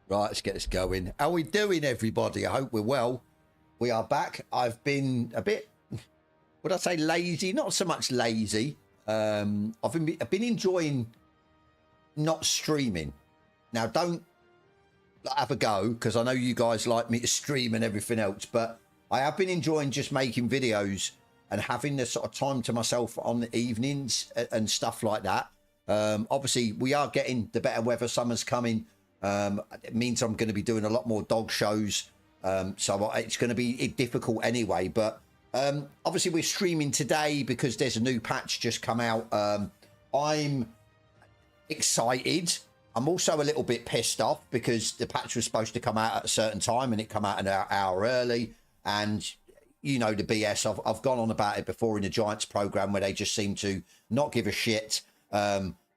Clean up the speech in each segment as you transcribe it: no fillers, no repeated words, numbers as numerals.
Right, let's get this going. How are we doing, everybody? I hope we're well. We are back. I've been a bit, would I say lazy? Not so much lazy. I've been enjoying not streaming. Now, don't have a go, because I know you guys like me to stream and everything else, but I have been enjoying just making videos and having the sort of time to myself on the evenings and stuff like that. Obviously, we are getting the better weather. Summer's coming. It means I'm going to be doing a lot more dog shows, so it's going to be difficult anyway, but obviously we're streaming today because there's a new patch just come out. I'm excited. I'm also a little bit pissed off because the patch was supposed to come out at a certain time and it come out an hour early, and you know the BS. I've gone on about it before in the Giants program, where they just seem to not give a shit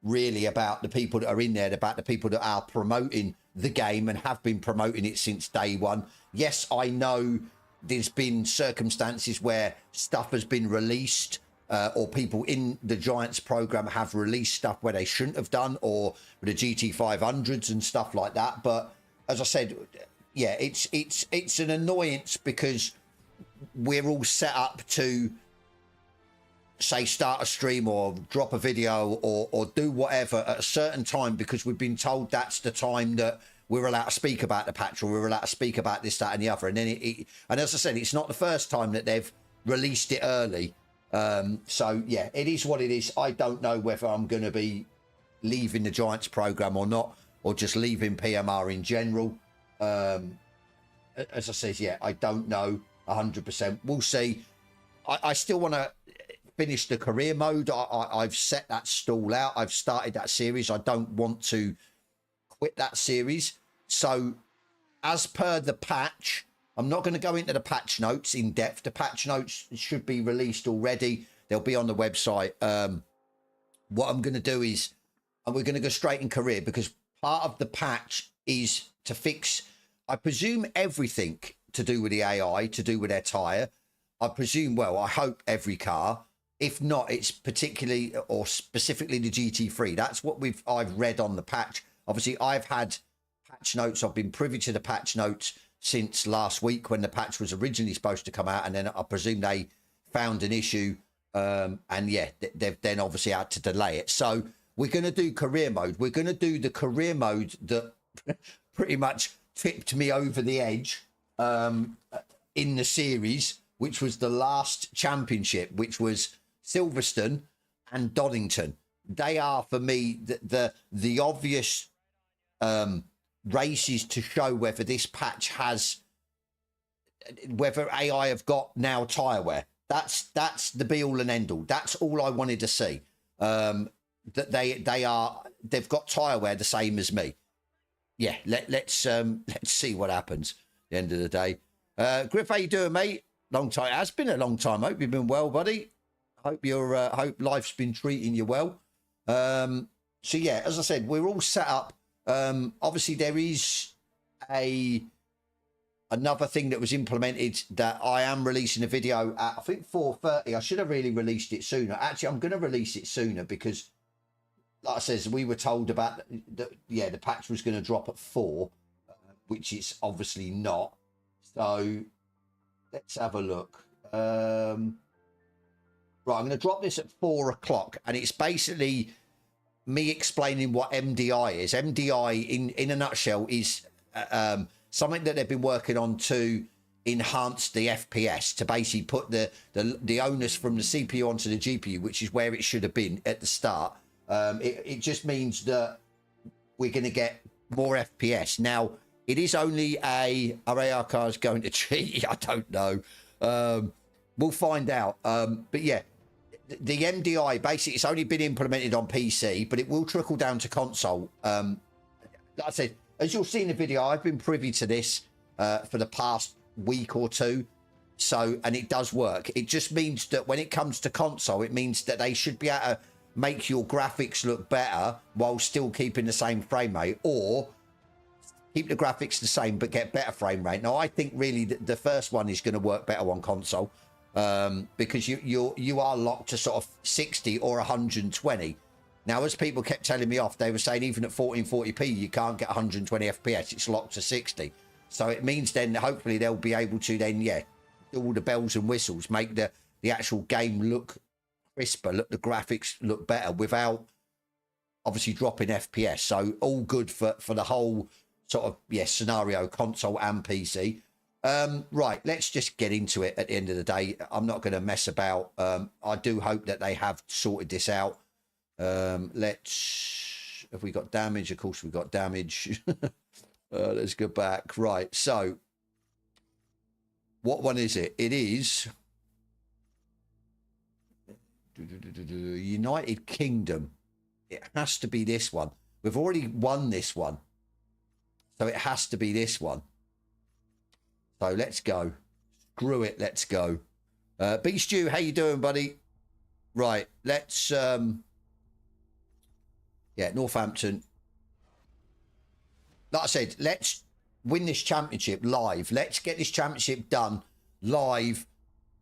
really about the people that are in there, about the people that are promoting the game and have been promoting it since day one. Yes, I know there's been circumstances where stuff has been released, or people in the Giants program have released stuff where they shouldn't have done, or the GT500s and stuff like that. But as I said, yeah, it's an annoyance because we're all set up to say start a stream or drop a video or do whatever at a certain time, because we've been told that's the time that we're allowed to speak about the patch, or we're allowed to speak about this, that and the other. And then and as I said, it's not the first time that they've released it early. So yeah, it is what it is. I don't know whether I'm going to be leaving the Giants program or not, or just leaving PMR in general. As I said, yeah, I don't know 100%. We'll see. I still want to finish the career mode. I've set that stall out. I've started that series. I don't want to quit that series. So as per the patch, I'm not going to go into the patch notes in depth. The patch notes should be released already. They'll be on the website. What I'm going to do is we're going to go straight in career, because part of the patch is to fix, I presume, everything to do with the AI, to do with their tire. I presume, well, I hope every car. If not, it's particularly or specifically the GT3. That's what I've read on the patch. Obviously, I've had patch notes. I've been privy to the patch notes since last week when the patch was originally supposed to come out, and then I presume they found an issue, and yeah, they've then obviously had to delay it. So we're going to do career mode. We're going to do the career mode that pretty much tipped me over the edge in the series, which was the last championship, which was Silverstone and Donington. They are, for me, the obvious races to show whether this patch has, whether AI have got now tyre wear. That's the be all and end all. That's all I wanted to see. That they've got tyre wear the same as me. Yeah, let's see what happens at the end of the day. Griff, how you doing, mate? Long time. It has been a long time. Hope you've been well, buddy. Hope hope life's been treating you well. So yeah, as I said, we're all set up. Obviously there is a Another thing that was implemented that I am releasing a video at, I think 4:30. I should have really released it sooner. Actually, I'm going to release it sooner because, like I says, we were told about that. Yeah, the patch was going to drop at 4, which it's obviously not. So let's have a look. Right, I'm going to drop this at 4 o'clock, and it's basically me explaining what MDI is. MDI, in a nutshell, is something that they've been working on to enhance the FPS, to basically put the onus from the CPU onto the GPU, which is where it should have been at the start. It just means that we're going to get more FPS. Now, it is only are AR cars going to cheat? I don't know. We'll find out. But yeah, the MDI, basically, it's only been implemented on PC, but it will trickle down to console. Like I said, as you'll see in the video, I've been privy to this for the past week or two. So, and it does work. It just means that when it comes to console, it means that they should be able to make your graphics look better while still keeping the same frame rate, or keep the graphics the same but get better frame rate. Now, I think really the first one is going to work better on console because you are locked to sort of 60 or 120. Now, as people kept telling me off, they were saying even at 1440p, you can't get 120 FPS. It's locked to 60. So it means then hopefully they'll be able to then, yeah, do all the bells and whistles, make the actual game look crisper, look the graphics look better without obviously dropping FPS. So all good for the whole sort of, yeah, scenario, console and PC. Right, let's just get into it at the end of the day. I'm not going to mess about. I do hope that they have sorted this out. Have we got damage? Of course we've got damage. Let's go back. Right, so what one is it? It is United Kingdom. It has to be this one. We've already won this one, so it has to be this one. So let's go. Screw it, let's go. B Stew, how you doing, buddy? Right, let's yeah, Northampton. Like I said, let's win this championship live. Let's get this championship done live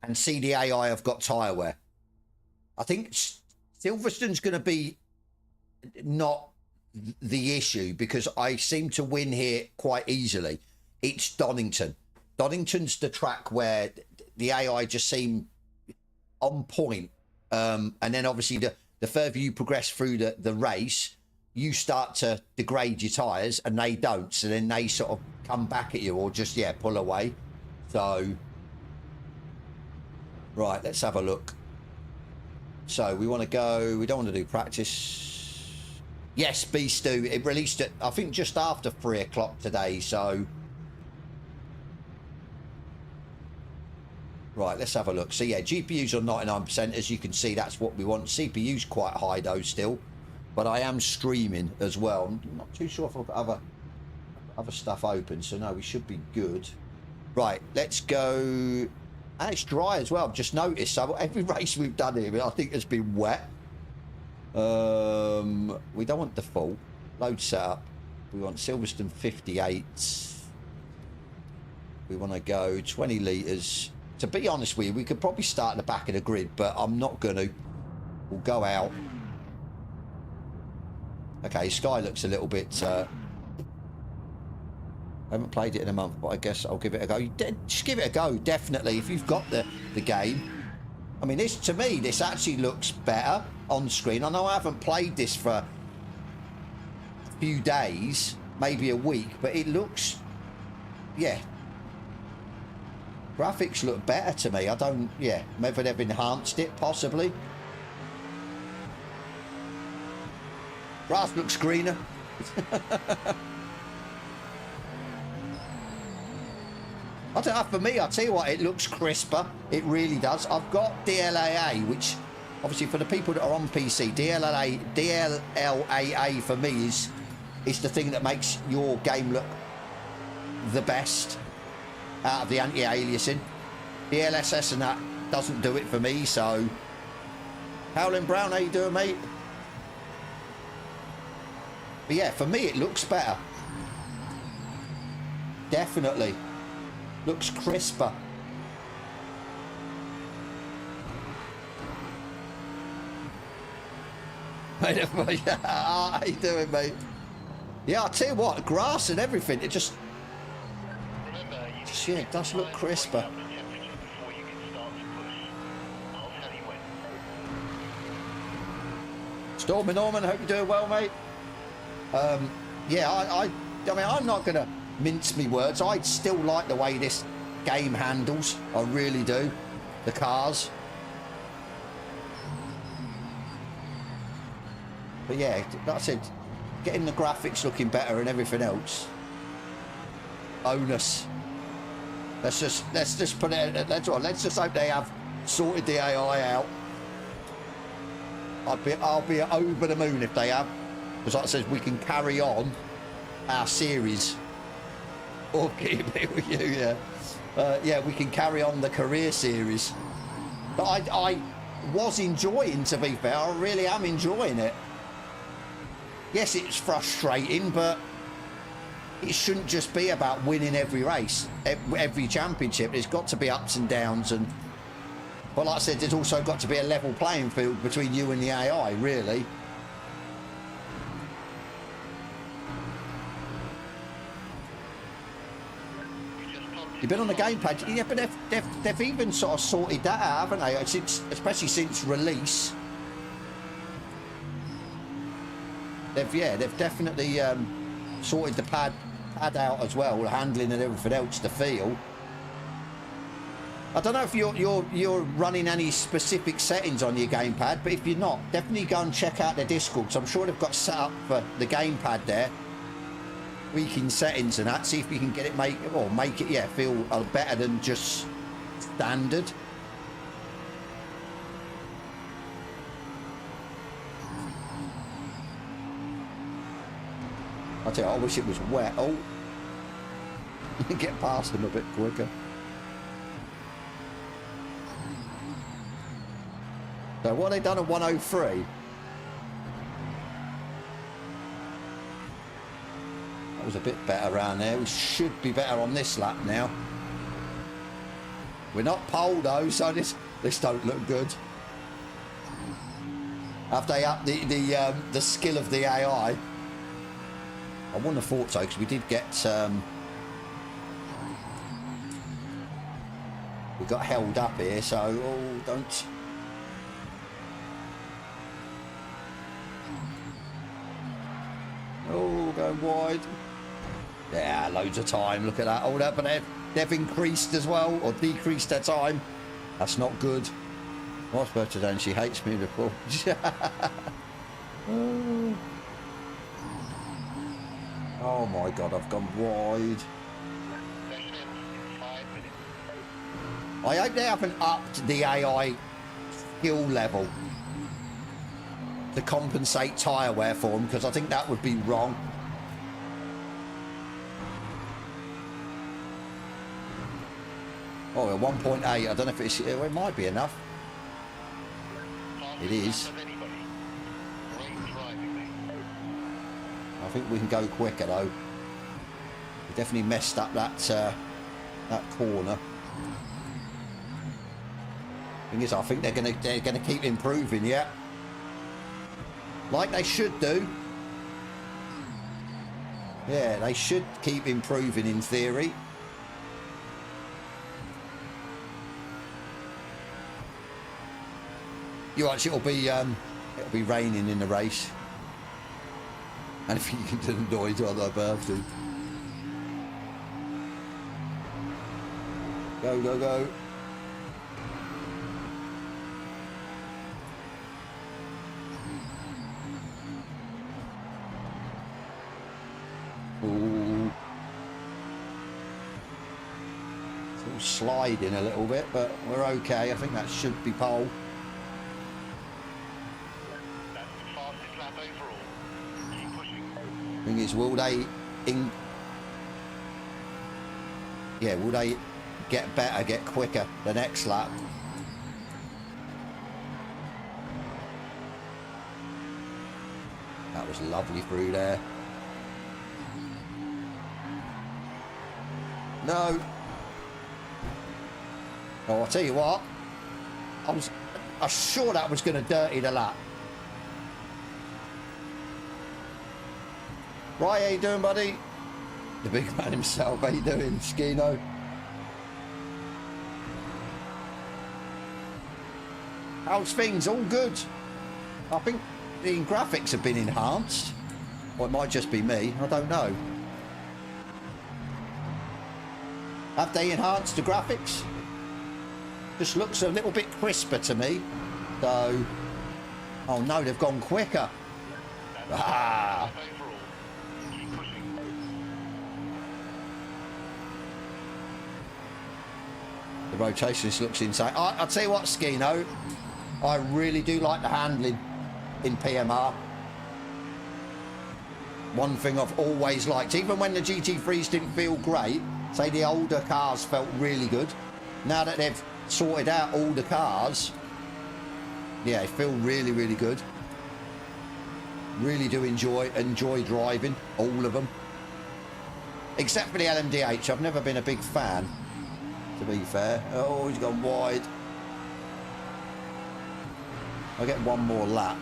and see the AI have got tyre wear. I think Silverstone's going to be not the issue because I seem to win here quite easily. It's Donington. Donington's the track where the AI just seem on point. And then obviously the further you progress through the race, you start to degrade your tyres and they don't. So then they sort of come back at you or just, yeah, pull away. So, right, let's have a look. So we want to go, we don't want to do practice. Yes, Beast Do. It released it, I think, just after 3 o'clock today. So, right, let's have a look. So yeah, GPUs are 99%. As you can see, that's what we want. CPU's quite high though still. But I am streaming as well. I'm not too sure if I've got other stuff open. So no, we should be good. Right, let's go. And it's dry as well. I've just noticed. So every race we've done here, I think has been wet. We don't want default. Load setup. We want Silverstone 58. We want to go 20 litres. To be honest with you, we could probably start at the back of the grid, but I'm not going to. We'll go out. Okay, Sky looks a little bit... I haven't played it in a month, but I guess I'll give it a go. Just give it a go, definitely, if you've got the game. I mean, this, to me, this actually looks better on screen. I know I haven't played this for a few days, maybe a week, but it looks... Yeah. Graphics look better to me. I don't... Yeah, maybe they've enhanced it, possibly. Grass looks greener. I don't know, for me, I'll tell you what, it looks crisper. It really does. I've got DLAA, which obviously for the people that are on PC, DLAA for me is the thing that makes your game look the best out of the anti-aliasing. DLSS and that doesn't do it for me, so... Howlin' Brown, how you doing, mate? But yeah, for me, it looks better. Definitely. Looks crisper. How you doing, mate? Yeah, I'll tell you what, grass and everything, it just yeah, it does look crisper. Stormy Norman, hope you're doing well, mate. Yeah, I mean, I'm not going to mince me words. I still like the way this game handles. I really do. The cars. But yeah, like I said, getting the graphics looking better and everything else. Bonus. Let's just put it. Let's just hope they have sorted the AI out. I'll be over the moon if they have, because like I said, we can carry on our series. Or keep it with you, yeah. Yeah, we can carry on the career series. But I was enjoying, to be fair. I really am enjoying it. Yes, it's frustrating, but it shouldn't just be about winning every race, every championship. There's got to be ups and downs, and but like I said, there's also got to be a level playing field between you and the AI, really. You've been on the gamepad, yeah, but they've even sort of sorted that out, haven't they? Especially since release. They've definitely sorted the pad out as well, the handling and everything else, the feel. I don't know if you're running any specific settings on your gamepad, but if you're not, definitely go and check out their Discord, because I'm sure they've got set up for the gamepad there. Tweaking settings and that, see if you can get it make it, yeah, feel better than just standard. I tell you, I wish it was wet. Oh, get past them a bit quicker. So what have they done at 103? That was a bit better around there. We should be better on this lap now. We're not pole though, so this don't look good. Have they upped the skill of the AI? I wouldn't have thought so, because we did get we got held up here, so oh, don't. Oh, going wide. Yeah, loads of time. Look at that. Oh, that, but they've increased as well, or decreased their time. That's not good. What's better than she hates me before? Oh my God, I've gone wide. I hope they haven't upped the AI skill level to compensate tyre wear for them, because I think that would be wrong. Oh, at 1.8, I don't know if it might be enough. It is. I think we can go quicker though. We definitely messed up that corner. Thing is, I think they're gonna keep improving, yeah. Like they should do. Yeah, they should keep improving in theory. You watch, it'll be raining in the race. And if you can do the noise on that birthday. Go, go, go. Ooh. It's all sliding a little bit, but we're okay. I think that should be pole. Thing is, will they will they get better, get quicker the next lap? That was lovely through there. Oh, I'll tell you what. I was sure that was going to dirty the lap. Right, how you doing, buddy? The big man himself. How you doing, Skino? How's things? All good. I think the graphics have been enhanced. Or it might just be me. I don't know. Have they enhanced the graphics? Just looks a little bit crisper to me. So, oh no, they've gone quicker. Ah. The rotation just looks insane. I'll tell you what, Skino, I really do like the handling in PMR. One thing I've always liked, even when the GT3s didn't feel great, say the older cars felt really good. Now that they've sorted out all the cars, yeah, they feel really, really good. Really do enjoy driving all of them, except for the LMDH. I've never been a big fan, to be fair. Oh, he's gone wide. I'll get one more lap.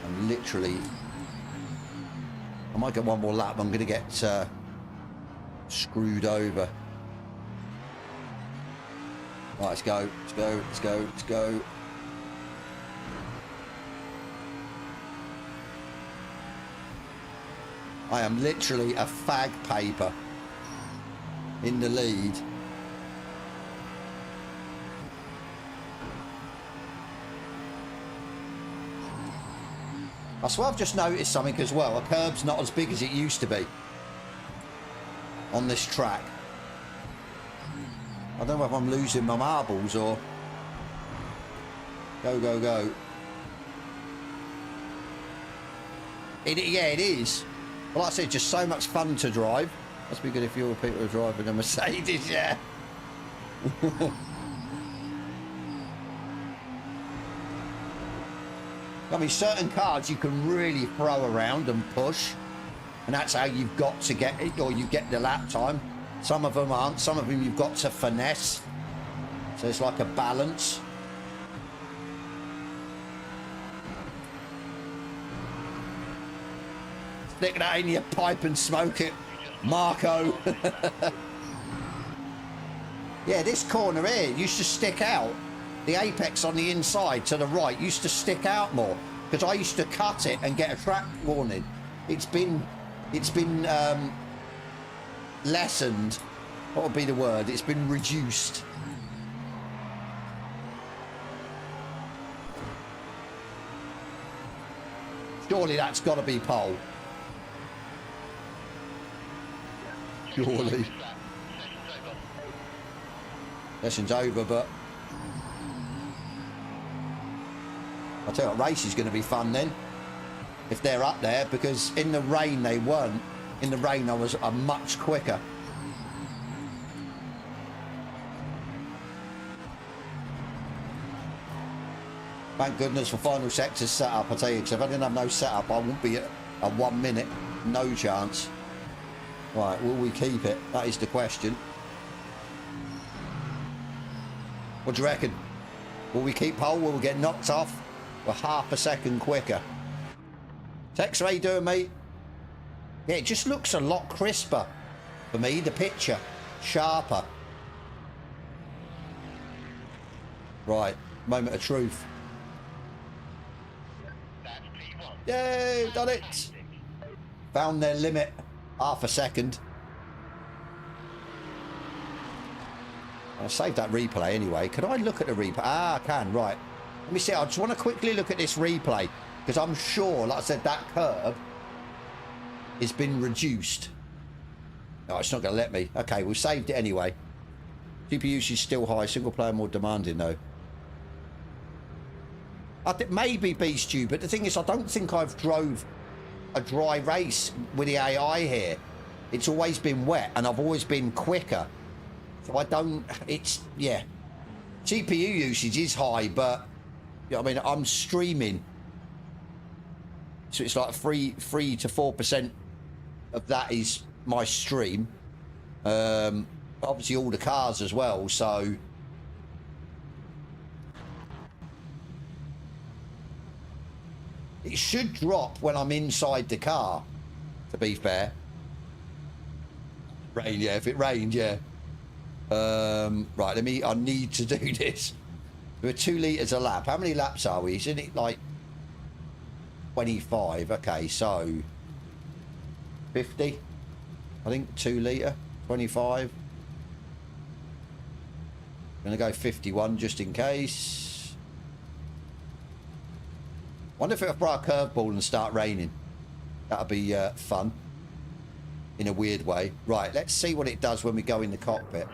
I'm literally, I might get one more lap. I'm going to get screwed over. Right, let's go, let's go, let's go, let's go. I am literally a fag paper in the lead. I swear I've just noticed something as well. A curb's not as big as it used to be on this track. I don't know if I'm losing my marbles or... Go, go, go. Yeah, it is. But like I said, just so much fun to drive. Must be good if you're people are driving a Mercedes, yeah. I mean, certain cars you can really throw around and push, and that's how you've got to get it, or you get the lap time. Some of them aren't. Some of them you've got to finesse. So it's like a balance. Stick that in your pipe and smoke it, Marco. Yeah, this corner here used to stick out. The apex on the inside to the right used to stick out more because I used to cut it and get a track warning. It's been lessened. What would be the word? It's been reduced. Surely that's got to be pole. Surely. Session's over, but I'll tell you what, race is going to be fun then, if they're up there, because in the rain they weren't. In the rain I was much quicker. Thank goodness for final sectors set up, I tell you, because if I didn't have no setup, I wouldn't be at 1 minute. No chance. Right, will we keep it? That is the question. What do you reckon? Will we keep pole? Will we get knocked off? We're half a second quicker. Tex, how you doing, mate? Yeah, it just looks a lot crisper for me, the picture. Sharper. Right, moment of truth. Yay, done it. Found their limit. Half a second. I'll save that replay anyway. Can I look at the replay? Ah, I can, right. Let me see. I just want to quickly look at this replay because I'm sure, like I said, that curve has been reduced. No, it's not going to let me. Okay, we saved it anyway. GPU usage is still high. Single player more demanding though. I think maybe Beast, but the thing is, I don't think I've drove a dry race with the AI here. It's always been wet and I've always been quicker. So I don't, it's, yeah. GPU usage is high, but, you know, I mean, I'm streaming. So it's like 3 to 4% of that is my stream. obviously all the cars as well, so it should drop when I'm inside the car, to be fair. Rain, yeah, if it rained, yeah. Right, I need to do this. We're 2 litres a lap. How many laps are we? Isn't it like 25? Okay, so 50, I think, 2 litre, 25. I'm gonna go 51 just in case. Wonder if I throw a curveball and start raining. That'll be fun in a weird way. Right, let's see what it does when we go in the cockpit.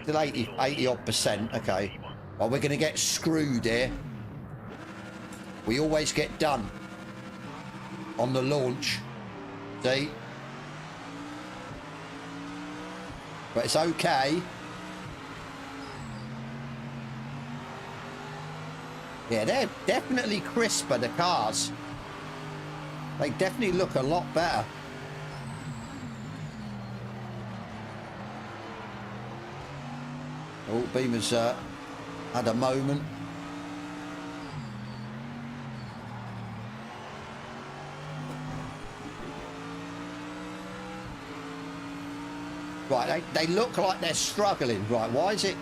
Still 80 odd percent. Okay. Well, we're gonna get screwed here. We always get done on the launch. See? But it's okay. Yeah, they're definitely crisper, the cars. They definitely look a lot better. Oh, Beamer's had a moment. Right, they look like they're struggling. Right, why is it?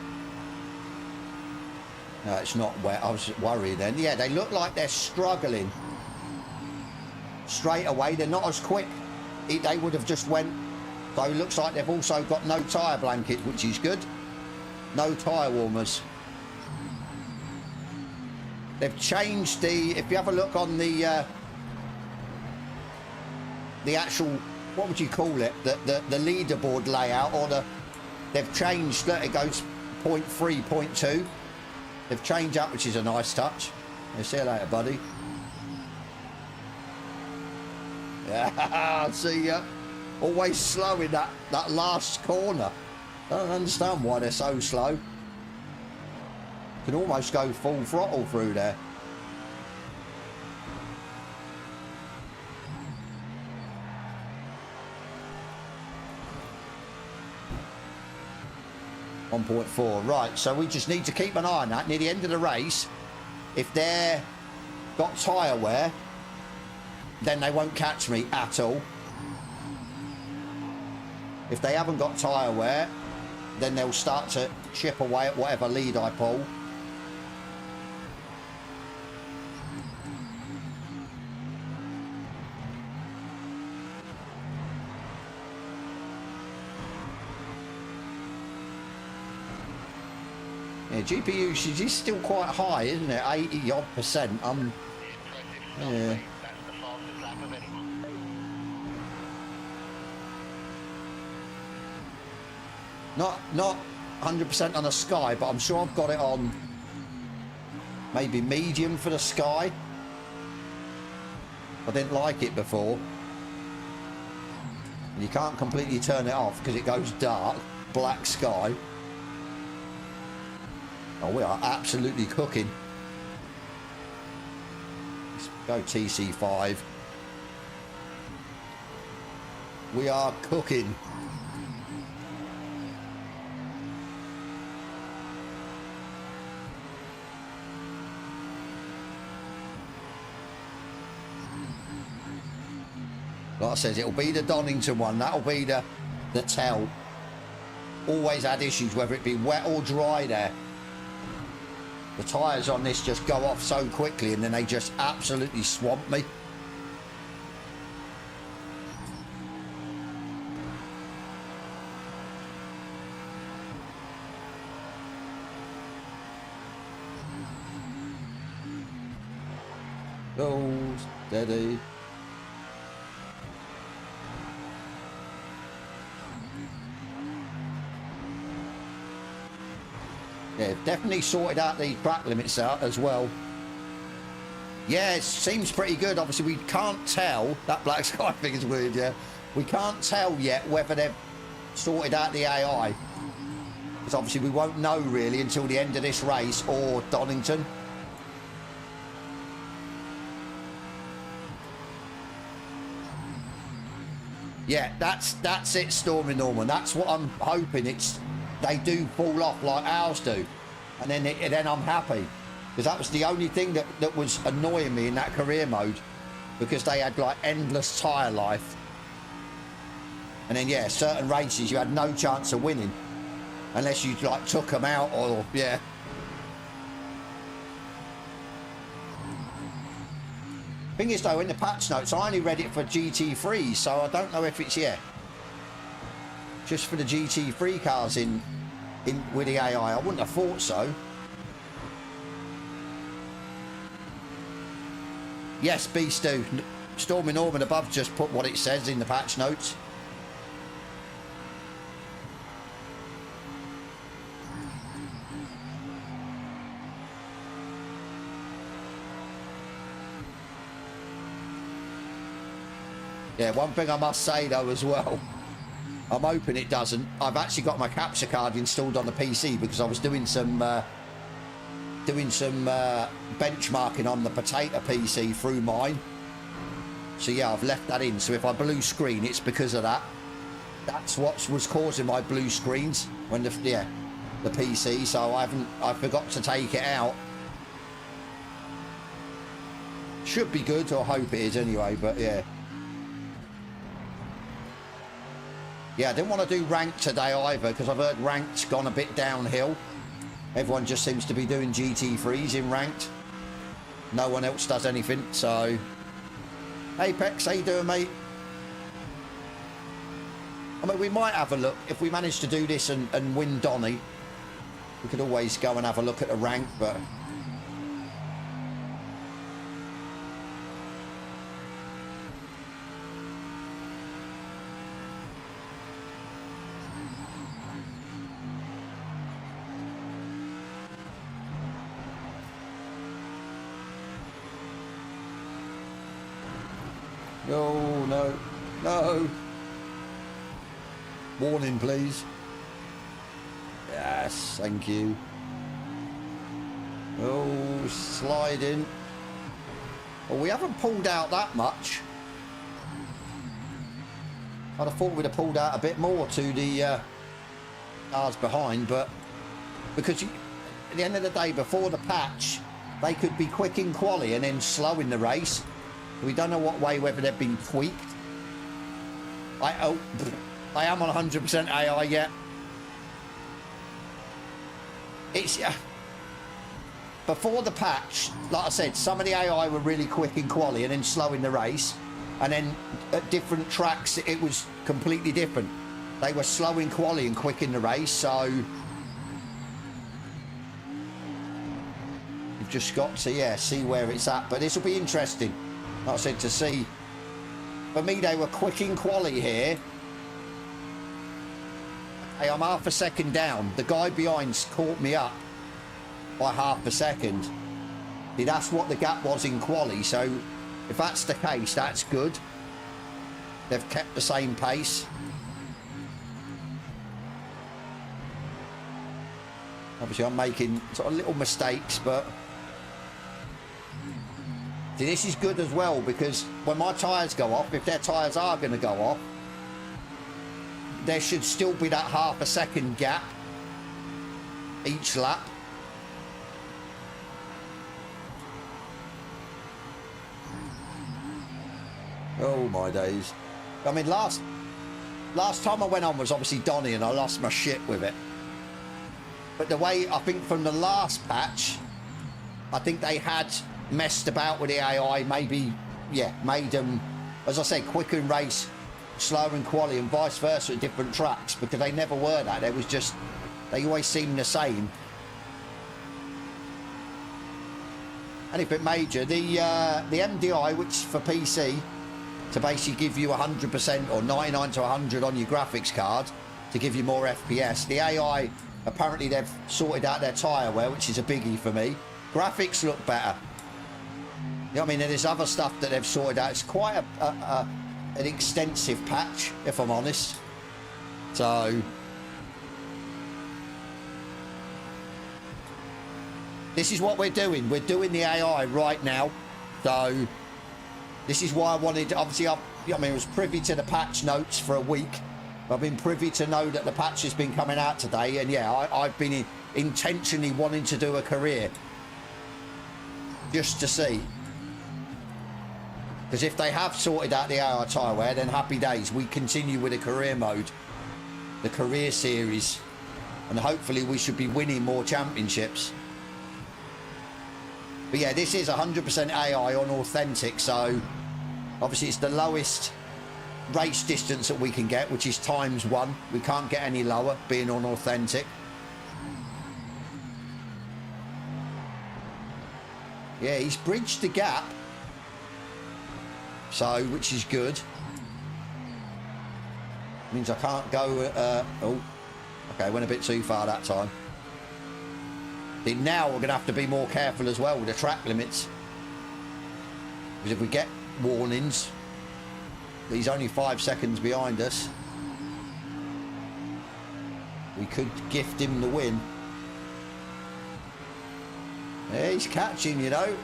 No, it's not wet. I was worried then. Yeah, they look like they're struggling. Straight away, they're not as quick. They would have just went. So it looks like they've also got no tyre blanket, which is good. No tyre warmers. They've changed the. If you have a look on the actual, what would you call it? The leaderboard layout, or they've changed. Look, it goes 0.3, 0.2. They've changed up, which is a nice touch. Yeah, see you later, buddy. Yeah, see ya. Always slow in that last corner. I don't understand why they're so slow. Can almost go full throttle through there. .4. Right, so we just need to keep an eye on that near the end of the race. If they're got tyre wear, then they won't catch me at all. If they haven't got tyre wear, then they'll start to chip away at whatever lead I pull. Yeah, GPU usage is still quite high, isn't it? 80 odd percent. Yeah. Not 100% on the Sky, but I'm sure I've got it on maybe medium for the Sky. I didn't like it before. And you can't completely turn it off because it goes dark, black sky. Oh, we are absolutely cooking. Let's go TC5. We are cooking. Like I said, it'll be the Donington one. That'll be the tell. Always had issues, whether it be wet or dry there. The tyres on this just go off so quickly and then they just absolutely swamp me. Go steady. Yeah, definitely sorted out the track limits out as well. Yeah, it seems pretty good. Obviously, we can't tell. That black sky thing is weird, yeah. We can't tell yet whether they've sorted out the AI. Because obviously we won't know really until the end of this race or Donington. Yeah, that's it, Stormy Norman. That's what I'm hoping. They do fall off like ours do, and then I'm happy, because that was the only thing that was annoying me in that career mode, because they had like endless tyre life, and then yeah, certain races you had no chance of winning unless you like took them out, or yeah. Thing is though, in the patch notes, I only read it for GT3, so I don't know if it's, yeah, just for the GT3 cars in with the AI. I wouldn't have thought so. Yes, Beastu, Stormy Norman above just put what it says in the patch notes. Yeah, one thing I must say though as well, I'm hoping it doesn't. I've actually got my capture card installed on the PC because I was doing some benchmarking on the potato PC through mine. So yeah, I've left that in. So if I blue screen, it's because of that. That's what was causing my blue screens when the PC. So I forgot to take it out. Should be good, or hope it is anyway. But yeah. Yeah, I didn't want to do ranked today either, because I've heard ranked's gone a bit downhill. Everyone just seems to be doing GT3s in ranked. No one else does anything, so... Apex, how you doing, mate? I mean, we might have a look. If we manage to do this and win Donny, we could always go and have a look at the rank, but... No, no, no. Warning, please. Yes, thank you. Oh, sliding. Well, we haven't pulled out that much. I'd have thought we'd have pulled out a bit more to the cars behind, but because at the end of the day, before the patch, they could be quick in quali and then slow in the race. We don't know what way, whether they've been tweaked. I am on 100% AI yet. It's before the patch, like I said, some of the AI were really quick in quali and then slow in the race, and then at different tracks it was completely different. They were slow in quali and quick in the race, so you've just got to see where it's at. But this will be interesting. Like I said, to see. For me, they were quick in quali here. Hey, I'm half a second down. The guy behind's caught me up by half a second. See, that's what the gap was in quali. So if that's the case, that's good. They've kept the same pace. Obviously, I'm making sort of little mistakes, but... See, this is good as well, because when my tyres go off, if their tyres are going to go off, there should still be that half a second gap each lap. Oh my days. I mean, last time I went on was obviously Donny, and I lost my shit with it. But the way, I think from the last patch, I think they had messed about with the AI, maybe, yeah, made them, as I said, quicker in race, slower in quali, and vice versa at different tracks, because they never were that. There was just, they always seemed the same. Anything major, the MDI, which for PC, to basically give you 100% or 99 to 100 on your graphics card to give you more FPS. The AI, apparently they've sorted out their tyre wear, which is a biggie for me. Graphics look better. You know what I mean? And there's other stuff that they've sorted out. It's quite an extensive patch, if I'm honest. So this is what we're doing. We're doing the AI right now. So this is why I wanted, obviously, I mean, I was privy to the patch notes for a week. I've been privy to know that the patch has been coming out today, and yeah, I've been intentionally wanting to do a career just to see. Because if they have sorted out the AI tyre wear, then happy days. We continue with the career mode, the career series, and hopefully we should be winning more championships. But yeah, this is 100% AI on authentic, so obviously it's the lowest race distance that we can get, which is ×1. We can't get any lower being on authentic. Yeah, he's bridged the gap, so which is good. Means I can't go oh, okay, went a bit too far that time. Then now we're gonna have to be more careful as well with the track limits, because if we get warnings, he's only 5 seconds behind us, we could gift him the win. Yeah, he's catching, you know.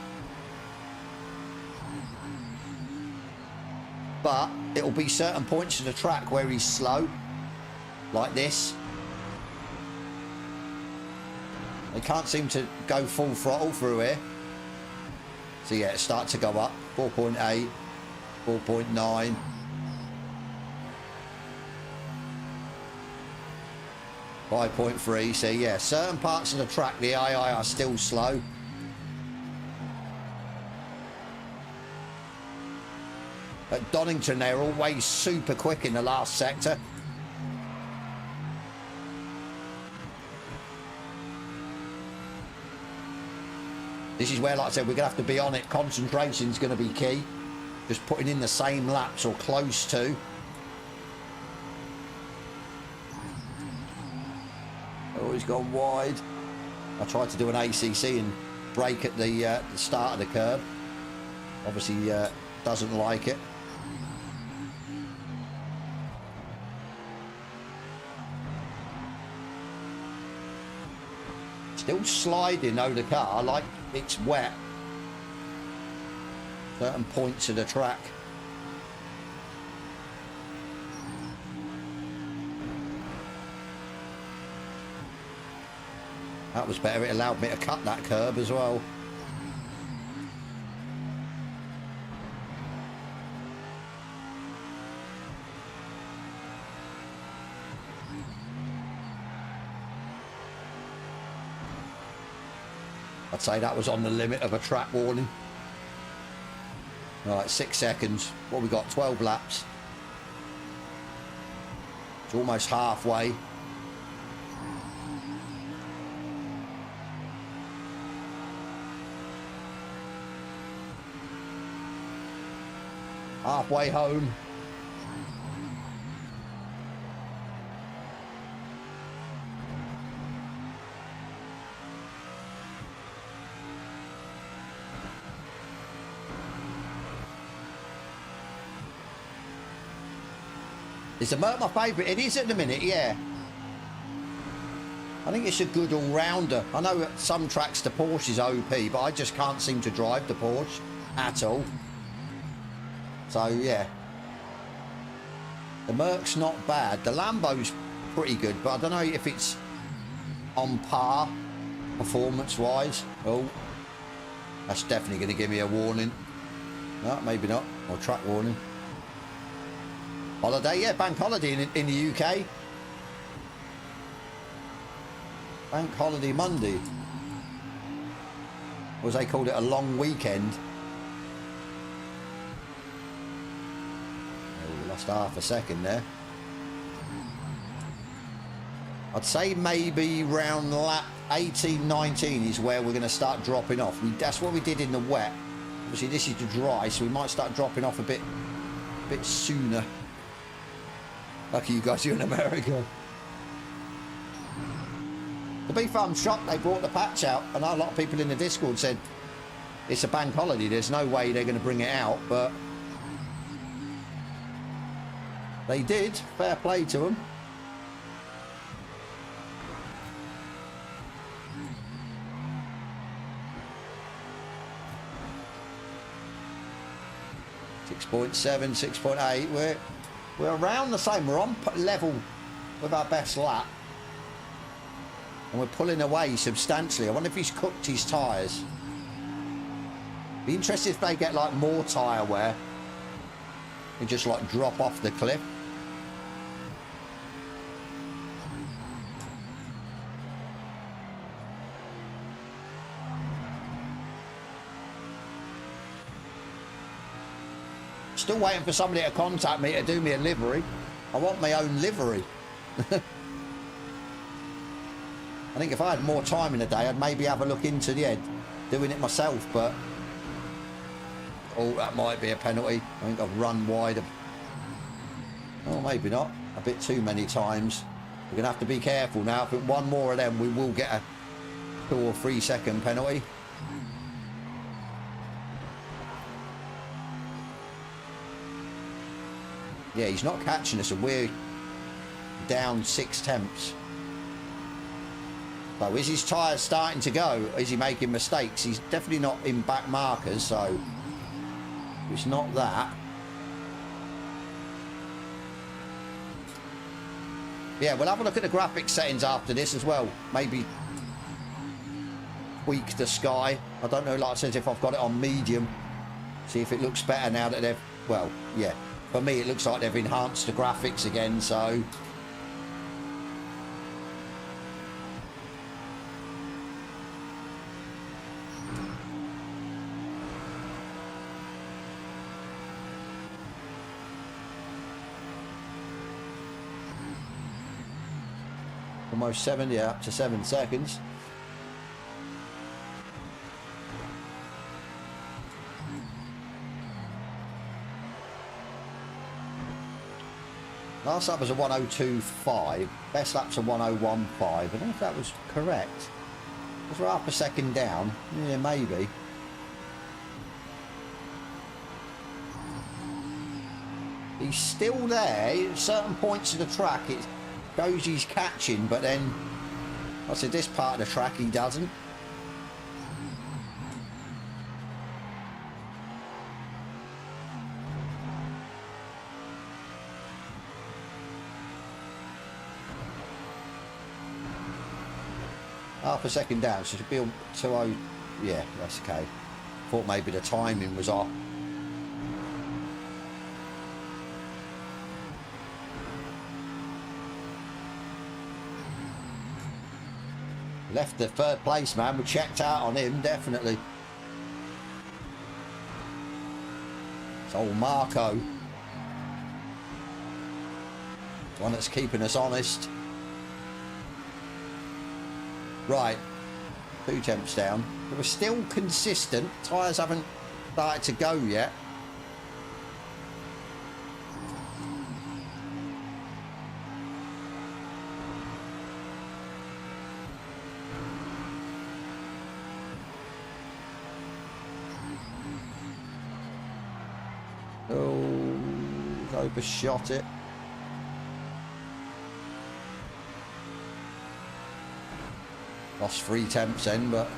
But it'll be certain points of the track where he's slow, like this. They can't seem to go full throttle through here. So yeah, it starts to go up. 4.8, 4.9. .3. So yeah, certain parts of the track, the AI are still slow. At Donington, they're always super quick in the last sector. This is where, like I said, we're going to have to be on it. Concentration is going to be key. Just putting in the same laps or close to. Oh, he's gone wide. I tried to do an ACC and brake at the start of the curve. Obviously, doesn't like it. Still sliding though, the car, like it's wet. Certain points of the track. That was better, it allowed me to cut that curb as well. I'd say that was on the limit of a track warning. Right, 6 seconds. What we got? 12 laps. It's almost halfway. Halfway home. Is the Merc my favourite? It is at the minute, yeah. I think it's a good all-rounder. I know at some tracks the Porsche is OP, but I just can't seem to drive the Porsche at all. So, yeah. The Merc's not bad. The Lambo's pretty good, but I don't know if it's on par performance-wise. Oh, that's definitely going to give me a warning. No, maybe not. Or track warning. Holiday, yeah, bank holiday in the UK. Bank holiday Monday. Or as they called it, a long weekend. Oh, we lost half a second there. I'd say maybe round lap 18, 19 is where we're going to start dropping off. That's what we did in the wet. Obviously this is the dry, so we might start dropping off a bit sooner. Lucky you guys, you're in America. To be fair, I'm shocked they brought the patch out. I know a lot of people in the Discord said it's a bank holiday, there's no way they're going to bring it out, but they did. Fair play to them. 6.7, 6.8. We're around the same. We're on level with our best lap. And we're pulling away substantially. I wonder if he's cooked his tyres. Be interested if they get like more tyre wear and just like drop off the cliff. Still waiting for somebody to contact me to do me a livery. I want my own livery. I think if I had more time in the day, I'd maybe have a look into doing it myself, but oh, that might be a penalty. I think I've run wide. Oh, maybe not. A bit too many times. We're gonna have to be careful now. If one more of them, we will get a 2 or 3 second penalty. Yeah, he's not catching us, and we're down 6 tenths. So is his tyres starting to go? Is he making mistakes? He's definitely not in back markers, so it's not that. Yeah, we'll have a look at the graphics settings after this as well. Maybe tweak the sky. I don't know, like I said, if I've got it on medium. See if it looks better now that they've, well, yeah. For me, it looks like they've enhanced the graphics again, so... Almost 7, yeah, up to 7 seconds. Last lap was a 1:02.5. Best lap's a 1:01.5. I don't know if that was correct. Was we half a second down? Yeah, maybe. He's still there. At certain points of the track, it shows he's catching, but then, I said, this part of the track he doesn't. Half a second down, so it should be 2:0. Yeah, that's okay. Thought maybe the timing was off. Left the third place, man. We checked out on him, definitely. It's old Marco. The one that's keeping us honest. Right, 2 tenths down. But we're still consistent. Tyres haven't started to go yet. Oh, overshot it. Lost 3 tenths then, but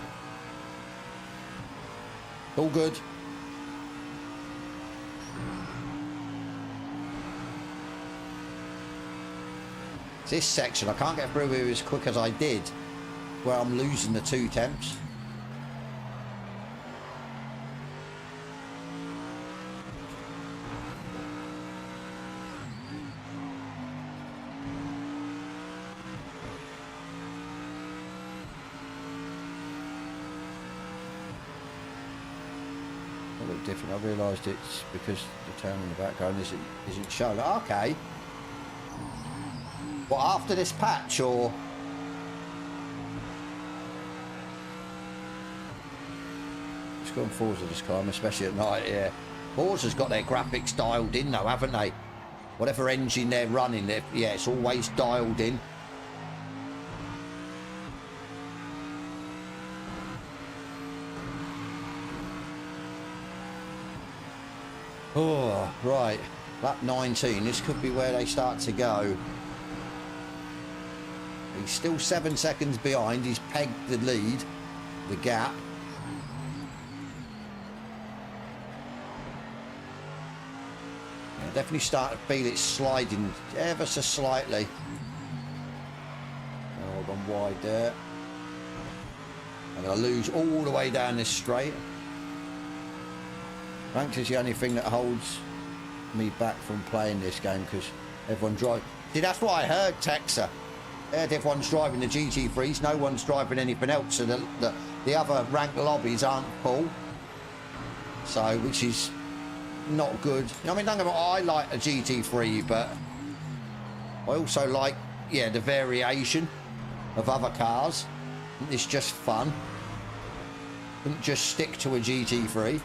all good. This section I can't get through here as quick as I did, where I'm losing the 2 tenths. Different. I realised it's because the town in the background isn't shown. Okay. What, after this patch, or it's going forwards of this climb, especially at night? Yeah, Forza's got their graphics dialed in though, haven't they? Whatever engine they're running, yeah, it's always dialed in. Oh, right. Lap 19. This could be where they start to go. He's still 7 seconds behind. He's pegged the lead, the gap. Definitely start to feel it sliding ever so slightly. Oh, I've gone wide there. I'm going to lose all the way down this straight. Ranked is the only thing that holds me back from playing this game because everyone drives. See, that's what I heard, Texer. Everyone's driving the GT3s, no one's driving anything else, so the other ranked lobbies aren't full. So, which is not good. I mean, don't get me wrong, I like a GT3, but I also like, yeah, the variation of other cars. It's just fun. Couldn't just stick to a GT3.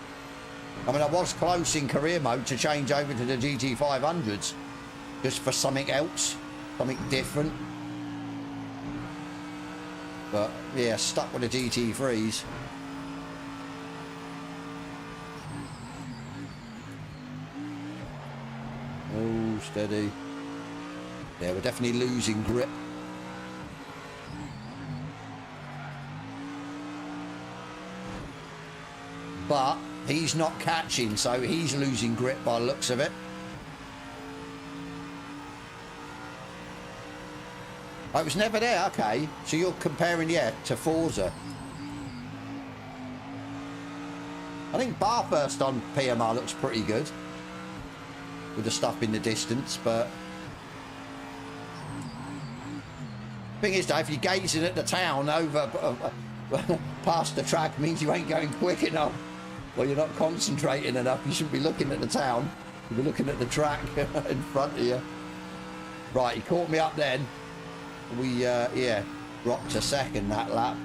I mean, I was close in career mode to change over to the GT500s just for something else, something different. But yeah, stuck with the GT3s. Oh, steady. Yeah, we're definitely losing grip. But he's not catching, so he's losing grip by the looks of it. Oh, it was never there, okay. So you're comparing, yeah, to Forza. I think Barburst on PMR looks pretty good with the stuff in the distance, but thing is, though, if you're gazing at the town over past the track, means you ain't going quick enough. Well, you're not concentrating enough. You shouldn't be looking at the town. You'll be looking at the track in front of you. Right, he caught me up then. We, yeah, dropped a second that lap.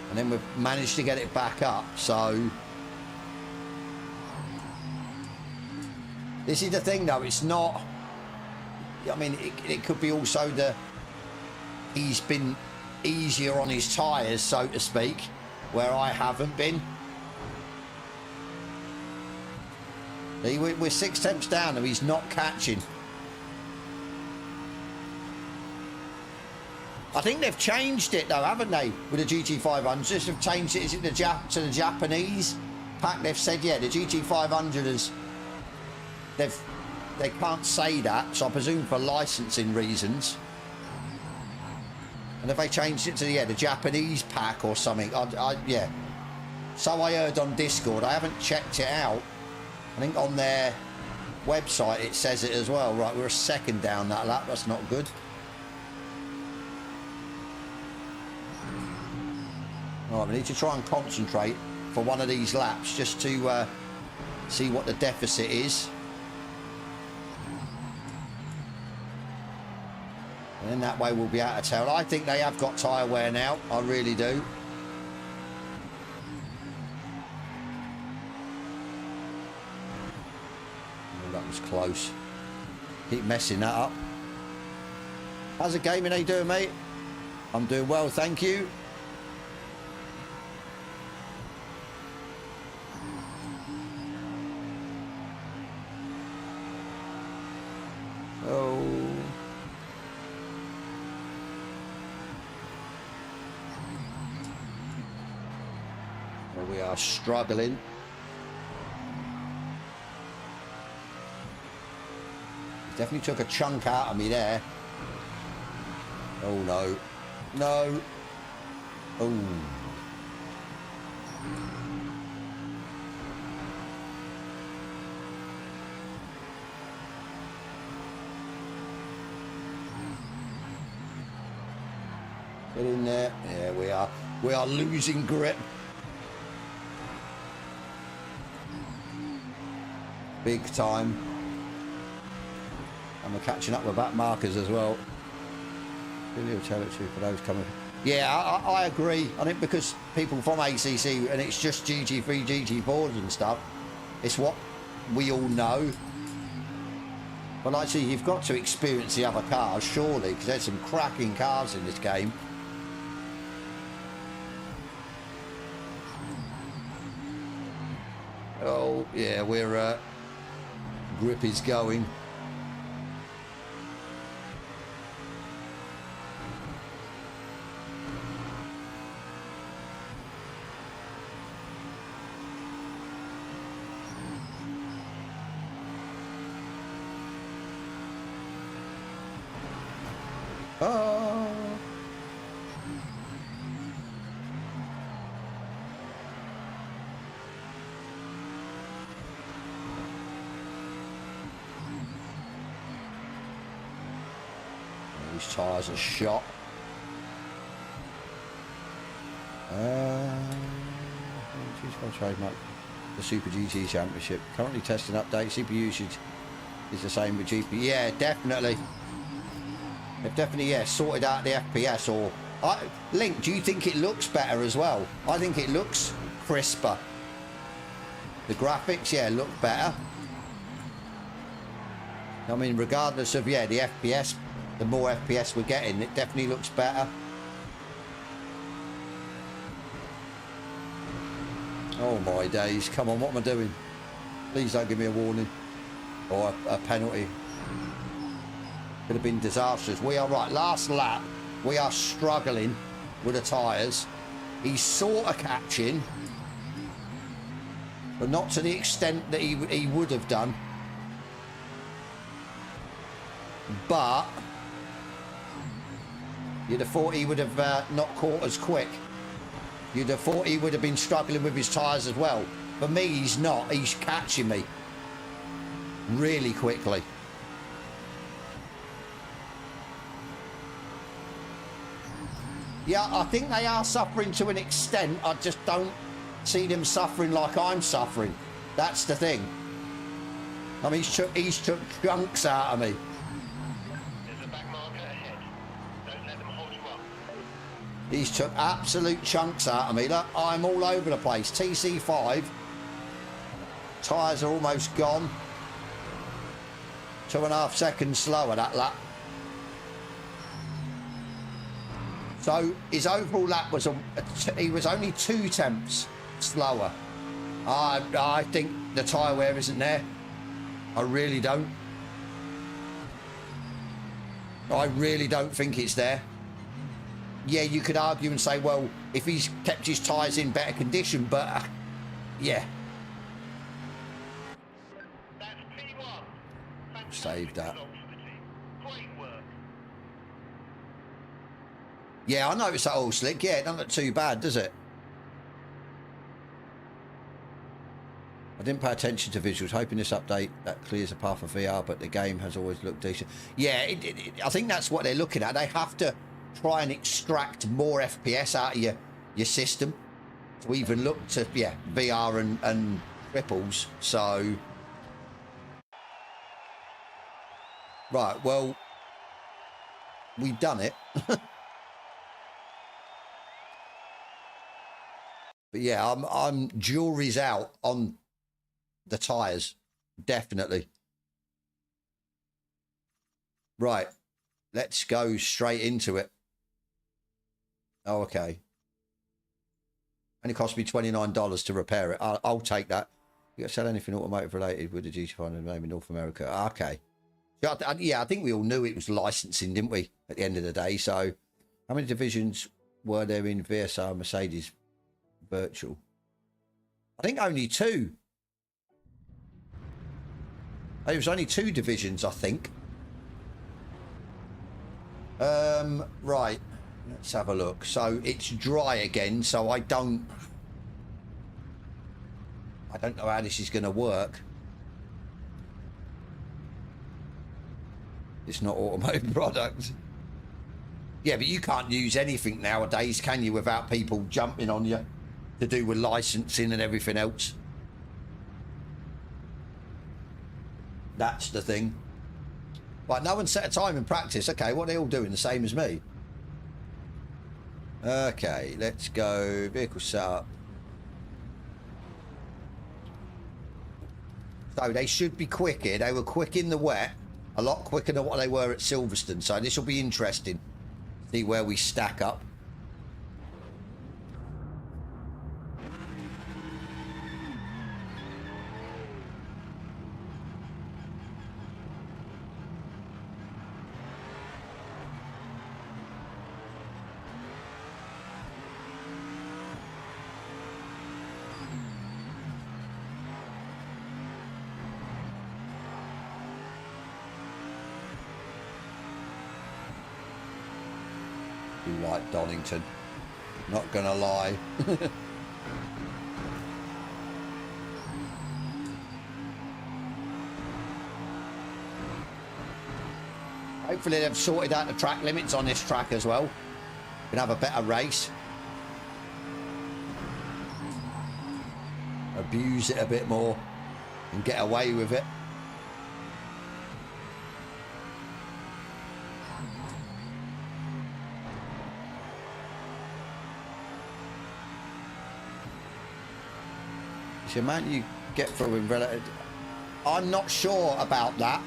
And then we've managed to get it back up, so... This is the thing, though, it's not... I mean, it could be also he's been easier on his tyres, so to speak, where I haven't been. See, we're 6 tenths down and he's not catching. I think they've changed it though, haven't they, with the GT500? Just have changed it. Is it to the Japanese pack? They've said, yeah, the GT500 is... They can't say that, so I presume for licensing reasons. And if they changed it to, yeah, the Japanese pack or something, yeah. So I heard on Discord. I haven't checked it out. I think on their website it says it as well. Right, we're a second down that lap. That's not good. All right, we need to try and concentrate for one of these laps just to see what the deficit is. And in that way we'll be able to tell. I think they have got tyre wear now. I really do. Oh, that was close. Keep messing that up. How's the gaming day doing, mate? I'm doing well, thank you. Oh. Well, we are struggling. Definitely took a chunk out of me there. Oh no. No. Oh. Get in there. Yeah, we are. We are losing grip. Big time. And we're catching up with back markers as well. Video territory for those coming. Yeah, I agree. I think because people from ACC and it's just GT3, GT4s and stuff, it's what we all know. But like I say, you've got to experience the other cars, surely, because there's some cracking cars in this game. Oh, yeah, we're... grip is going. Oh. These tyres are shot. Trademark the Super GT Championship. Currently testing update. CPU usage is the same with GP. Yeah, definitely. They've definitely, yeah, sorted out the FPS. Or Link, do you think it looks better as well? I think it looks crisper. The graphics, yeah, look better. I mean, regardless of, yeah, the FPS, the more FPS we're getting, it definitely looks better. Oh my days, come on, what am I doing? Please don't give me a warning or a penalty. Could have been disastrous. We are right, last lap, we are struggling with the tyres. He's sort of catching, but not to the extent that he would have done. But you'd have thought he would have not caught as quick. You'd have thought he would have been struggling with his tyres as well. For me, he's not. He's catching me really quickly. Yeah, I think they are suffering to an extent. I just don't see them suffering like I'm suffering. That's the thing. I mean, he's took chunks out of me. He's took absolute chunks out of me. Look, I'm all over the place. TC5. Tyres are almost gone. 2.5 seconds slower, that lap. So his overall lap was, he was only 2 tenths slower. I think the tyre wear isn't there. I really don't. I really don't think it's there. Yeah, you could argue and say, well, if he's kept his tyres in better condition, but yeah. Save that. Yeah, I noticed that all slick. Yeah, it doesn't look too bad, does it? I didn't pay attention to visuals, hoping this update that clears the path for VR, but the game has always looked decent. Yeah, I think that's what they're looking at. They have to try and extract more FPS out of your system to even look to, yeah, VR and triples. So, right, well, we've done it. But yeah, I'm jury's out on the tyres, definitely. Right, let's go straight into it. Oh, okay. Only cost me $29 to repair it. I'll take that. You got to sell anything automotive related with the GT5 name in North America? Okay. Yeah, I think we all knew it was licensing, didn't we? At the end of the day. So, how many divisions were there in VSR Mercedes Virtual? I think only 2. It was only 2 divisions, I think. Right. Let's have a look. So it's dry again, so I don't know how this is going to work. It's not automotive product. Yeah, but you can't use anything nowadays, can you, without people jumping on you to do with licensing and everything else. That's the thing. Right, no one set a time in practice. Okay, what are they all doing? The same as me. Okay, let's go. Vehicle setup. So they should be quick here. They were quick in the wet. A lot quicker than what they were at Silverstone. So this will be interesting. See where we stack up. do like Donington. Not gonna lie. Hopefully they've sorted out the track limits on this track as well. Can have a better race. Abuse it a bit more and get away with it. The amount you get through in relative, I'm not sure about that,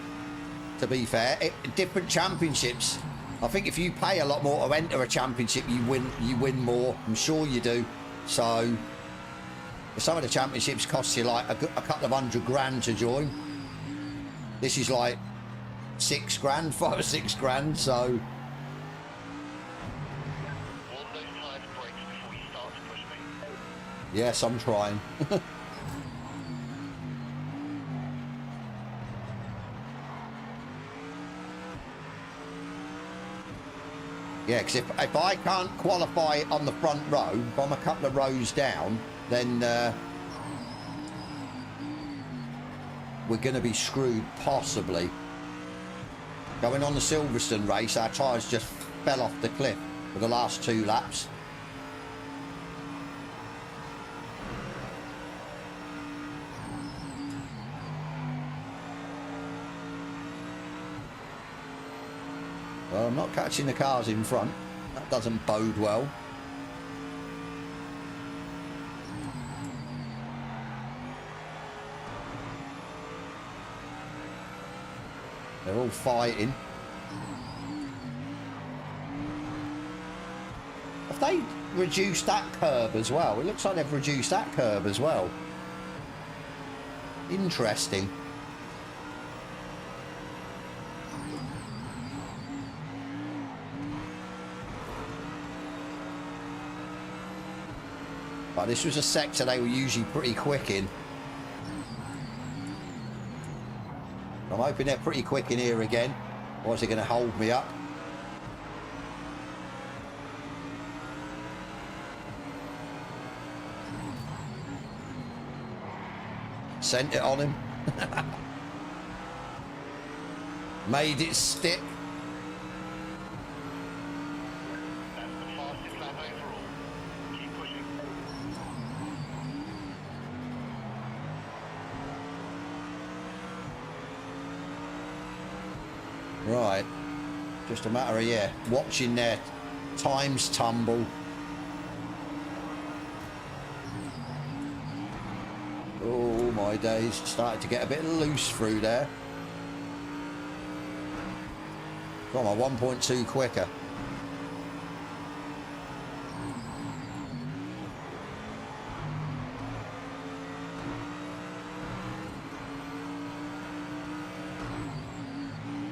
to be fair. Different championships, I think if you pay a lot more to enter a championship, you win more. I'm sure you do. So some of the championships cost you like a couple of £100 to join. This is like 6 grand, 5 or 6 grand. So yes, I'm trying. Yeah, because if I can't qualify on the front row, if I'm a couple of rows down, then we're going to be screwed, possibly. Going on the Silverstone race, our tyres just fell off the cliff for the last 2 laps. Well, I'm not catching the cars in front. That doesn't bode well. They're all fighting. Have they reduced that curve as well? It looks like they've reduced that curve as well. Interesting. But this was a sector they were usually pretty quick in. I'm hoping they're pretty quick in here again. Or is it going to hold me up? Sent it on him. Made it stick. Right, just a matter of, yeah, watching their times tumble. Oh my days, started to get a bit loose through there. Come on, 1.2 quicker.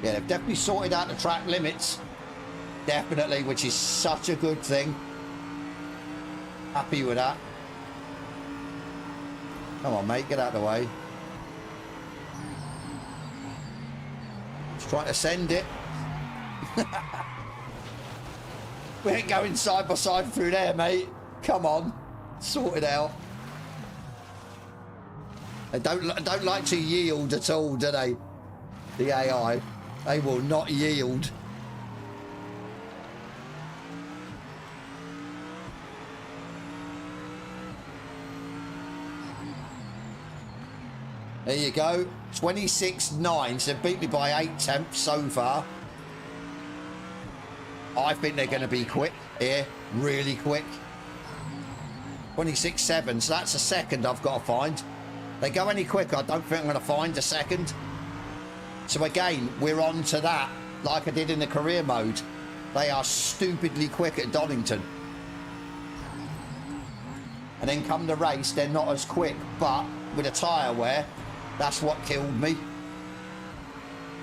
Yeah, they've definitely sorted out the track limits. Definitely, which is such a good thing. Happy with that. Come on, mate, get out of the way. Just trying to send it. We ain't going side by side through there, mate. Come on, sort it out. They don't like to yield at all, do they? The AI. They will not yield. There you go. 26.9. So they beat me by 8 tenths so far. I think they're going to be quick here. Really quick. 26.7. So that's a second I've got to find. They go any quicker, I don't think I'm going to find a second. So again, we're on to that, like I did in the career mode. They are stupidly quick at Donington. And then come the race, they're not as quick, but with a tyre wear, that's what killed me.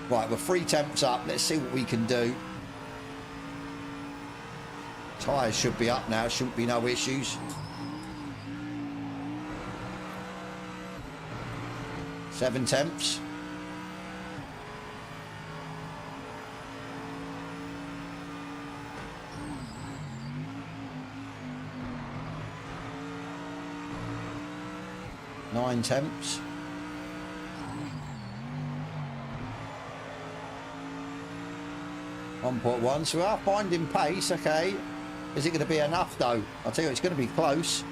Right, we're 3 temps up. Let's see what we can do. Tyres should be up now, shouldn't be no issues. 7 temps. 9/10. .1, so we are finding pace. Okay, is it going to be enough though? I'll tell you, it's going to be close.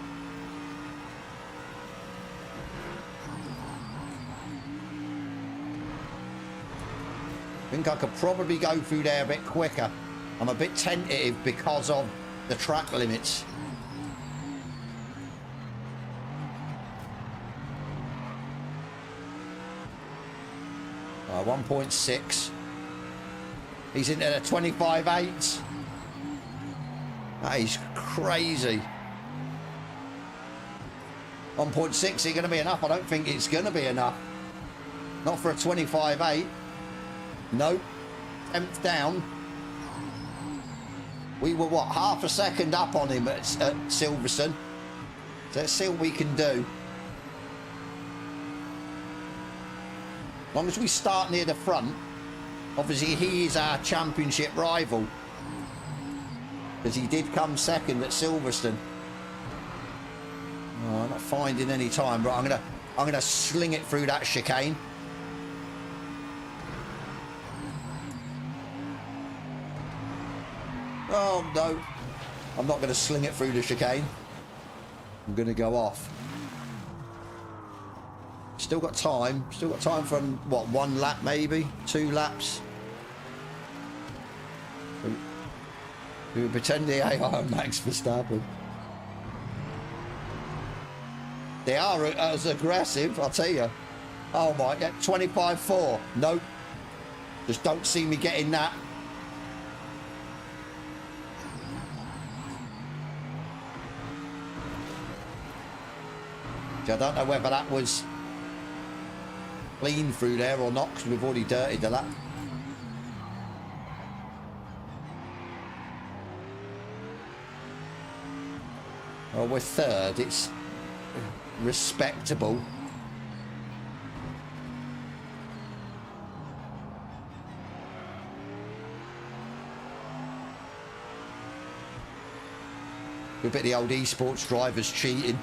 I think I could probably go through there a bit quicker. I'm a bit tentative because of the track limits. 1.6. He's into the 25/8. That is crazy. 1.6, is it going to be enough? I don't think it's going to be enough. Not for a 25/8. Nope. 10th down. We were, what, half a second up on him at Silverstone. So let's see what we can do. As long as we start near the front, obviously he is our championship rival. Because he did come second at Silverstone. Oh, I'm not finding any time. Right, I'm gonna sling it through that chicane. Oh no, I'm not gonna sling it through the chicane. I'm gonna go off. Still got time. Still got time for, what, 1 lap maybe? 2 laps? We pretend the AI are Max Verstappen. They are as aggressive, I'll tell you. Oh my, 25.4. Nope. Just don't see me getting that. I don't know whether that was clean through there or not, because we've already dirtied the lap. Well, we're third. It's respectable. A bit of the old esports drivers cheating.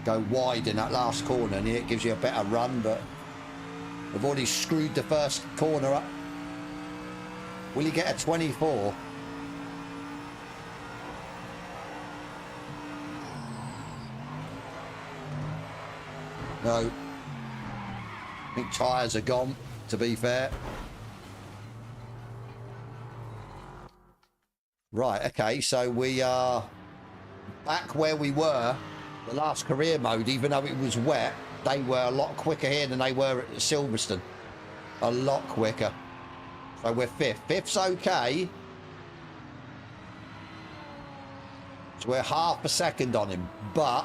Go wide in that last corner and it gives you a better run, but we've already screwed the first corner up. Will he get a 24? No. I think tyres are gone, to be fair. Right, okay, so we are back where we were. The last career mode, even though it was wet, they were a lot quicker here than they were at Silverstone. A lot quicker. So we're 5th. 5th's okay. So we're half a second on him. But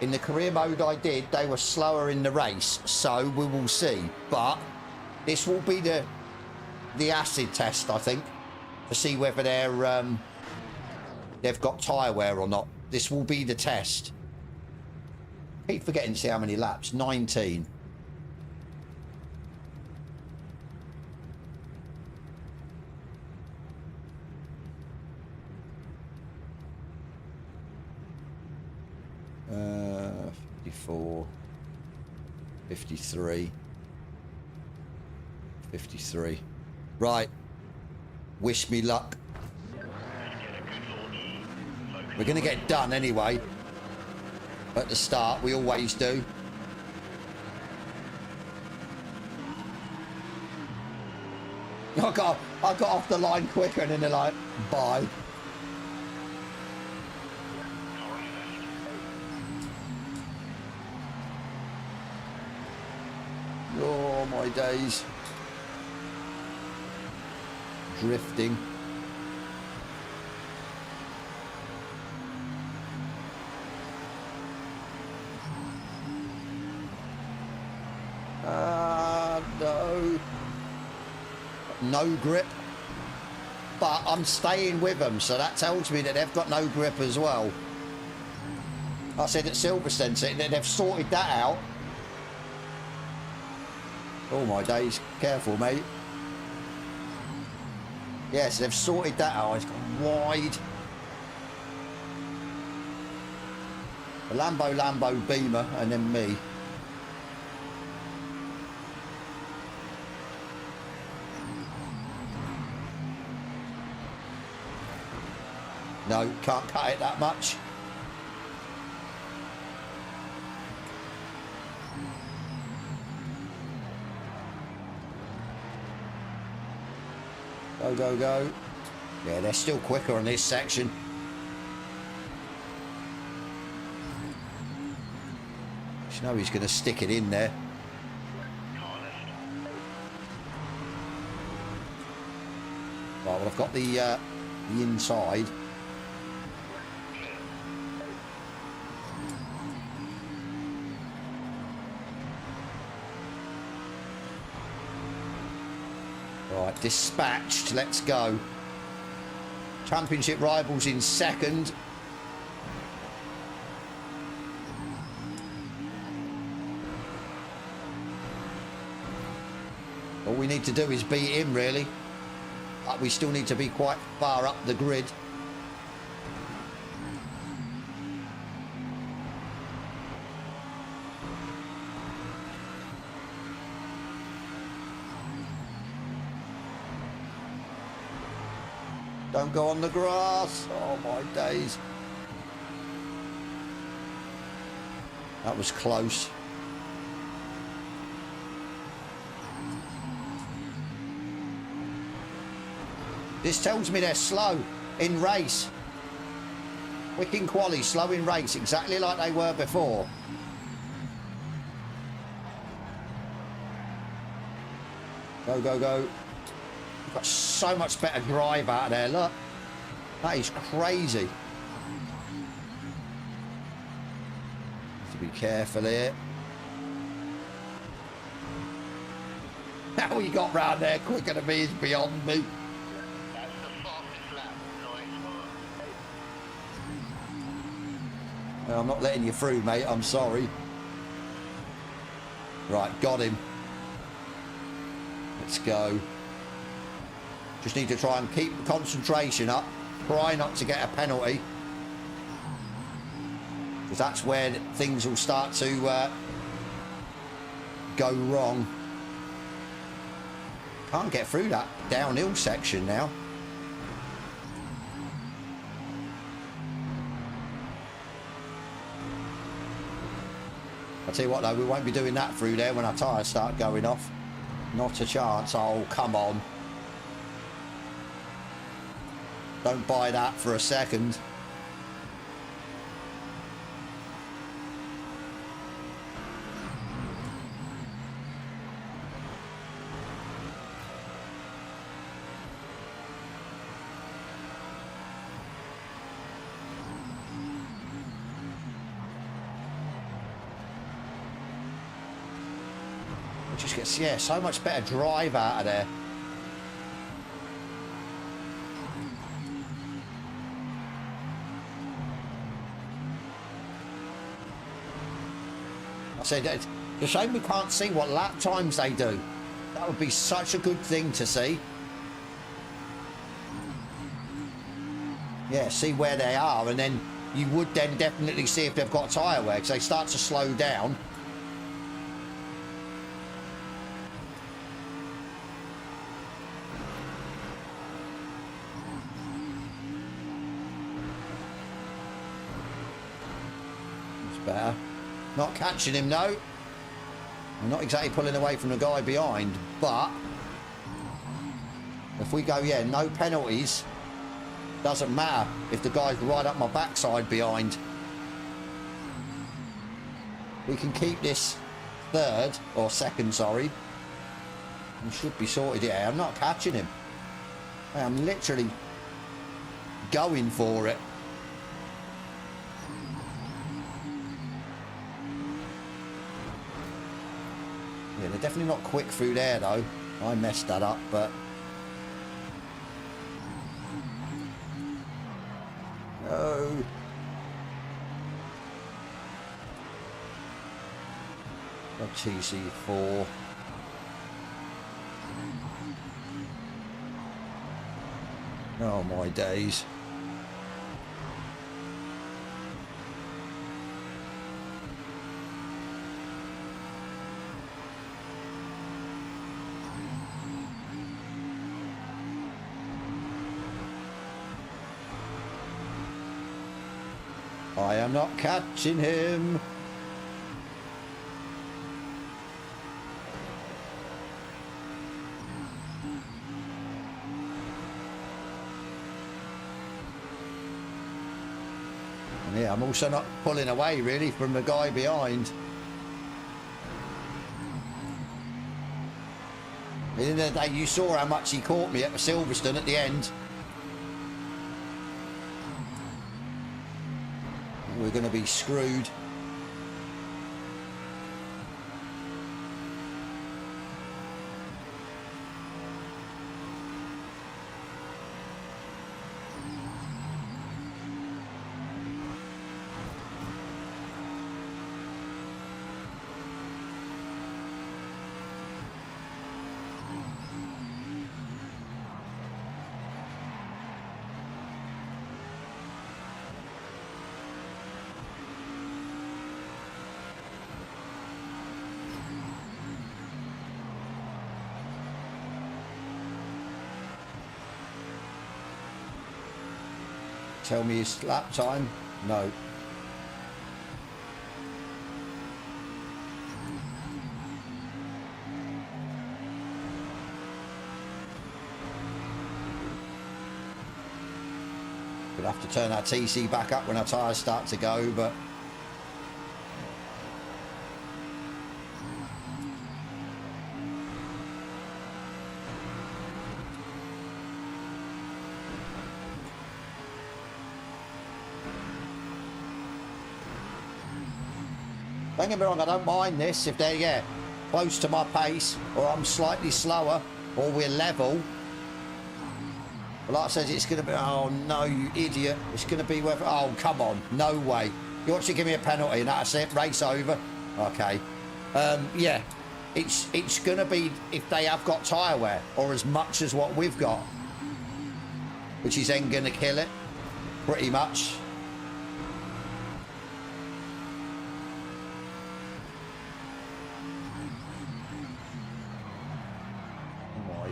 in the career mode I did, they were slower in the race. So we will see. But this will be the acid test, I think, to see whether they've got tyre wear or not. This will be the test. Keep forgetting to see how many laps. 19. Uh, 54. 53. 53. Right. Wish me luck. We're going to get done anyway. At the start, we always do. I got off the line quicker and then they're like, bye. Oh, my days. Drifting. No. No grip. But I'm staying with them, so that tells me that they've got no grip as well. I said at Silverstone, so they've sorted that out. Oh my days. Careful, mate. Yes, they've sorted that out. It's gone wide. A Lambo Beamer and then me. No, can't cut it that much. Go, go, go. Yeah, they're still quicker on this section. You know he's going to stick it in there. Right, well, I've got the inside. Right, dispatched. Let's go. Championship rivals in second. All we need to do is beat him, really. But we still need to be quite far up the grid. Don't go on the grass. Oh, my days. That was close. This tells me they're slow in race. Quick in quali, slow in race, exactly like they were before. Go, go, go. You've got so much better drive out of there, look. That is crazy. Have to be careful here. How he got round there quicker than me is beyond me. No, I'm not letting you through, mate. I'm sorry. Right, got him. Let's go. Just need to try and keep the concentration up. Try not to get a penalty. Because that's where things will start to go wrong. Can't get through that downhill section now. I'll tell you what though, we won't be doing that through there when our tyres start going off. Not a chance. Oh, come on. Don't buy that for a second. Just gets, yeah, so much better drive out of there. I said, it's a shame we can't see what lap times they do. That would be such a good thing to see. Yeah, see where they are, and then you would then definitely see if they've got tyre wear, because they start to slow down. Better. Not catching him, no. I'm not exactly pulling away from the guy behind, but if we go, yeah, no penalties, doesn't matter if the guy's right up my backside behind. We can keep this third, or second, sorry. We should be sorted. Yeah, I'm not catching him. I'm literally going for it. Yeah, they're definitely not quick through there though. I messed that up, but no. A TC4. Oh my days. I am not catching him. And yeah, I'm also not pulling away really from the guy behind. At the end of the day, you saw how much he caught me at the Silverstone at the end. We're going to be screwed. Tell me his lap time? No. We'll have to turn our TC back up when our tyres start to go, but don't get me wrong, I don't mind this if they're, yeah, close to my pace, or I'm slightly slower, or we're level. But like I said, it's going to be, oh no, you idiot. It's going to be, whether, oh, come on, no way. You want to give me a penalty and that's it, race over? Okay. Yeah, it's going to be if they have got tyre wear, or as much as what we've got, which is then going to kill it, pretty much.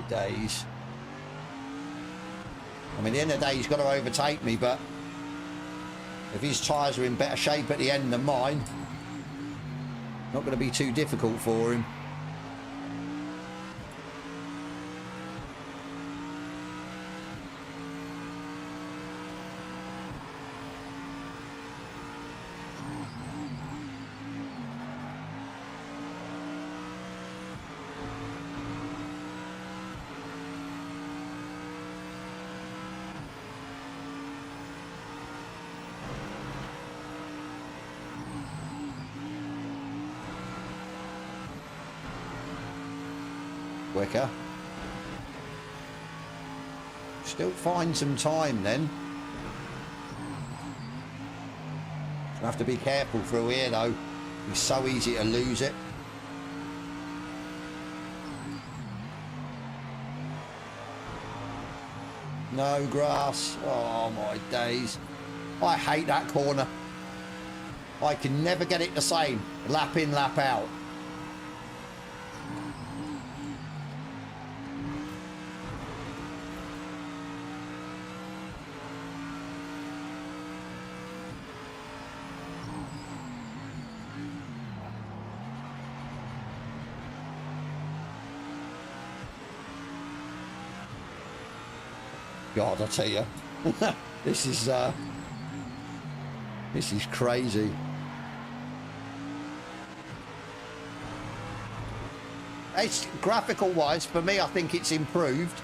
Days. I mean, at the end of the day, he's got to overtake me, but if his tyres are in better shape at the end than mine, not going to be too difficult for him. Quicker. Still find some time then. Gonna have to be careful through here though. It's so easy to lose it. No grass. Oh my days. I hate that corner. I can never get it the same. Lap in, lap out. God, I tell you, this is crazy. It's graphical wise for me. I think it's improved.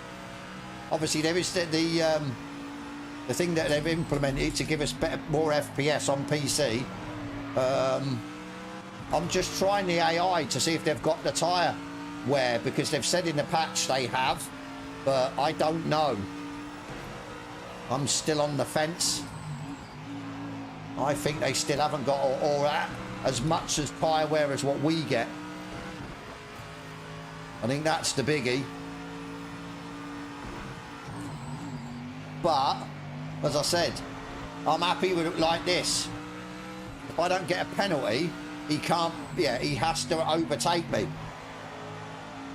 Obviously, there is the thing that they've implemented to give us more FPS on PC. I'm just trying the AI to see if they've got the tyre wear, because they've said in the patch they have, but I don't know. I'm still on the fence. I think they still haven't got all that as much as tyre wear as what we get. I think that's the biggie. But, as I said, I'm happy with it like this. If I don't get a penalty, he can't, yeah, he has to overtake me.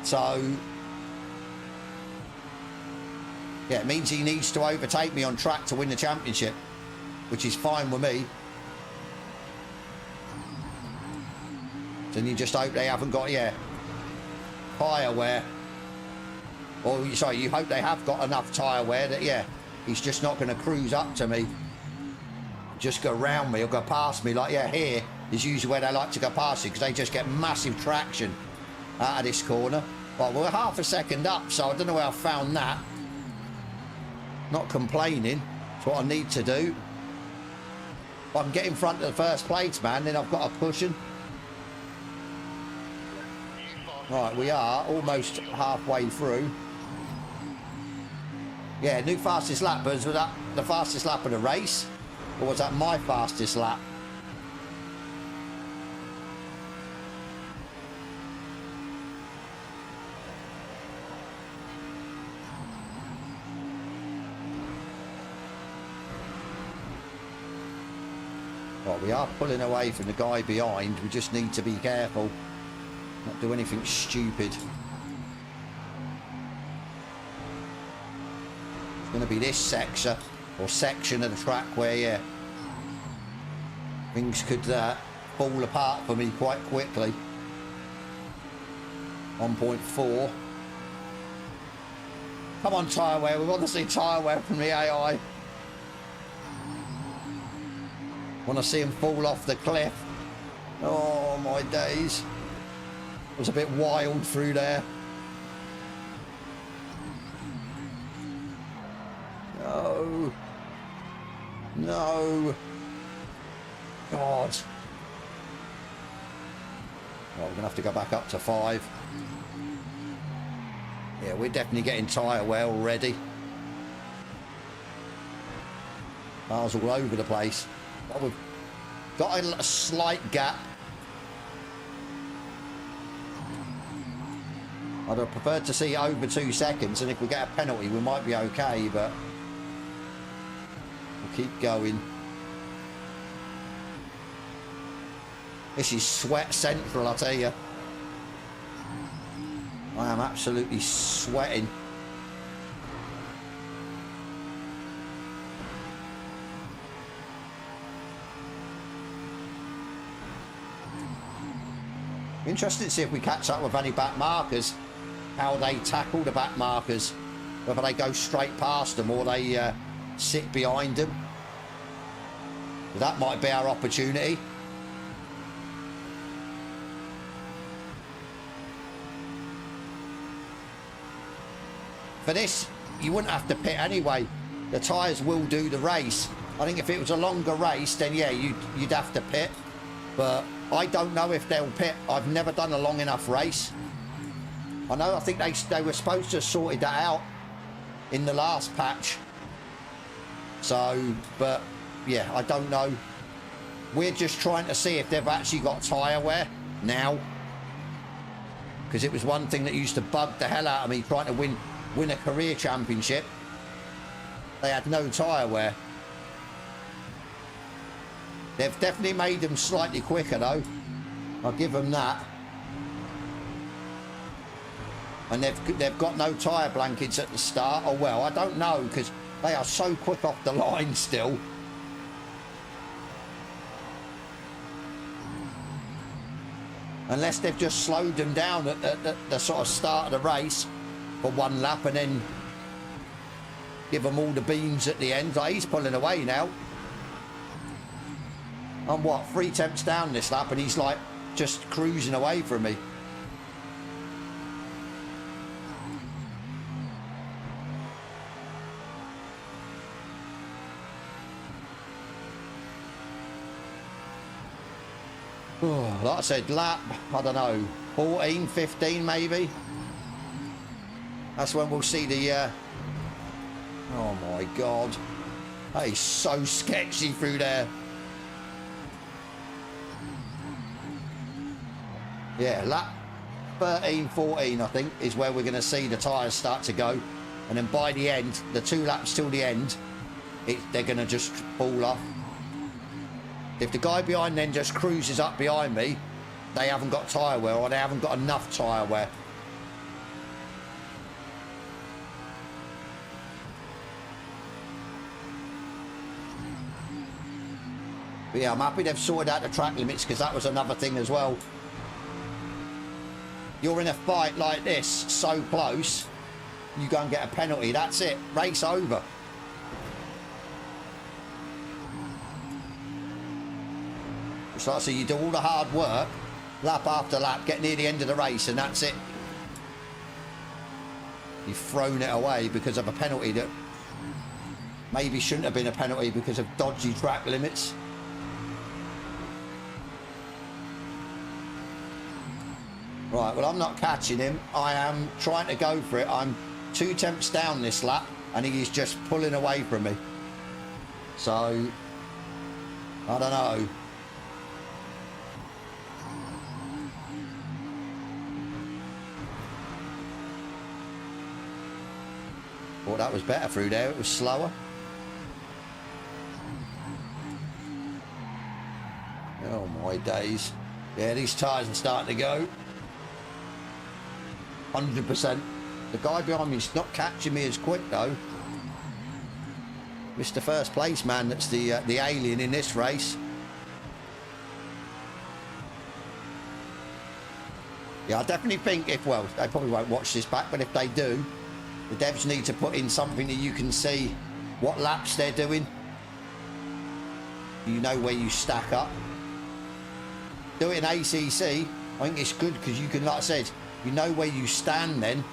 So, yeah, it means he needs to overtake me on track to win the championship, which is fine with me. Then you just hope they haven't got, yeah, tyre wear. Or, sorry, you hope they have got enough tyre wear that, yeah, he's just not going to cruise up to me. Just go around me or go past me. Like, yeah, here is usually where they like to go past you because they just get massive traction out of this corner. Well, we're half a second up, so I don't know where I found that. Not complaining. It's what I need to do. If I can get in front of the first place, man, then I've got a pushing. Right, we are almost halfway through. Yeah, new fastest lap. But was that the fastest lap of the race? Or was that my fastest lap? Well, we are pulling away from the guy behind. We just need to be careful. Not do anything stupid. It's going to be this section or section of the track where, yeah, things could fall apart for me quite quickly. 1.4. Come on, tyre wear. We want to see tyre wear from the AI. Want to see him fall off the cliff. Oh, my days. It was a bit wild through there. No. No. God. Well, we're going to have to go back up to 5. Yeah, we're definitely getting tyre wear already. Cars all over the place. But we've got a slight gap. I'd have preferred to see over 2 seconds, and if we get a penalty, we might be okay, but we'll keep going. This is sweat central, I tell you. I am absolutely sweating. Interesting to see if we catch up with any back markers, how they tackle the back markers, whether they go straight past them or they sit behind them. That might be our opportunity. For this, you wouldn't have to pit anyway. The tyres will do the race. I think if it was a longer race, then yeah, you'd have to pit. But I don't know if they'll pit. I've never done a long enough race. I think they were supposed to have sorted that out in the last patch. So, but yeah, I don't know. We're just trying to see if they've actually got tyre wear now. Because it was one thing that used to bug the hell out of me trying to win a career championship. They had no tyre wear. They've definitely made them slightly quicker though. I'll give them that. And they've got no tyre blankets at the start. Oh well, I don't know because they are so quick off the line still. Unless they've just slowed them down at the sort of start of the race for one lap and then give them all the beans at the end. Like, he's pulling away now. I'm what, 3 tenths down this lap and he's like just cruising away from me. Oh, like I said, lap, I don't know, 14, 15 maybe. That's when we'll see the, oh my God. That is so sketchy through there. Yeah, lap 13, 14, I think, is where we're going to see the tyres start to go. and then by the end, the 2 laps till the end, they're going to just fall off. If the guy behind then just cruises up behind me, they haven't got tyre wear, or they haven't got enough tyre wear. But yeah, I'm happy they've sorted out the track limits, because that was another thing as well. You're in a fight like this, so close, you go and get a penalty, that's it, race over. It's like, so you do all the hard work, lap after lap, get near the end of the race, and that's it. You've thrown it away because of a penalty that maybe shouldn't have been a penalty because of dodgy track limits. Right, well, I'm not catching him. I am trying to go for it. I'm 2 tenths down this lap, and he is just pulling away from me. So, I don't know. Thought that was better through there. It was slower. Oh, my days. Yeah, these tyres are starting to go. 100%. The guy behind me is not catching me as quick though. Mr. First Place man, that's the alien in this race. Yeah, I definitely think if, well, they probably won't watch this back, but if they do, the devs need to put in something that you can see what laps they're doing. You know where you stack up. Do it in ACC. I think it's good because you can, like I said, you know where you stand then.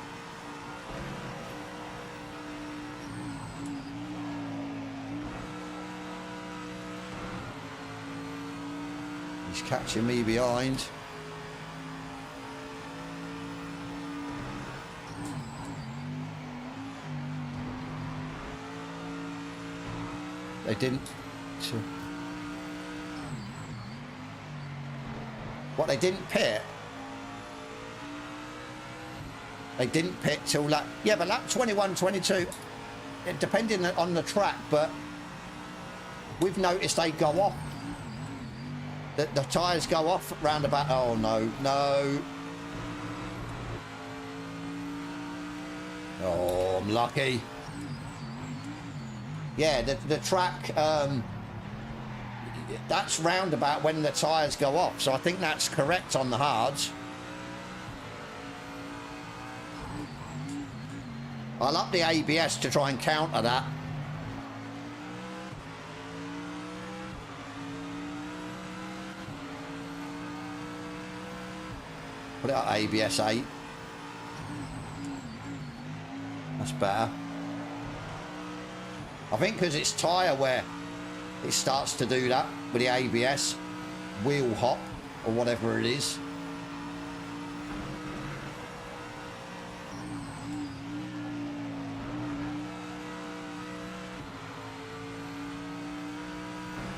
He's catching me behind. They didn't. What, they didn't pit? They didn't pit till lap, yeah, but lap 21, 22, depending on the track, but we've noticed they go off. The tyres go off round about, oh no, no. Oh, I'm lucky. Yeah, the track, that's round about when the tyres go off, so I think that's correct on the hards. I'll up the ABS to try and counter that. Put it up ABS 8. That's better. I think because it's tyre wear, it starts to do that with the ABS. Wheel hop, or whatever it is.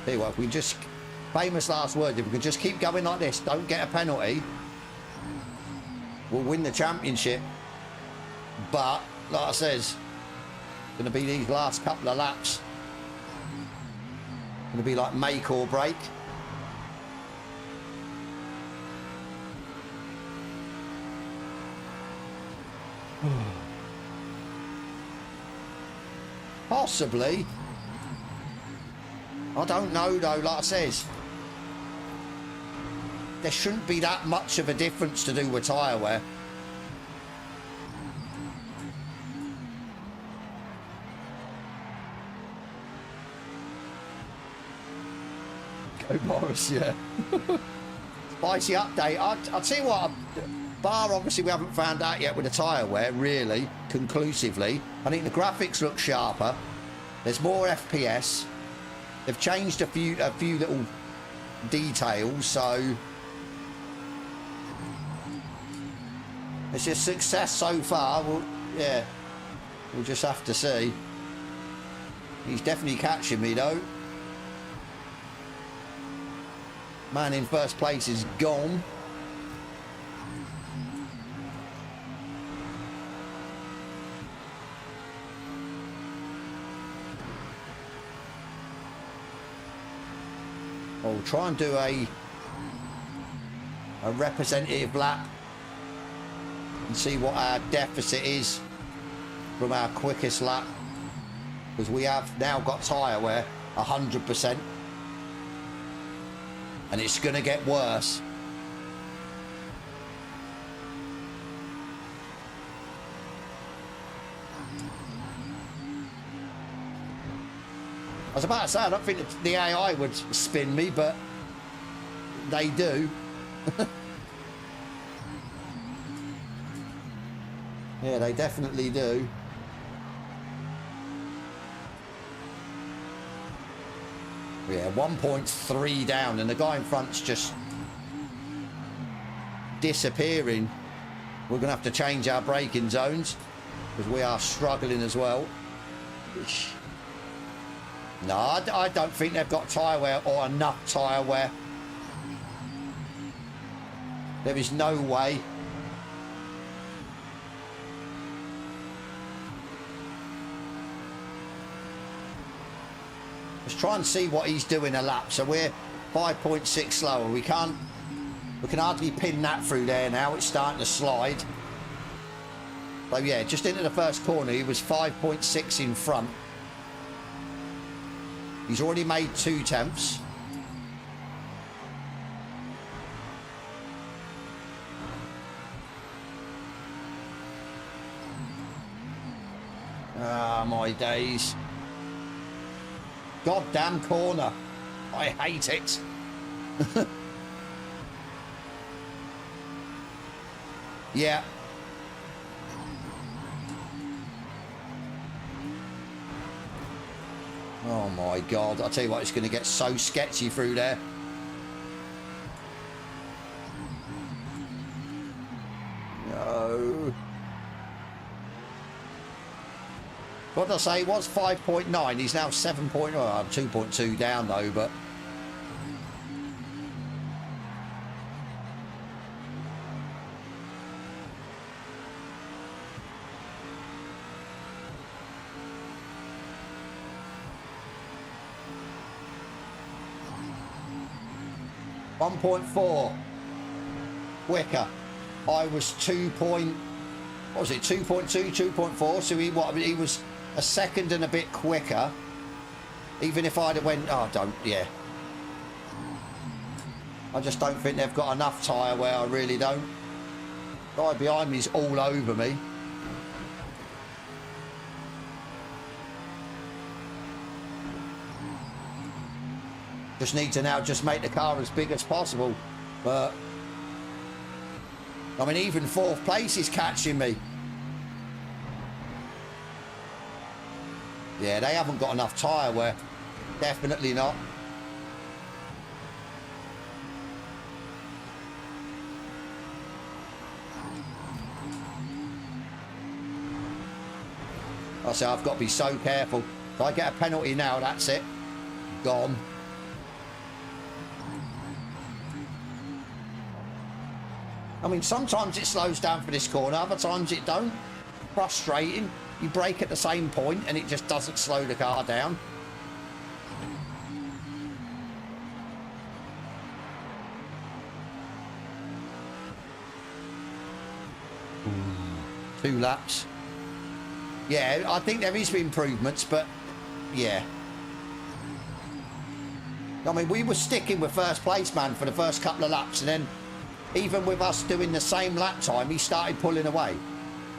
Tell you what, if we just, famous last words, if we can just keep going like this, don't get a penalty, we'll win the championship. But, like I says, it's going to be these last couple of laps. Going to be like make or break. Possibly. I don't know though, like I says. There shouldn't be that much of a difference to do with tyre wear. Go Morris, yeah. Spicy update. I'll tell you what, bar obviously we haven't found out yet with the tyre wear, really, conclusively. I think the graphics look sharper. There's more FPS. They've changed a few little details, so it's a success so far. Yeah, we'll just have to see. He's definitely catching me though. Man in first place is gone. We'll try and do a representative lap and see what our deficit is from our quickest lap, because we have now got tyre wear 100%, and it's going to get worse. I was about to say, I don't think the AI would spin me, but they do. Yeah, they definitely do. Yeah, 1.3 down, and the guy in front's just disappearing. We're going to have to change our braking zones because we are struggling as well. No, I don't think they've got tyre wear or enough tyre wear. There is no way. Let's try and see what he's doing a lap. So we're 5.6 slower. We can hardly pin that through there now. It's starting to slide. So yeah, just into the first corner, he was 5.6 in front. He's already made 2/10. Ah, my days. Goddamn corner. I hate it. Yeah. Oh my God, I'll tell you what, it's going to get so sketchy through there. No. What did I say? It was 5.9. He's now 7.0. I'm 2.2 down though, but... .4 quicker. I was 2.2, 2.4. So he was a second and a bit quicker. Even if I'd have went, oh, yeah. I just don't think they've got enough tyre wear. I really don't. The guy behind me is all over me. Just need to now just make the car as big as possible. But I mean, even fourth place is catching me. Yeah, they haven't got enough tyre wear. Definitely not. I say I've got to be so careful. If I get a penalty now, that's it. Gone. I mean, sometimes it slows down for this corner, other times it don't. Frustrating. You brake at the same point and it just doesn't slow the car down. Two laps. Yeah, I think there is improvements, but yeah. I mean, we were sticking with first place, man, for the first couple of laps, and then even with us doing the same lap time, he started pulling away.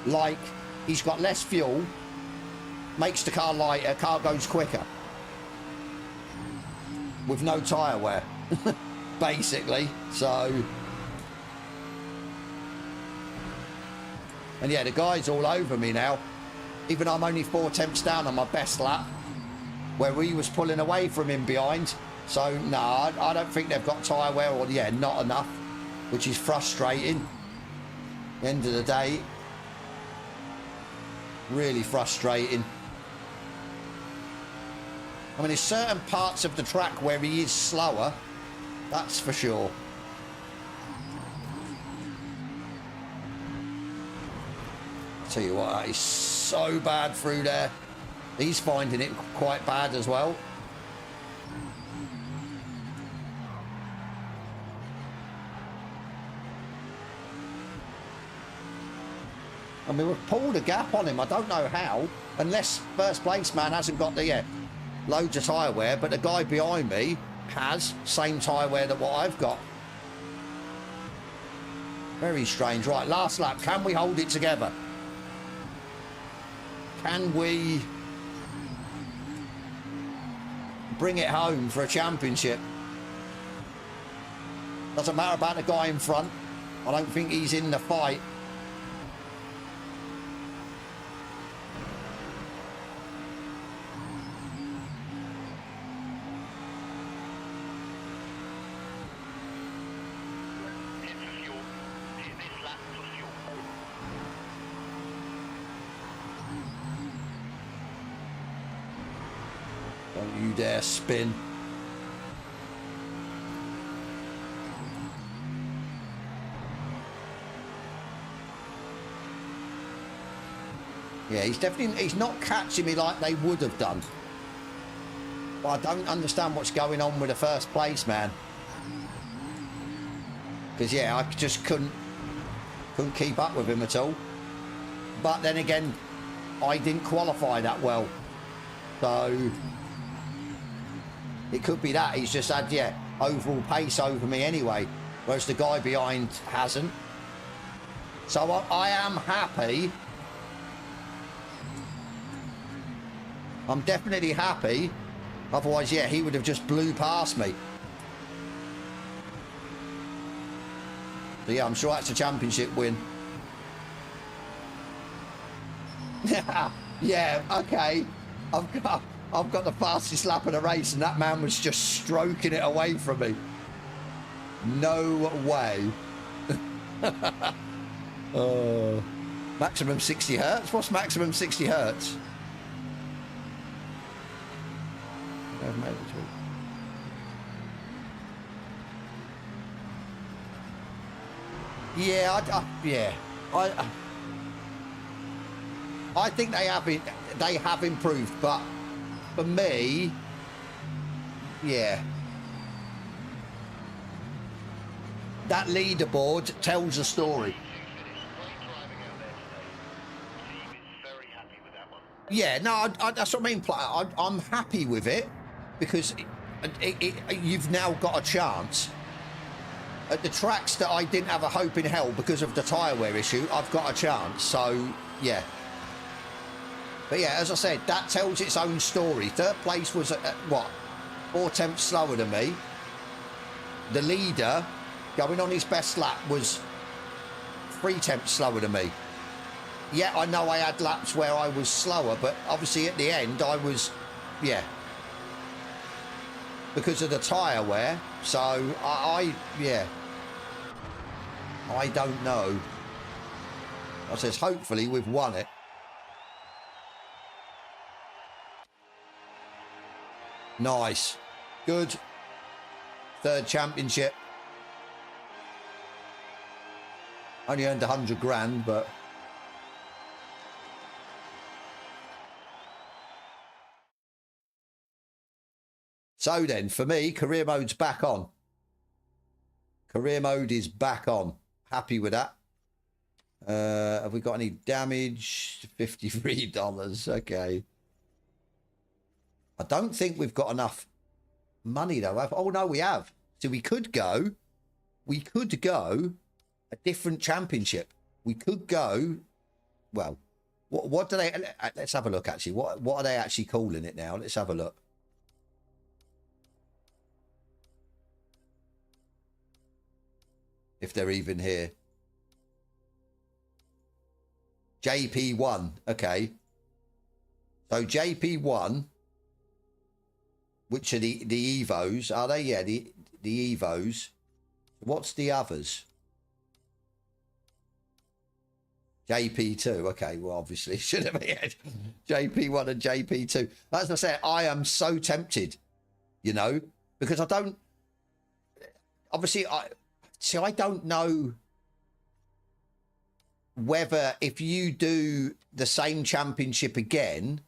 Like, he's got less fuel, makes the car lighter, car goes quicker. With no tyre wear, basically. So, and yeah, the guy's all over me now. Even I'm only 4/10 down on my best lap, where he was pulling away from him behind. So, no, I don't think they've got tyre wear, or yeah, not enough, which is frustrating. At the end of the day, really frustrating. I mean, there's certain parts of the track where he is slower, that's for sure. Tell you what, that is so bad through there. He's finding it quite bad as well. I mean, we've pulled a gap on him. I don't know how, unless first place man hasn't got the loads of tyre wear, but the guy behind me has same tyre wear that what I've got. Very strange. Right, last lap. Can we hold it together? Can we bring it home for a championship? Doesn't matter about the guy in front. I don't think he's in the fight. Don't you dare spin. Yeah, he's not catching me like they would have done. But I don't understand what's going on with the first place man. Because yeah, I just couldn't keep up with him at all. But then again, I didn't qualify that well. So it could be that he's just had, yeah, overall pace over me anyway, whereas the guy behind hasn't. So I am happy. I'm definitely happy. Otherwise, yeah, he would have just blew past me. So yeah, I'm sure that's a championship win. Yeah, okay. I've got the fastest lap of the race, and that man was just stroking it away from me. No way. Maximum 60 hertz? What's maximum 60 hertz? Yeah, I think they have improved, but for me, yeah, that leaderboard tells a story. Yeah, no, that's what I mean. I'm happy with it because you've now got a chance. At the tracks that I didn't have a hope in hell because of the tyre wear issue, I've got a chance. So, yeah. But yeah, as I said, that tells its own story. Third place was, what, 4 tenths slower than me. The leader, going on his best lap, was 3 tenths slower than me. Yeah, I know I had laps where I was slower, but obviously at the end I was, yeah, because of the tyre wear. So yeah, I don't know. I says hopefully we've won it. Nice, good. Third championship. Only earned 100 grand, but so then, for me, career mode's back on. Career mode is back on. Happy with that. Have we got any damage? $53. Okay. I don't think we've got enough money, though. Oh, no, we have. So we could go a different championship. We could go, well, what do they, let's have a look, actually. What are they actually calling it now? Let's have a look. If they're even here. JP1, okay. So JP1, which are the Evos, are they? Yeah, the Evos. What's the others? JP2, okay, well, obviously should have been JP1 and JP2. As I said, I am so tempted, you know, because I don't, obviously, I don't know whether if you do the same championship again,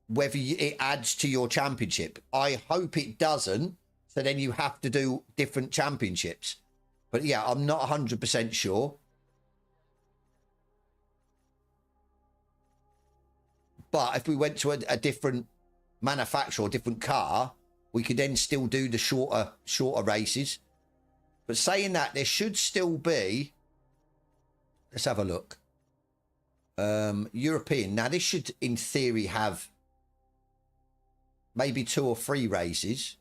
whether it adds to your championship. I hope it doesn't, so then you have to do different championships. But yeah, I'm not 100% sure. But if we went to a different manufacturer or different car, we could then still do the shorter races. But saying that, there should still be, let's have a look. European. Now, this should, in theory, have maybe 2 or 3 races.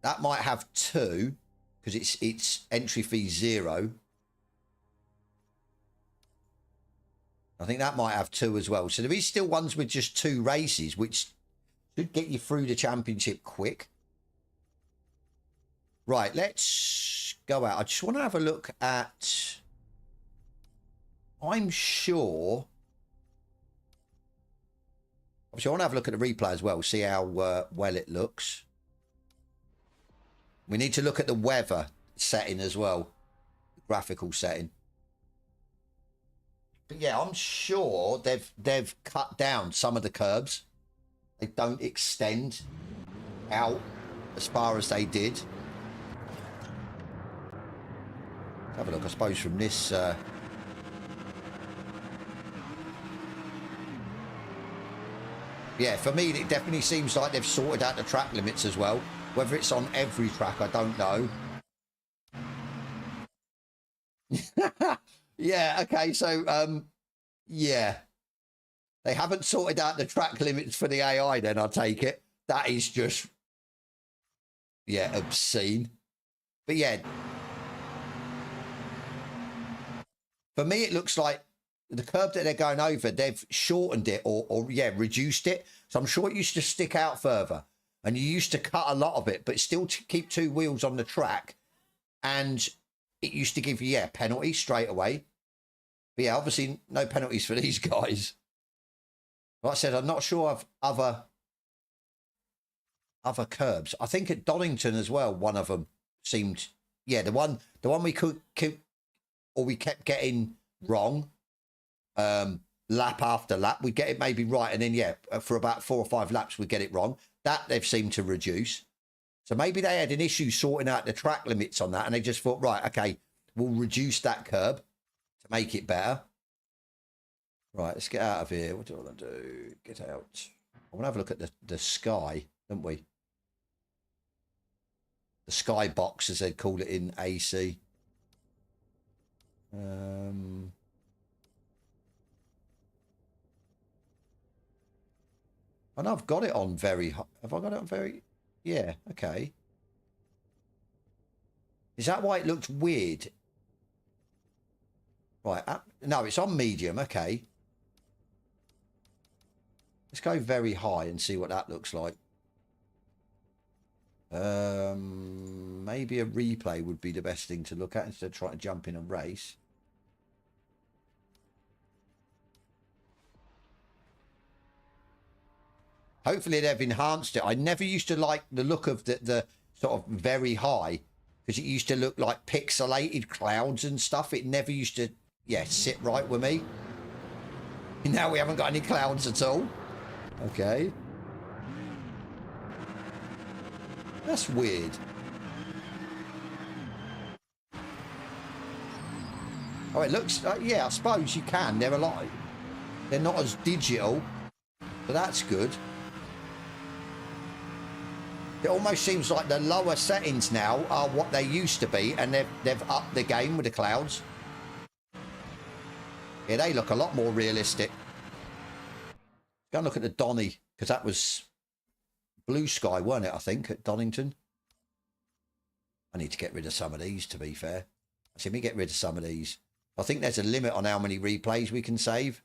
That might have 2 because it's entry fee 0. I think that might have 2 as well. So there is still ones with just 2 races, which should get you through the championship quick. Right, let's go out. I just want to have a look at... I'm sure... Obviously, I want to have a look at the replay as well, see how well it looks. We need to look at the weather setting as well. The graphical setting. But yeah, I'm sure they've cut down some of the curbs. They don't extend out as far as they did. Let's have a look, I suppose, from this... Yeah, for me, it definitely seems like they've sorted out the track limits as well. Whether it's on every track, I don't know. Yeah, okay, so, yeah. They haven't sorted out the track limits for the AI then, I take it. That is just, yeah, obscene. But yeah. For me, it looks like the curb that they're going over, they've shortened it or yeah, reduced it. So I'm sure it used to stick out further. And you used to cut a lot of it, but still to keep 2 wheels on the track. And it used to give you, yeah, penalties straight away. But yeah, obviously no penalties for these guys. Like I said, I'm not sure of other curbs. I think at Donington as well, one of them seemed, yeah, the one we we kept getting wrong, lap after lap, we'd get it maybe right, and then yeah, for about 4 or 5 laps we'd get it wrong. That they've seemed to reduce. So maybe they had an issue sorting out the track limits on that, and they just thought, right, okay, we'll reduce that curb to make it better. Right, let's get out of here. What do I want to do? Get out. I want to have a look at the sky, don't we? The sky box, as they'd call it in AC. I know I've got it on very high. Have I got it on very... Yeah, okay. Is that why it looked weird? Right, no, it's on medium, okay. Let's go very high and see what that looks like. Maybe a replay would be the best thing to look at instead of trying to jump in and race. Hopefully they've enhanced it. I never used to like the look of the sort of very high, because it used to look like pixelated clouds and stuff. It never used to, yeah, sit right with me. Now we haven't got any clouds at all. Okay. That's weird. Oh, it looks, yeah, I suppose you can. They're a lot, they're not as digital, but that's good. It almost seems like the lower settings now are what they used to be, and they've upped the game with the clouds. Yeah, they look a lot more realistic. Go and look at the Donny, because that was blue sky, weren't it, I think, at Donington. I need to get rid of some of these, to be fair. See me get rid of some of these. I think there's a limit on how many replays we can save.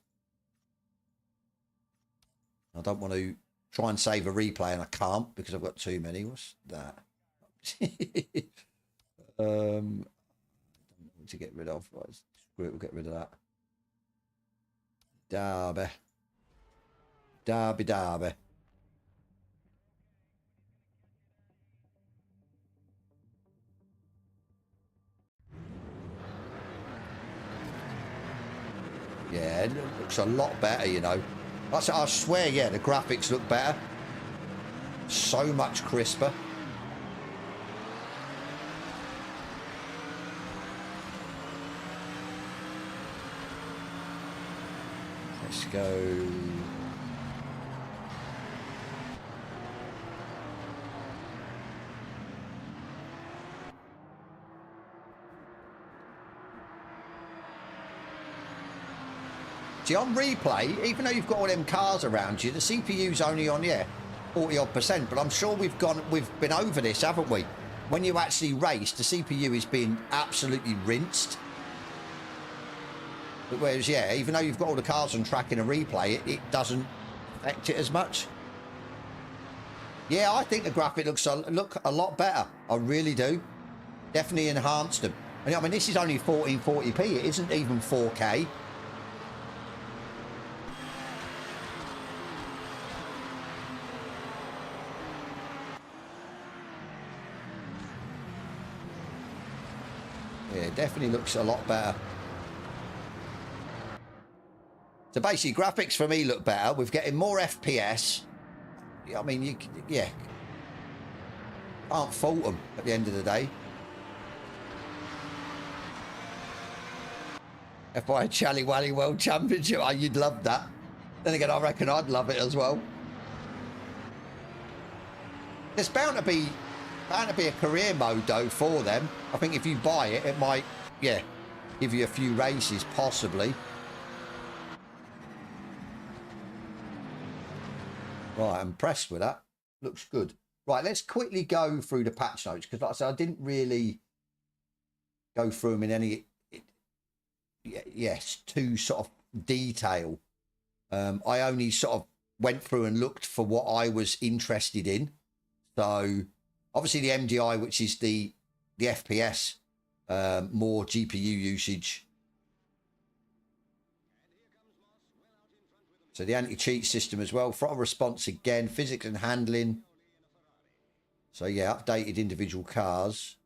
I don't want to try and save a replay and I can't because I've got too many. What's that? To get rid of. Right, screw it, we'll get rid of that. Derby. Derby, Derby. Yeah, it looks a lot better, you know. I swear, yeah, the graphics look better. So much crisper. Let's go. See, on replay, even though you've got all them cars around you, the CPU's only on, 40-odd%, but I'm sure we've been over this, haven't we? When you actually race, the CPU is being absolutely rinsed. But whereas, yeah, even though you've got all the cars on track in a replay, it doesn't affect it as much. Yeah, I think the graphic look a lot better. I really do. Definitely enhanced them. And I mean, this is only 1440p. It isn't even 4K. Yeah, it definitely looks a lot better. So basically, graphics for me look better. We're getting more FPS. I mean, can't fault them at the end of the day. FI Chally Wally World Championship. Oh, you'd love that. Then again, I reckon I'd love it as well. There's bound to be a career mode though for them. I think if you buy it, it might, give you a few races possibly. Right, I'm impressed with that. Looks good. Right, let's quickly go through the patch notes because, like I said, I didn't really go through them in any, too sort of detail. I only sort of went through and looked for what I was interested in. So, obviously, the MDI, which is the FPS, more GPU usage. So the anti-cheat system as well. Throttle response again. Physics and handling. So yeah, updated individual cars.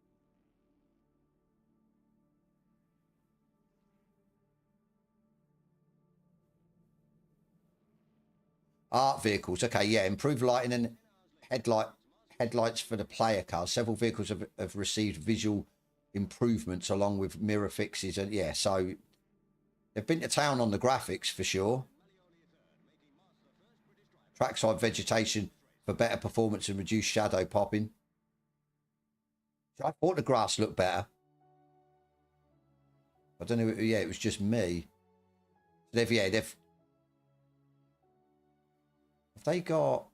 Art vehicles. Okay, yeah. Improved lighting and headlights for the player cars. Several vehicles have received visual improvements along with mirror fixes. And yeah, so they've been to town on the graphics for sure. Trackside vegetation for better performance and reduced shadow popping. I thought the grass looked better. I don't know. Yeah, it was just me. Have they got?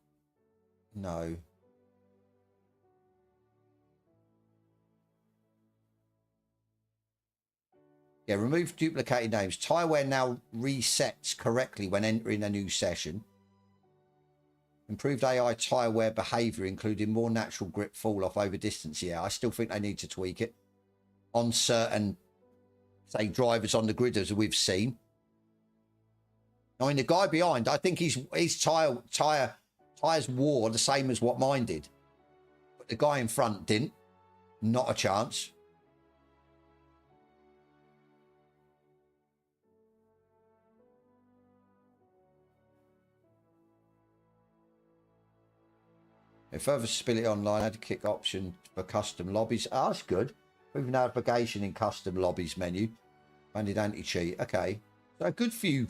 No. Yeah, remove duplicated names. Tyre now resets correctly when entering a new session. Improved AI tyre wear behaviour, including more natural grip fall off over distance. Yeah, I still think they need to tweak it on certain, say, drivers on the grid, as we've seen. I mean, the guy behind, I think his tyres wore the same as what mine did. But the guy in front didn't. Not a chance. A further stability online, add a kick option for custom lobbies. Oh, that's good. Moving navigation in custom lobbies menu. Banded anti-cheat. Okay. So a good few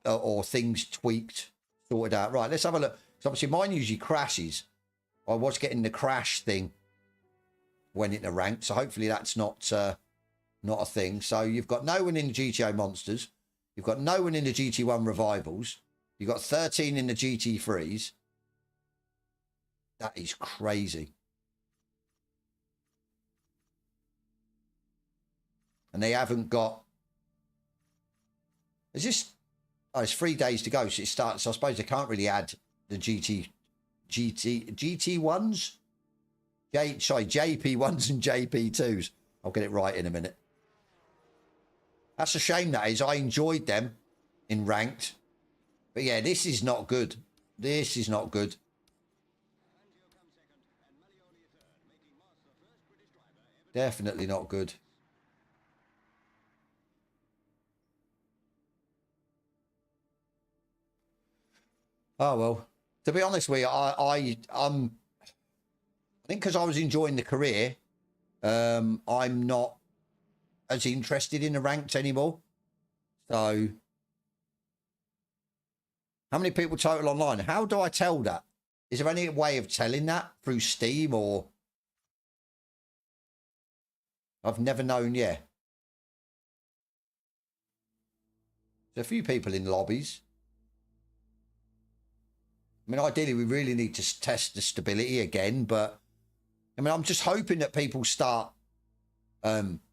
or things tweaked, sorted out. Right, let's have a look. So obviously mine usually crashes. I was getting the crash thing when in the rank. So hopefully that's not a thing. So you've got no one in the GTO Monsters. You've got no one in the GT1 Revivals. You've got 13 in the GT3s. That is crazy. And they haven't got... Is this... Oh, it's 3 days to go, so it starts... I suppose they can't really add the GT1s? JP1s and JP2s. I'll get it right in a minute. That's a shame, that is. I enjoyed them in ranked. But yeah, this is not good. This is not good. Definitely not good. Oh, well. To be honest with you, I think because I was enjoying the career, I'm not as interested in the ranked anymore. So, How many people total online? How do I tell that? Is there any way of telling that through Steam or? I've never known yet. There's a few people in lobbies. I mean, ideally, we really need to test the stability again, but I mean, I'm just hoping that people start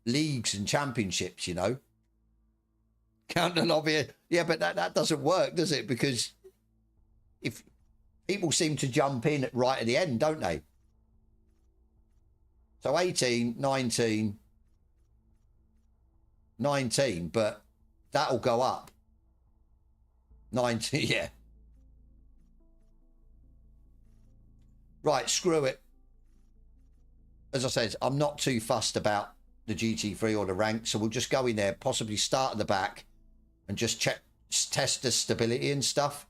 leagues and championships, you know. Count the lobby. Yeah, but that doesn't work, does it? Because if people seem to jump in right at the end, don't they? So 18, 19, 19, but that'll go up. 19, yeah. Right, screw it. As I said, I'm not too fussed about the GT3 or the rank, so we'll just go in there, possibly start at the back and just check, test the stability and stuff.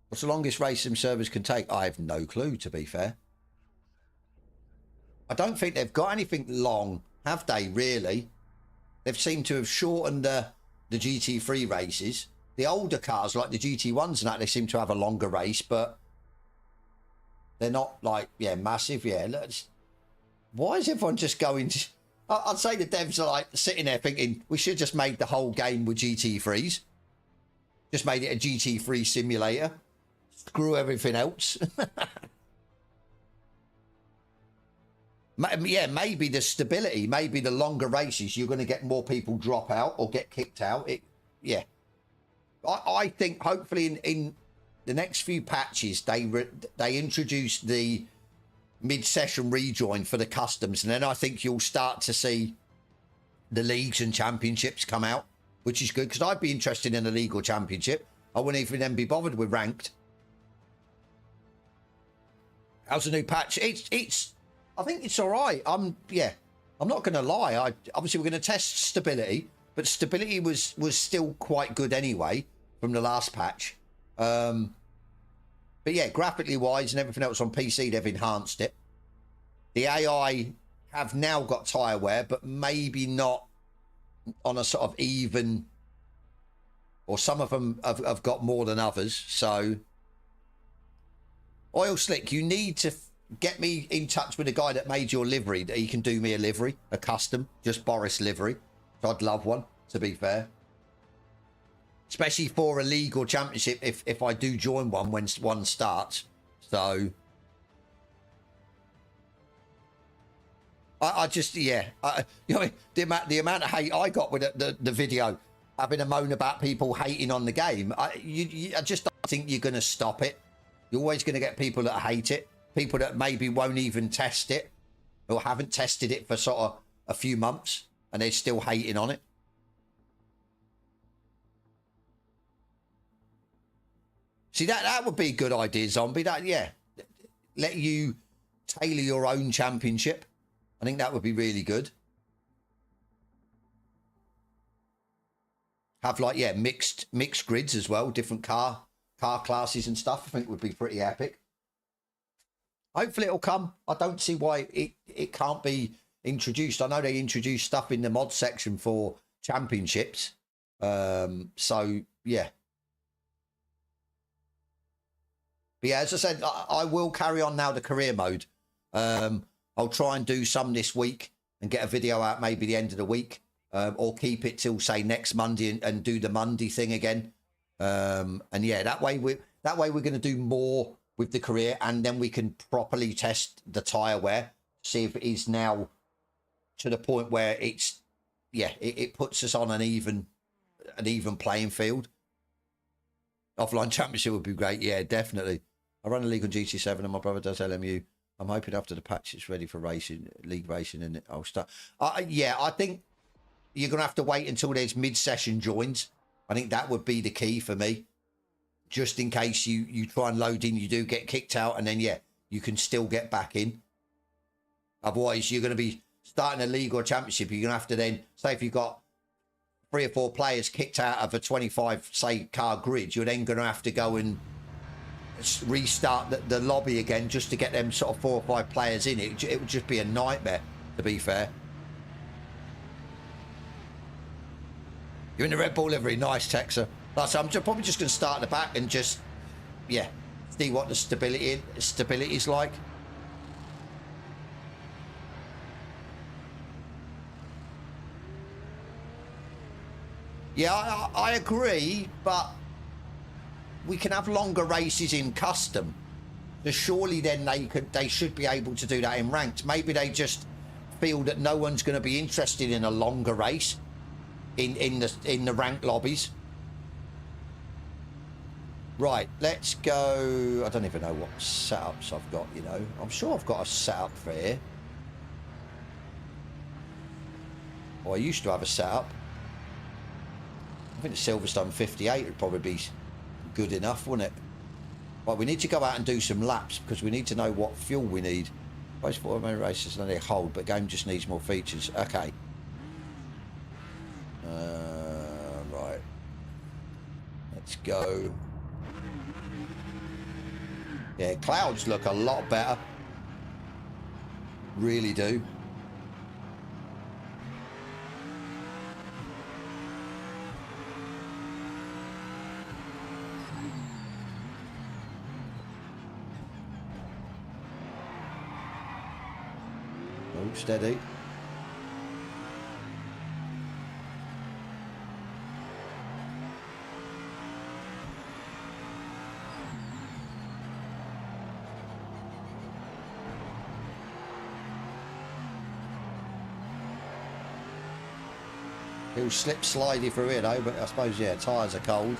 What's the longest race sim servers can take? I have no clue, to be fair. I don't think they've got anything long, have they, really? They've seemed to have shortened the GT3 races. The older cars, like the GT1s and that, they seem to have a longer race, but they're not like, yeah, massive. Yeah, why is everyone just going to... I'd say the devs are like sitting there thinking, we should just made the whole game with GT3s. Just made it a GT3 simulator. Screw everything else. Yeah, maybe the stability, maybe the longer races, you're going to get more people drop out or get kicked out. Yeah. I think hopefully in the next few patches, they introduce the mid-session rejoin for the customs, and then I think you'll start to see the leagues and championships come out, which is good, because I'd be interested in a league or championship. I wouldn't even then be bothered with ranked. How's the new patch? I think it's all right. I'm not going to lie. Obviously, we're going to test stability, but stability was still quite good anyway from the last patch. But yeah, graphically wise and everything else on PC, they've enhanced it. The AI have now got tyre wear, but maybe not on a sort of even, or some of them have got more than others. So, Oil Slick, you need to get me in touch with the guy that made your livery, that he can do me a livery, a custom, just Boris livery. So I'd love one, to be fair. Especially for a league or championship if I do join one when one starts. So I just, yeah. You know, the amount of hate I got with the video, having a moan about people hating on the game, I just don't think you're going to stop it. You're always going to get people that hate it. People that maybe won't even test it or haven't tested it for sort of a few months and they're still hating on it. See, that would be a good idea, Zombie. That, yeah, let you tailor your own championship. I think that would be really good. Have like, yeah, mixed grids as well, different car classes and stuff. I think would be pretty epic. Hopefully it'll come. I don't see why it can't be introduced. I know they introduced stuff in the mod section for championships. So yeah. But yeah, as I said, I will carry on now the career mode. I'll try and do some this week and get a video out maybe the end of the week, or keep it till say next Monday and do the Monday thing again. And yeah, that way we're going to do more with the career, and then we can properly test the tyre wear, see if it is now to the point where it's, yeah, it puts us on an even playing field. Offline championship would be great. Yeah, definitely. I run a league on GT7 and my brother does LMU. I'm hoping after the patch it's ready for racing, league racing, and I'll start. Yeah, I think you're going to have to wait until there's mid-session joins. I think that would be the key for me. Just in case you try and load in, you do get kicked out, and then, yeah, you can still get back in. Otherwise, you're going to be starting a league or championship. You're going to have to then, say if you've got 3 or 4 players kicked out of a 25, say, car grid, you're then going to have to go and restart the lobby again just to get them sort of 4 or 5 players in. It would just be a nightmare, to be fair. You're in the Red Bull livery. Nice, Texer. So I'm probably just going to start at the back and just, yeah, see what the stability is like. Yeah, I agree, but we can have longer races in custom. So surely then they should be able to do that in ranked. Maybe they just feel that no one's going to be interested in a longer race in the ranked lobbies. Right, let's go. I don't even know what setups I've got, you know. I'm sure I've got a setup for here. Or I used to have a setup. I think the Silverstone 58 would probably be good enough, wouldn't it? Right, we need to go out and do some laps because we need to know what fuel we need. Most for many races and they hold, but game just needs more features. Okay. Right. Let's go. Yeah, clouds look a lot better. Really do. Oh, steady. It'll slip slidey through here though, but I suppose, yeah, tyres are cold.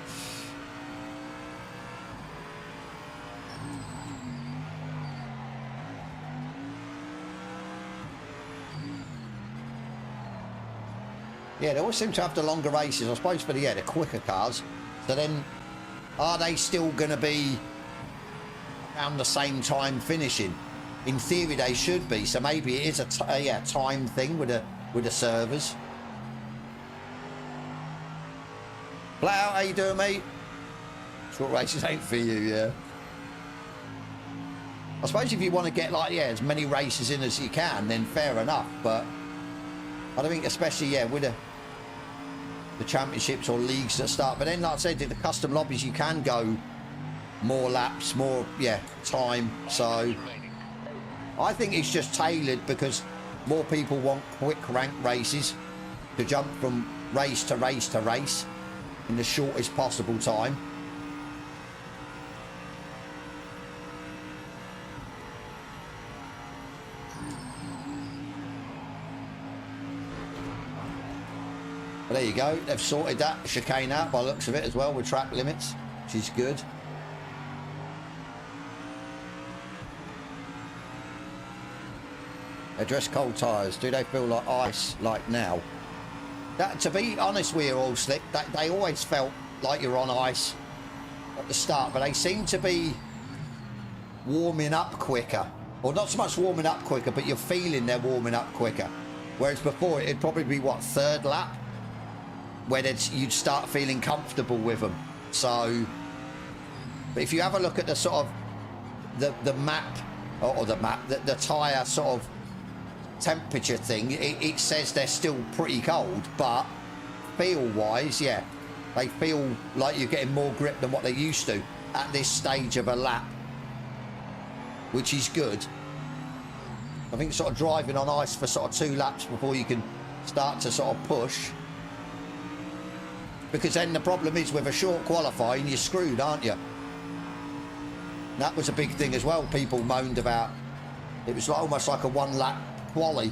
Yeah, they always seem to have the longer races, I suppose, for the quicker cars. So then, are they still going to be around the same time finishing? In theory, they should be. So maybe it is a time thing with the servers. Flat out, how you doing, mate? Short races ain't for you, yeah. I suppose if you want to get like as many races in as you can, then fair enough. But I don't think, especially with the championships or leagues that start. But then, like I said, the custom lobbies, you can go more laps, more time. So I think it's just tailored because more people want quick rank races to jump from race to race to race in the shortest possible time. But there you go, they've sorted that chicane out by the looks of it as well with track limits, which is good. Address cold tyres, do they feel like ice like now? That, to be honest with you, all slick, they always felt like you're on ice at the start, but they seem to be warming up quicker. Or not so much warming up quicker, but you're feeling they're warming up quicker. Whereas before, it'd probably be, what, third lap? Where you'd start feeling comfortable with them. So, but if you have a look at the sort of, the map, or the map, the tyre sort of temperature thing, it says they're still pretty cold, but feel-wise, they feel like you're getting more grip than what they used to at this stage of a lap, which is good. I think sort of driving on ice for sort of 2 laps before you can start to sort of push, because then the problem is with a short qualifying, you're screwed, aren't you? That was a big thing as well. People moaned about it was like almost like a 1 lap quali.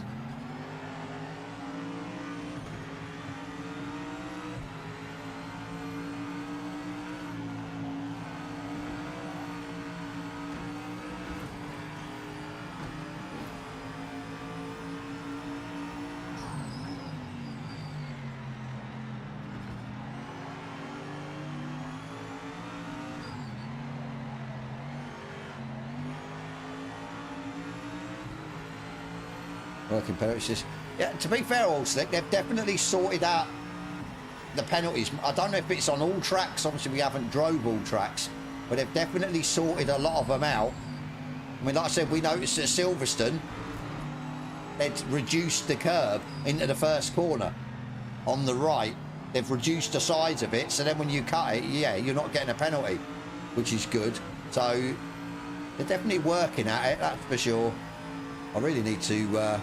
Working penalties. Yeah, to be fair, all slick, they've definitely sorted out the penalties. I don't know if it's on all tracks. Obviously, we haven't drove all tracks, but they've definitely sorted a lot of them out. I mean, like I said, we noticed at Silverstone, they'd reduced the curb into the first corner on the right they've reduced the size of it, so then when you cut it, yeah, you're not getting a penalty, which is good. So they're definitely working at it, that's for sure. I really need to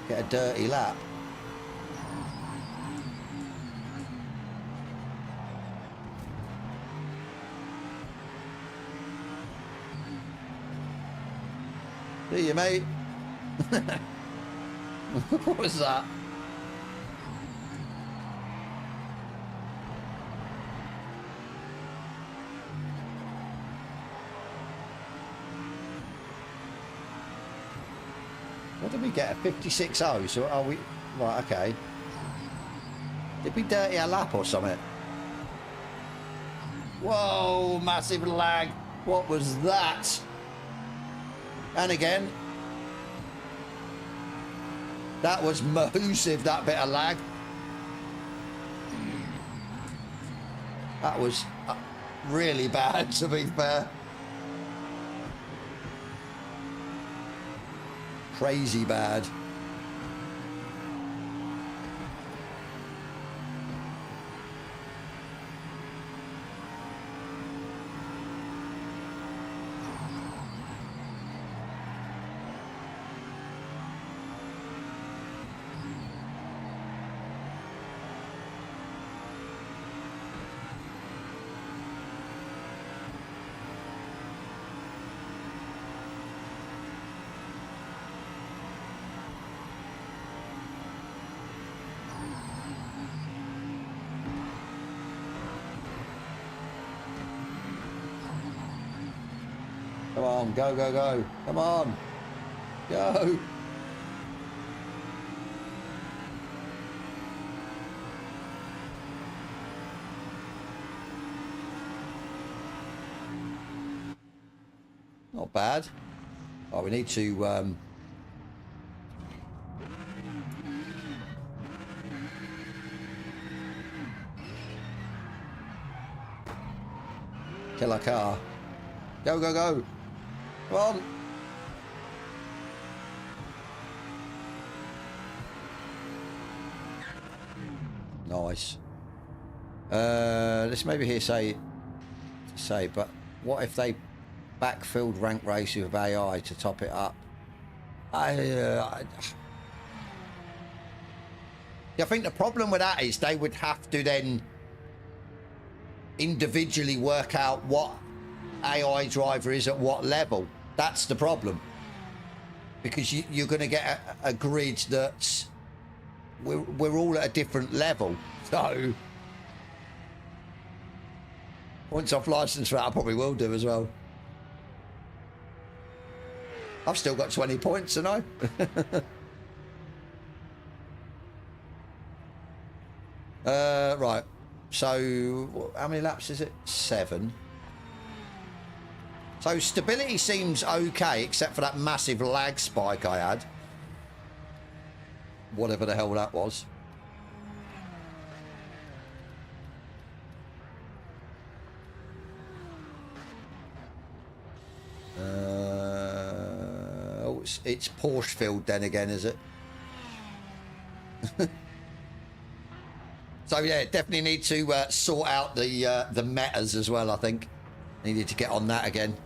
get a dirty lap. See you, mate. What was that? What did we get? A 56.0? So are we... Right, okay. Did we dirty a lap or something? Whoa, massive lag. What was that? And again. That was massive, that bit of lag. That was really bad, to be fair. Crazy bad. Come on, go, go, go. Come on. Go. Not bad. Oh, we need to... kill a car. Go, go, go. Come on. Nice. This maybe here say, but what if they backfilled rank race with AI to top it up? I think the problem with that is they would have to then individually work out what AI driver is at what level. That's the problem, because you're going to get a grid that's we're all at a different level. So once I've licensed for that, I probably will do as well. I've still got 20 points, and I right, so how many laps is it? 7. So stability seems okay, except for that massive lag spike I had. Whatever the hell that was. Oh, it's Porsche filled then again, is it? So yeah, definitely need to sort out the metas as well. I think needed to get on that again.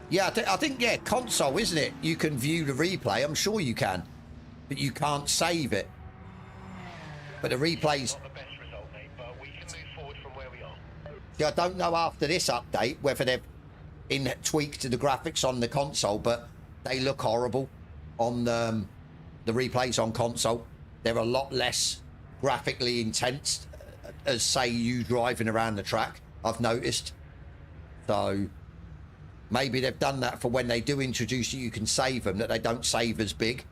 Yeah, I think, yeah, console, isn't it? You can view the replay. I'm sure you can, but you can't save it. But the replays... Not the best result, mate, but we can move forward from where we are. Yeah, I don't know after this update whether they've tweaked the graphics on the console, but they look horrible on the replays on console. They're a lot less graphically intense as, say, you driving around the track, I've noticed. So... maybe they've done that for when they do introduce you can save them, that they don't save as big.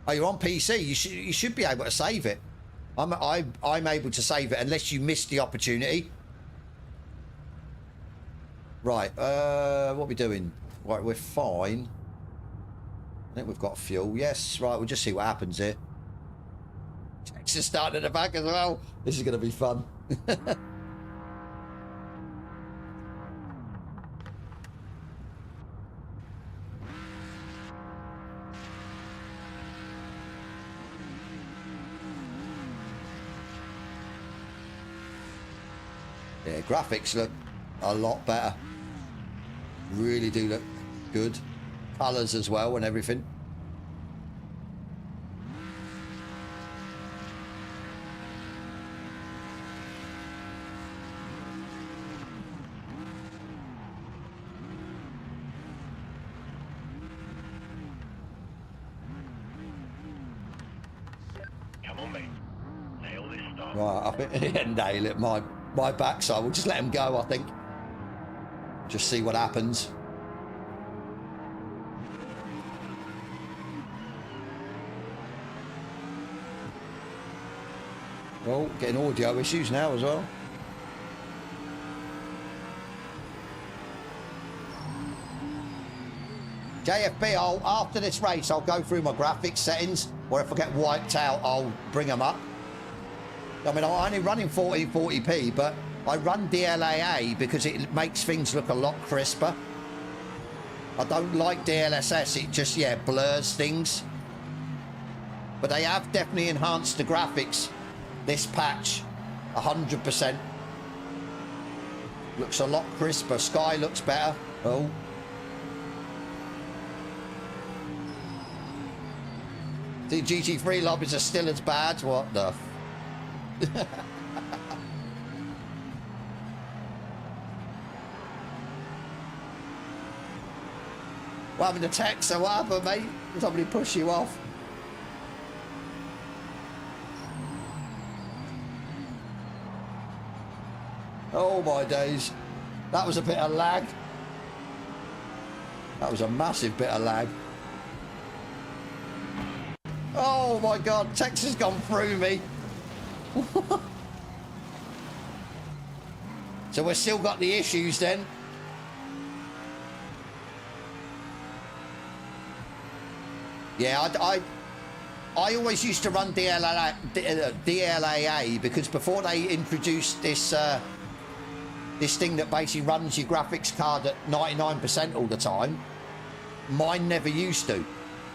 Oh, you're on PC. You should be able to save it. I'm able to save it unless you missed the opportunity. Right. What are we doing? Right, we're fine. I think we've got fuel. Yes. Right. We'll just see what happens here. Texas starting at the back as well. This is going to be fun. Yeah, graphics look a lot better. Really do look good. Colours as well and everything. Come on, mate. Nail this stuff. Right, I think yeah, nail it. My backside. We'll just let him go, I think. Just see what happens. Well, getting audio issues now as well. JFB, after this race, I'll go through my graphics settings, or if I get wiped out, I'll bring them up. I mean, I'm only running 1440p, but I run DLAA because it makes things look a lot crisper. I don't like DLSS, it just, yeah, blurs things. But they have definitely enhanced the graphics, this patch, 100%. Looks a lot crisper, sky looks better. Oh. The GT3 lobbies are still as bad, what the What happened to text? So what happened, mate? Did somebody push you off? Oh my days. That was a bit of lag. That was a massive bit of lag. Oh my god, text has gone through me. So we've still got the issues then. Yeah, I always used to run DLAA because before they introduced this this thing that basically runs your graphics card at 99% all the time, mine never used to.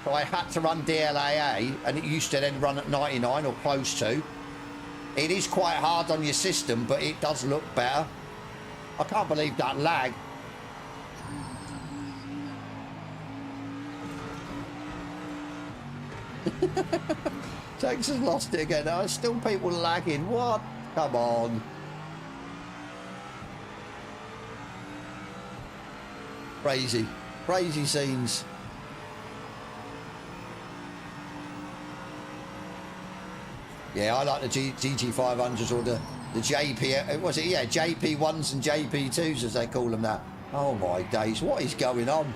So I had to run DLAA, and it used to then run at 99 or close to. It is quite hard on your system, but it does look better. I can't believe that lag. Texas lost it again. There's still people lagging. What? Come on. Crazy. Crazy scenes. Yeah, I like the GT500s or the JP, was it? Yeah, JP1s and JP2s as they call them now. Oh my days, what is going on?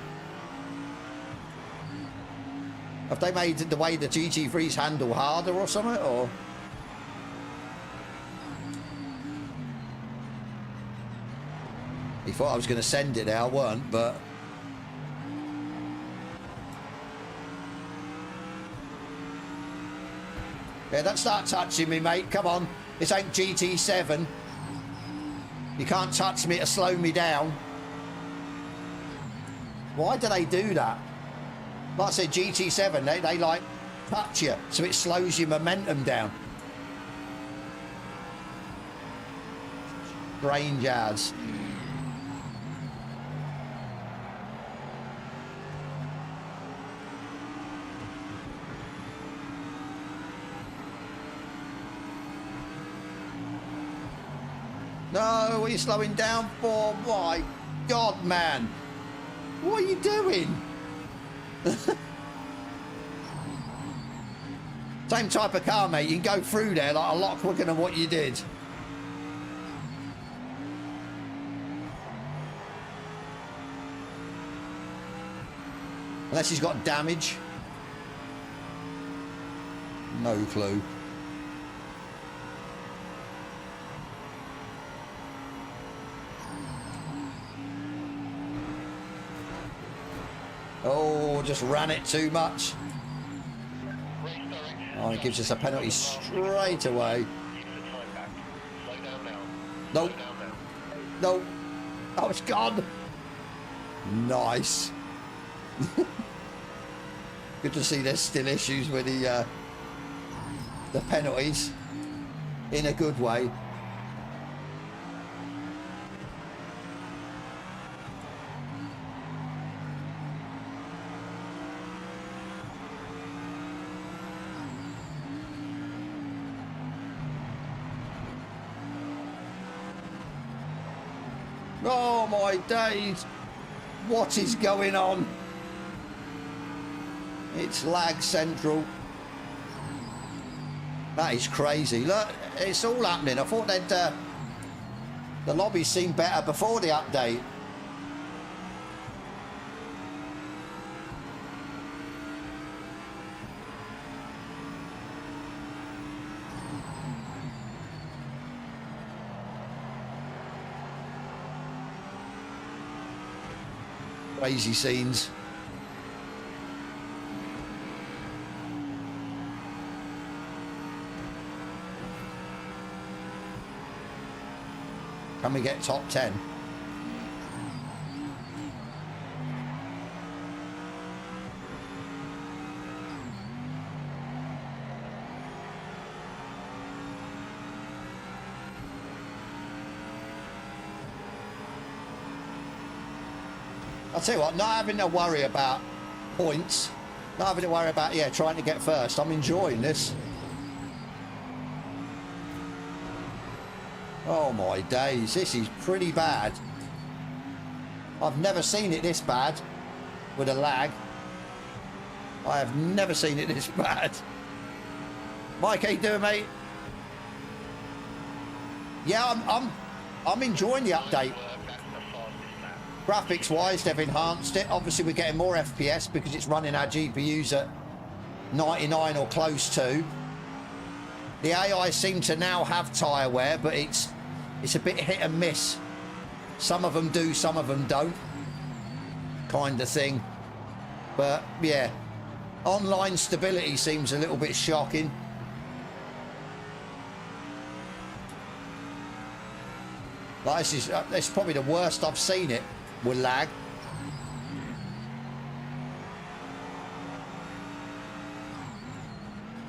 Have they made the way the GT3s handle harder or something, or? He thought I was going to send it now, I weren't, but... Yeah, don't start touching me, mate. Come on. This ain't GT7. You can't touch me to slow me down. Why do they do that? Like I said, GT7, they like touch you, so it slows your momentum down. Strange as. No, what are you slowing down for? My God, man. What are you doing? Same type of car, mate. You can go through there like a lot quicker than what you did. Unless he's got damage. No clue. Oh, just ran it too much. Oh, it gives us a penalty straight away. Keep the time back. Slow down now. Nope. Slow down now. No. Oh, it's gone. Nice. Good to see there's still issues with the penalties in a good way. Oh my days, what is going on? It's lag central. That is crazy. Look, it's all happening. I thought they'd the lobby seemed better before the update. Crazy scenes. Can we get top 10? I'll tell you what, not having to worry about points, not having to worry about, yeah, trying to get first. I'm enjoying this. Oh my days, this is pretty bad. I've never seen it this bad with a lag. I have never seen it this bad. Mike, how you doing, mate? Yeah, I'm enjoying the update. Graphics wise, they've enhanced it. Obviously we're getting more FPS because it's running our GPUs at 99 or close to. The AI seem to now have tyre wear, but it's a bit hit and miss. Some of them do, some of them don't, kind of thing. But yeah, online stability seems a little bit shocking. Like this is probably the worst I've seen it with lag.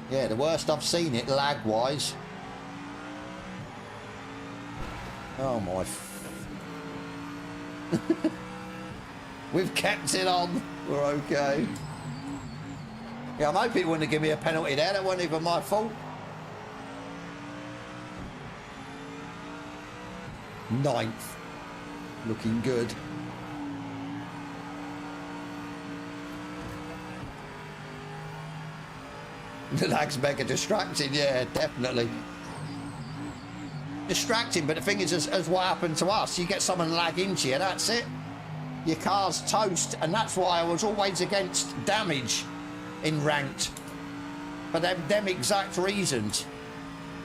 Yeah, the worst I've seen it lag wise. Oh my. We've kept it on. We're okay. Yeah, I'm hoping it wouldn't give me a penalty there. That wasn't even my fault. Ninth. Looking good. The lag's mega distracting, yeah, definitely. Distracting, but the thing is, as what happened to us, you get someone lag into you, that's it. Your car's toast, and that's why I was always against damage in ranked. For them exact reasons.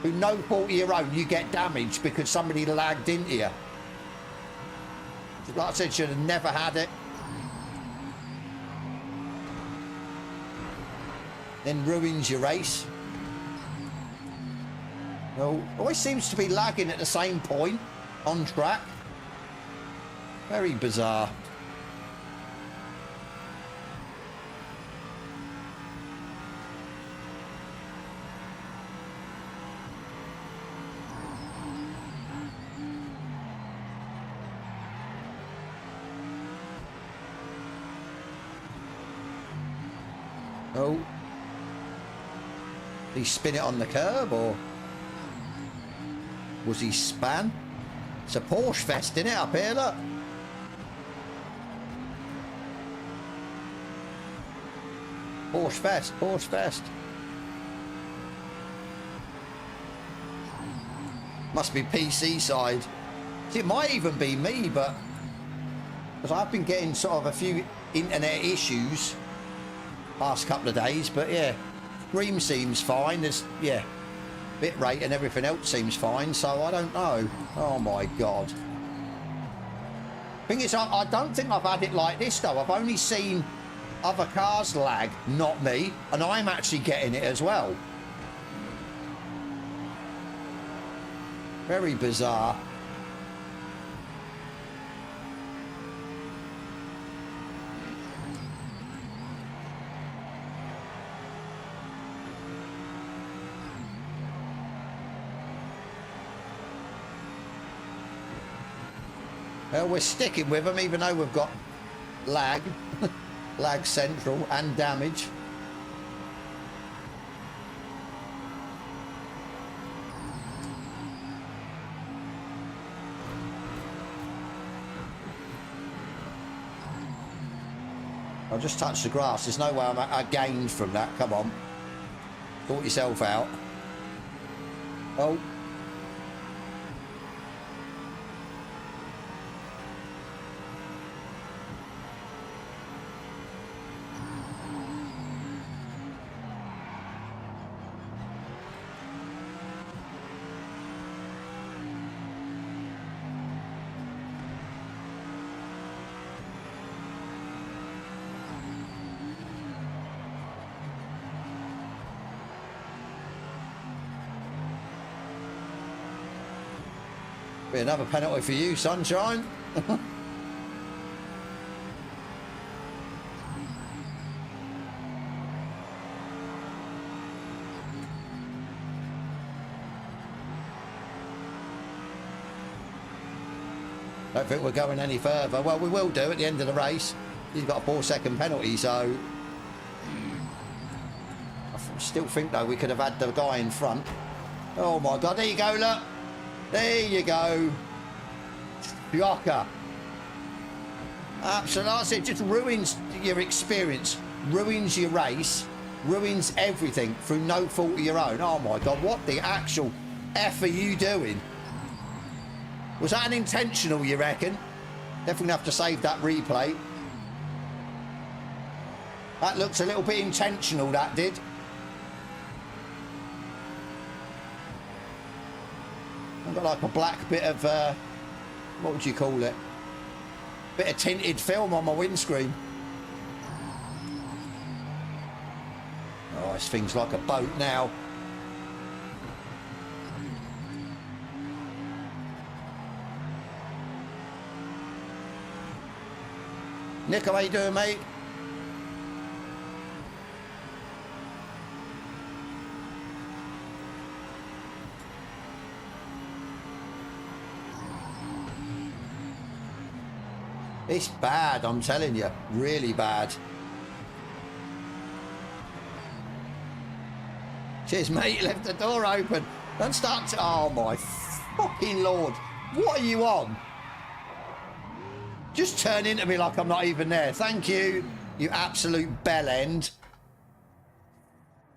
Through no fault of your own, you get damaged because somebody lagged into you. Like I said, should have never had it. Then ruins your race. No, always seems to be lagging at the same point on track. Very bizarre. Oh. Did he spin it on the curb, or was he span? It's a Porsche fest, isn't it, up here, look? Porsche fest, Porsche fest. Must be PC side. See, it might even be me, but because I've been getting sort of a few internet issues past couple of days, but yeah, stream seems fine. There's, yeah, bit rate and everything else seems fine, so I don't know. Oh my god. Thing is, I don't think I've had it like this though. I've only seen other cars lag, not me, and I'm actually getting it as well. Very bizarre. Well, we're sticking with them even though we've got lag, lag central and damage. I just touched the grass. There's no way I gained from that. Come on. Sort yourself out. Oh. Be another penalty for you, sunshine. Don't think we're going any further. Well, we will do at the end of the race. He's got a 4-second penalty, so I still think though we could have had the guy in front. Oh my God! There you go. Look. There you go. Shocker. Absolutely. That's it. Just ruins your experience, ruins your race, ruins everything through no fault of your own. Oh my God, what the actual F are you doing? Was that an intentional, you reckon? Definitely have to save that replay. That looks a little bit intentional, that did. I've got like a black bit of, what would you call it? Bit of tinted film on my windscreen. Oh, this thing's like a boat now. Nick, how you doing, mate? It's bad, I'm telling you. Really bad. Cheers, mate. You left the door open. Don't start to... Oh, my fucking Lord. What are you on? Just turn into me like I'm not even there. Thank you, you absolute bellend.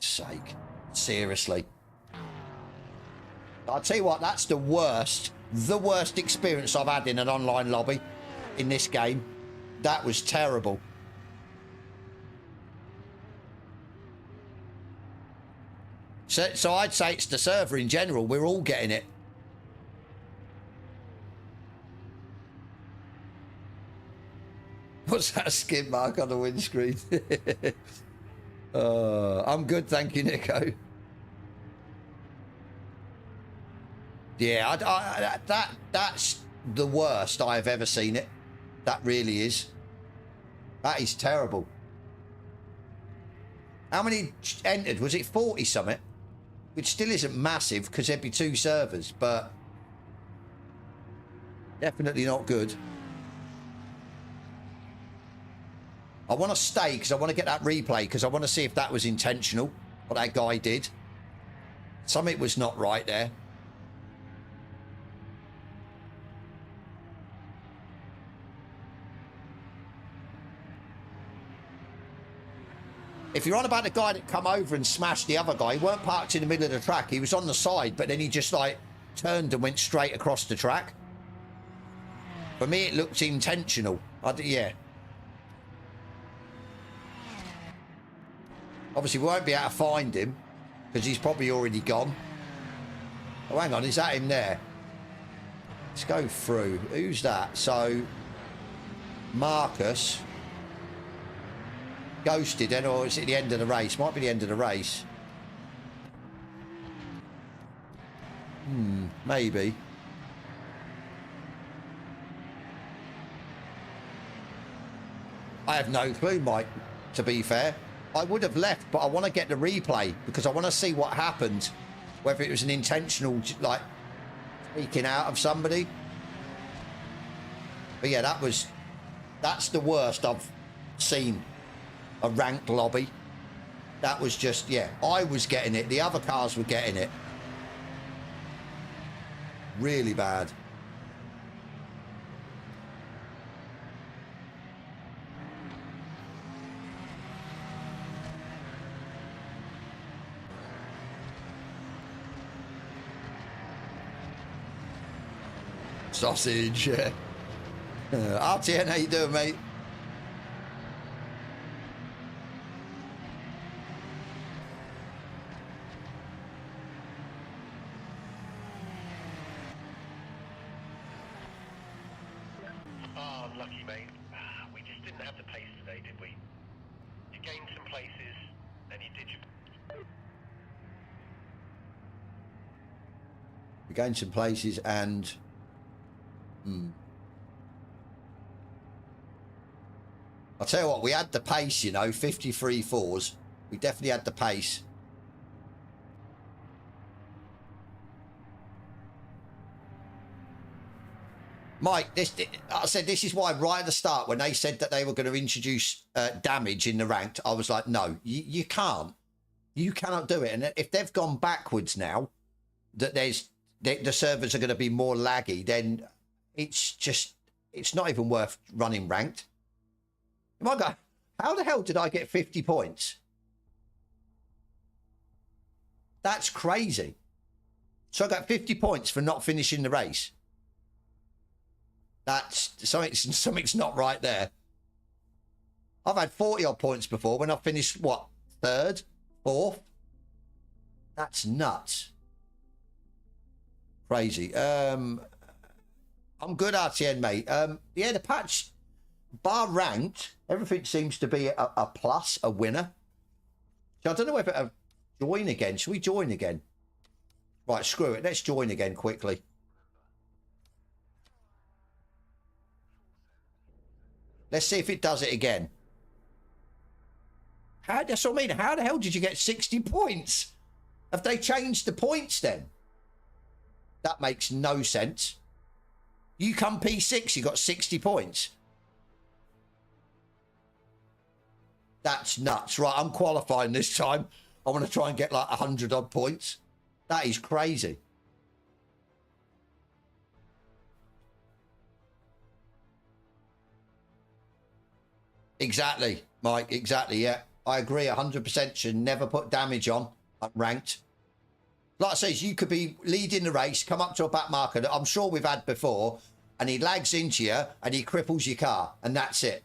Sake. Seriously. I'll tell you what, that's the worst experience I've had in an online lobby. In this game, that was terrible. So I'd say it's the server in general. We're all getting it. What's that skid mark on the windscreen? I'm good, thank you, Nico. Yeah, that's the worst I've ever seen it. That really is. That is terrible. How many entered? Was it 40 something? Which still isn't massive because there'd be 2 servers, but definitely not good. I want to stay because I want to get that replay because I want to see if that was intentional, what that guy did. Something was not right there. If you're on about the guy that come over and smashed the other guy, he weren't parked in the middle of the track. He was on the side, but then he just like turned and went straight across the track. For me, it looked intentional. Yeah. Obviously, we won't be able to find him because he's probably already gone. Oh, hang on. Is that him there? Let's go through. Who's that? So, Marcus... ghosted then, or is it the end of the race? Might be the end of the race. Maybe. I have no clue, Mike, to be fair. I would have left, but I want to get the replay because I want to see what happened. Whether it was an intentional, like, speaking out of somebody. But yeah, that's the worst I've seen a ranked lobby. That was just, yeah, I was getting it. The other cars were getting it. Really bad. Sausage, yeah. RTN, how you doing, mate? Oh, lucky, mate. We just didn't have the pace today, did we? You gained some places, and you did your... We gained some places and... I'll tell you what, we had the pace, you know, 53 fours. We definitely had the pace. Mike, I said this is why right at the start when they said that they were going to introduce damage in the ranked, I was like, no, you can't. You cannot do it. And if they've gone backwards now, that the servers are going to be more laggy, then it's not even worth running ranked. My God, how the hell did I get 50 points? That's crazy. So I got 50 points for not finishing the race. That's something's not right there. I've had 40 odd points before when I finished what, third, fourth? That's nuts. Crazy. I'm good, RTN, mate. Yeah, the patch, bar ranked, everything seems to be a plus, a winner. So I don't know whether to join again. Should we join again? Right, screw it. Let's join again quickly. Let's see if it does it again. That's what I mean. How the hell did you get 60 points? Have they changed the points then? That makes no sense. You come P6, you got 60 points. That's nuts. Right, I'm qualifying this time. I want to try and get like 100 odd points. That is crazy. Exactly, Mike. Exactly, yeah. I agree 100%. Should never put damage on ranked. Like I says, you could be leading the race, come up to a back marker that I'm sure we've had before, and he lags into you and he cripples your car, and that's it.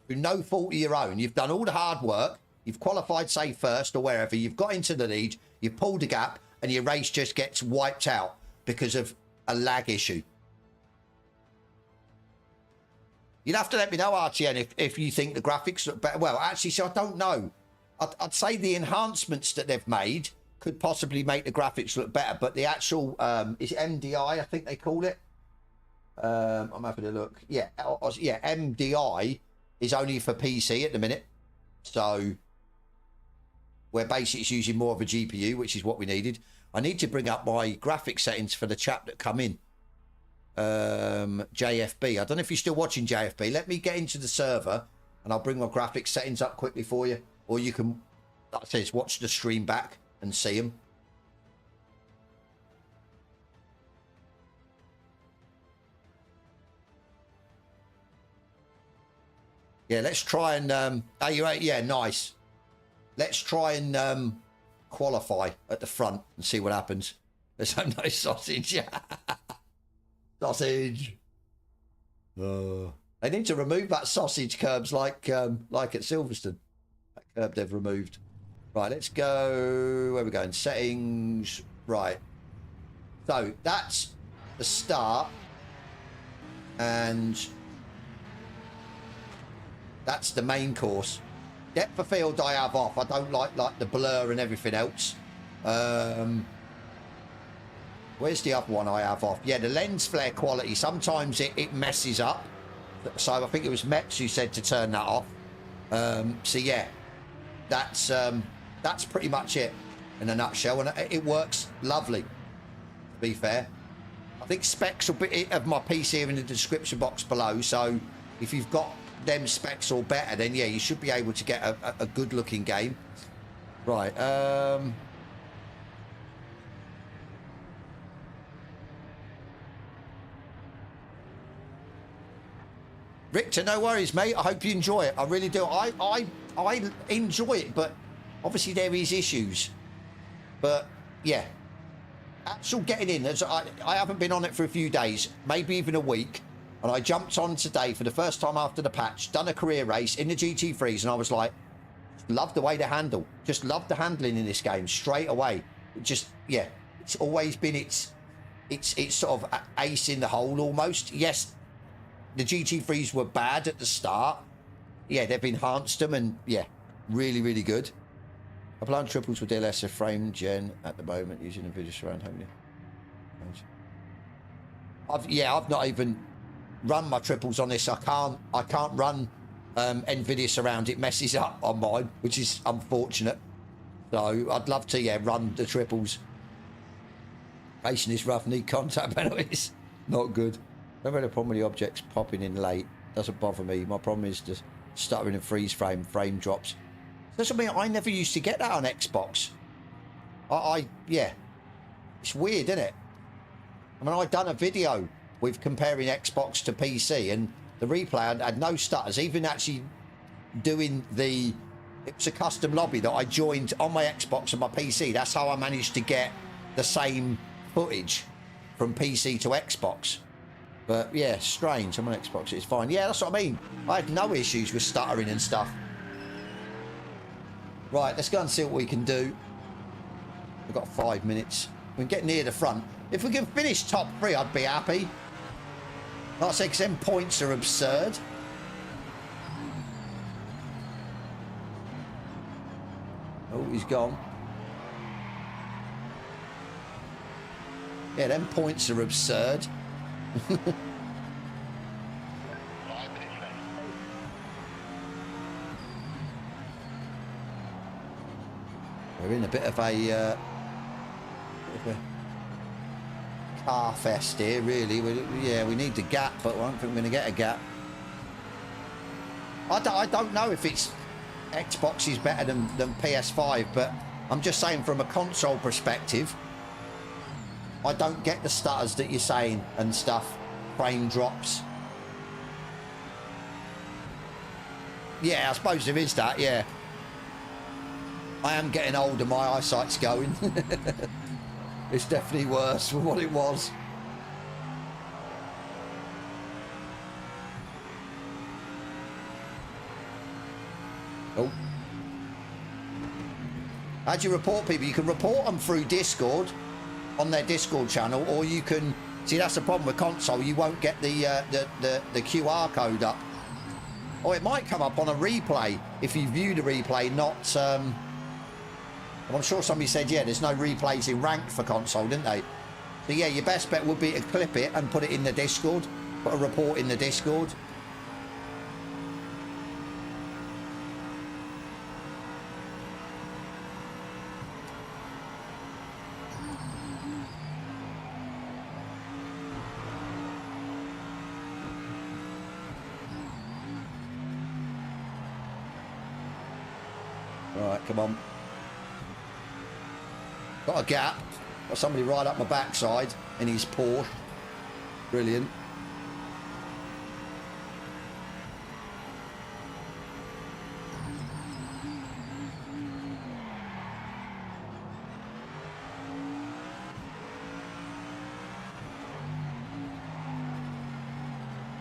Through no fault of your own. You've done all the hard work. You've qualified, say, first or wherever. You've got into the lead. You've pulled a gap, and your race just gets wiped out because of a lag issue. You'd have to let me know, RTN, if you think the graphics look better. Well, actually, so I don't know. I'd say the enhancements that they've made could possibly make the graphics look better, but the actual, is it MDI, I think they call it? I'm having a look. Yeah, yeah, MDI is only for PC at the minute. So, where basically it's using more of a GPU, which is what we needed. I need to bring up my graphics settings for the chat that come in. JFB. I don't know if you're still watching JFB. Let me get into the server and I'll bring my graphics settings up quickly for you. Or you can, like I says, watch the stream back and see them. Yeah, let's try and oh, you're right. Yeah, nice. Let's try and qualify at the front and see what happens. There's some nice sausage. Sausage. They need to remove that sausage curbs like at Silverstone. That curb they've removed. Right, let's go. Where are we going? Settings. Right. So that's the start. And that's the main course. Depth of field I have off. I don't like the blur and everything else. Where's the other one I have off? Yeah, the lens flare quality. Sometimes it messes up. So I think it was Meps who said to turn that off. So yeah, that's pretty much it in a nutshell. And it works lovely, to be fair. I think specs will be of my PC are in the description box below. So if you've got them specs or better, then yeah, you should be able to get a good looking game. Right. Victor, no worries, mate. I hope you enjoy it. I really do. I enjoy it, but obviously there is issues. But yeah, actual getting in. I haven't been on it for a few days, maybe even a week, and I jumped on today for the first time after the patch. Done a career race in the GT3s, and I was like, love the way they handle. Just love the handling in this game straight away. Just yeah, it's always been it's sort of ace in the hole almost. Yes. The GT3s were bad at the start. Yeah, they've enhanced them and yeah, really, really good. I'm playing triples with DLSS frame gen at the moment using Nvidia surround home. I've not even run my triples on this. I can't run Nvidia surround. It messes up on mine, which is unfortunate. So I'd love to yeah run the triples. Racing is rough, need contact penalties. Not good. Never had a problem with the objects popping in late. Doesn't bother me. My problem is just stuttering and freeze frame drops. Doesn't mean I never used to get that on Xbox. Yeah, it's weird, isn't it? I mean, I've done a video with comparing Xbox to PC, and the replay had no stutters. Even actually doing it was a custom lobby that I joined on my Xbox and my PC. That's how I managed to get the same footage from PC to Xbox. But yeah, strange. I'm on Xbox, it's fine. Yeah, that's what I mean. I had no issues with stuttering and stuff. Right, let's go and see what we can do. We've got 5 minutes. We can get near the front. If we can finish top 3, I'd be happy. Like I say, because them points are absurd. Oh, he's gone. Yeah, them points are absurd. 5 minutes left. We're in a bit of a car fest here, really. We need the gap, but I don't think we're going to get a gap. I don't know if it's Xbox is better than PS5, but I'm just saying from a console perspective, I don't get the stutters that you're saying and stuff. Frame drops. Yeah, I suppose there is that, yeah. I am getting older, my eyesight's going. It's definitely worse than what it was. Oh. How do you report people? You can report them through Discord, on their Discord channel, or you can see that's the problem with console. You won't get the QR code up, or it might come up on a replay if you view the replay. Not I'm sure somebody said yeah, there's no replays in ranked for console, didn't they? So yeah, your best bet would be to clip it and put it in the Discord, put a report in the Discord. Right, come on. Got a gap. Got somebody right up my backside in his Porsche. Brilliant.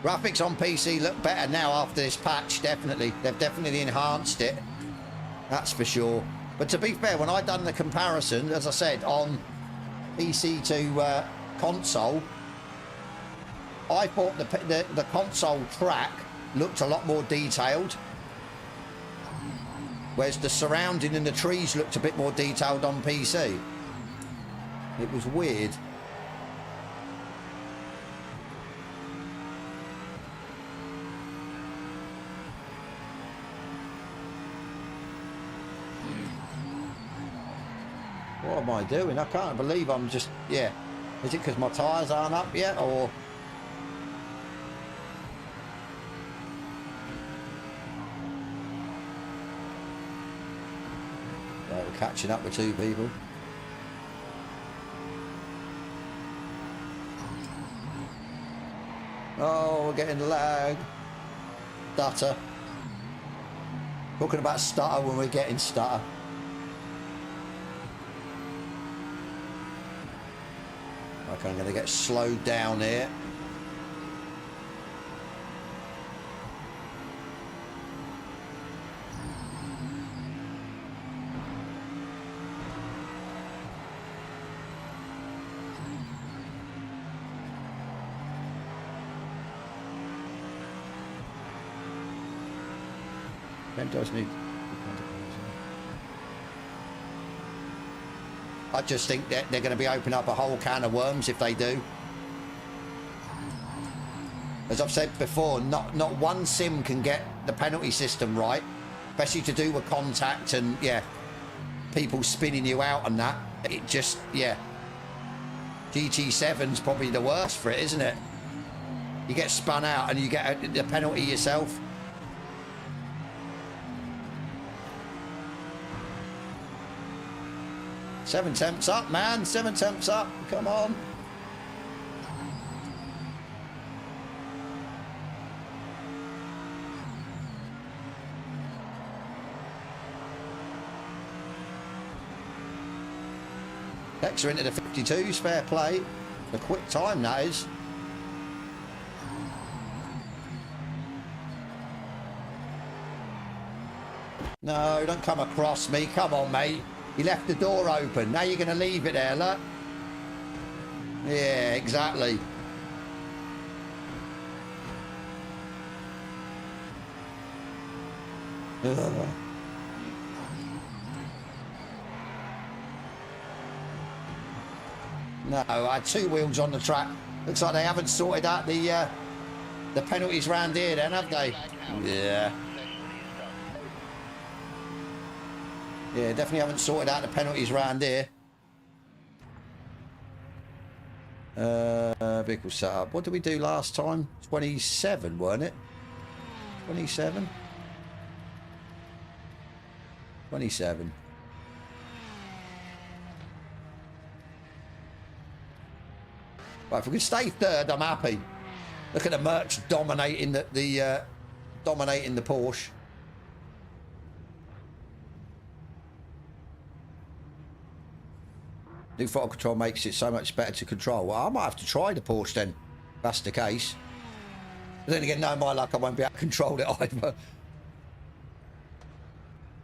Graphics on PC look better now after this patch, definitely. They've definitely enhanced it. That's for sure. But to be fair, when I done the comparison, as I said, on PC to console, I thought the console track looked a lot more detailed, whereas the surrounding and the trees looked a bit more detailed on PC. It was weird. What am I doing? I can't believe I'm just, yeah. Is it because my tyres aren't up yet, or? Right, we're catching up with two people. Oh, we're getting lag. Stutter. Talking about stutter when we're getting stutter. Okay, I'm going to get slowed down here. I just think that they're going to be opening up a whole can of worms if they do. As I've said before, not one sim can get the penalty system right, especially to do with contact and, yeah, people spinning you out and that. It just, yeah. GT7's probably the worst for it, isn't it? You get spun out and you get the penalty yourself. Seven temps up, man. 7 temps up. Come on. Techs are into the 52s. Fair play. A quick time, that is. No, don't come across me. Come on, mate. You left the door open. Now you're going to leave it there, look. Yeah, exactly. Ugh. No, I had 2 wheels on the track. Looks like they haven't sorted out the penalties round here then, have they? Yeah. Yeah, definitely haven't sorted out the penalties round here. Vehicle setup. What did we do last time? 27, weren't it? 27? 27. Right, if we can stay third, I'm happy. Look at the merch dominating dominating the Porsche. New throttle control makes it so much better to control. Well, I might have to try the Porsche then, if that's the case. But then again, no, my luck, I won't be able to control it either.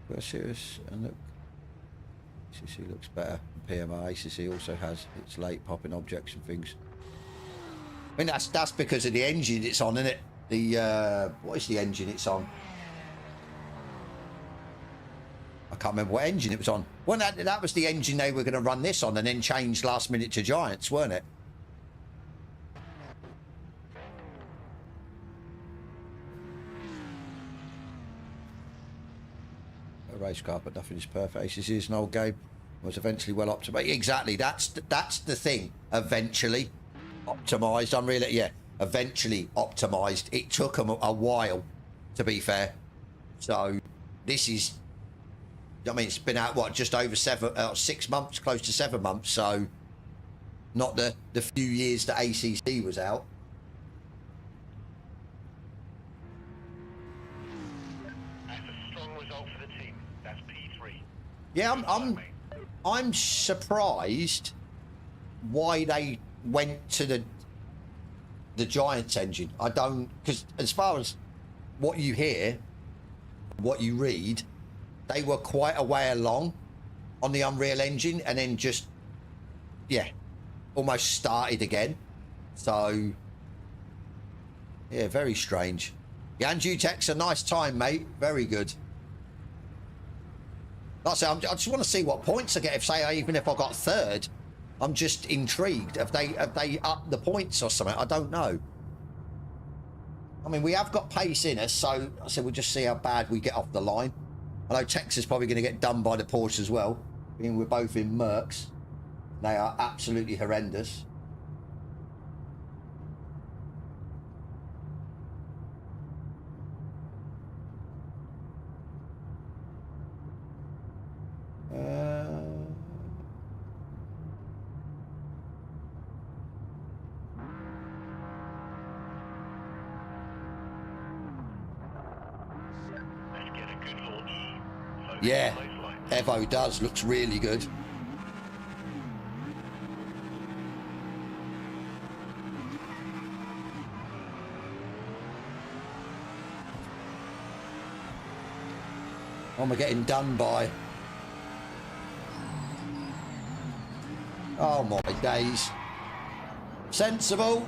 Well, serious, and look, ACC looks better. PMI ACC also has its late popping objects and things. I mean, that's because of the engine it's on, isn't it? The what is the engine it's on? I can't remember what engine it was on. Well, that was the engine they were going to run this on and then change last minute to Giants, weren't it? A race car, but nothing is perfect. ACC is an old game. Was eventually well optimized. Exactly. That's the thing. Eventually optimized. I'm really, yeah. Eventually optimized. It took them a while, to be fair. So this is. I mean, it's been out, what, just over 6 months, close to 7 months, so not the few years that ACC was out. That's a strong result for the team. That's P3. Yeah, I'm surprised why they went to the Giants engine. I don't, because as far as what you hear, what you read, they were quite a way along on the Unreal Engine and then just, yeah, almost started again. So, yeah, very strange. Yeah, and Utex, a nice time, mate. Very good. Like I say, I just want to see what points I get. Even if I got third, I'm just intrigued. Have they upped the points or something? I don't know. I mean, we have got pace in us, so I said we'll just see how bad we get off the line. I know Texas is probably going to get done by the Porsche as well. Being we're both in Mercs, they are absolutely horrendous. Yeah, Evo does, looks really good. What am I getting done by? Oh my days. Sensible.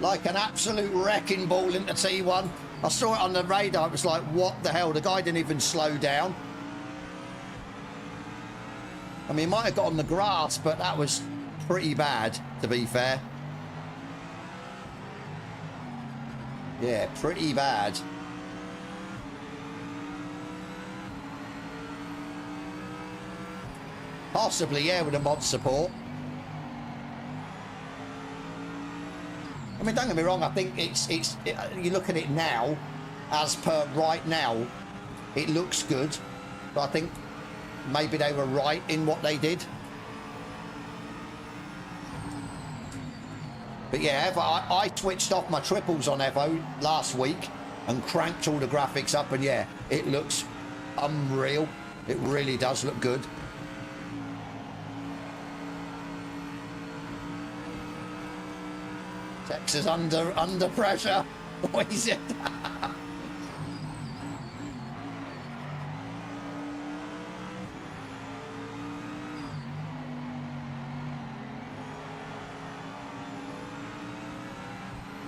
Like an absolute wrecking ball into T1. I saw it on the radar, it was like, what the hell? The guy didn't even slow down. I mean, he might have got on the grass, but that was pretty bad, to be fair. Yeah, pretty bad. Possibly, yeah, with a mod support. I mean, don't get me wrong, I think you look at it now, as per right now, it looks good, but I think maybe they were right in what they did. But yeah, I switched off my triples on Evo last week and cranked all the graphics up, and yeah, it looks unreal. It really does look good. Texas under pressure. What is it?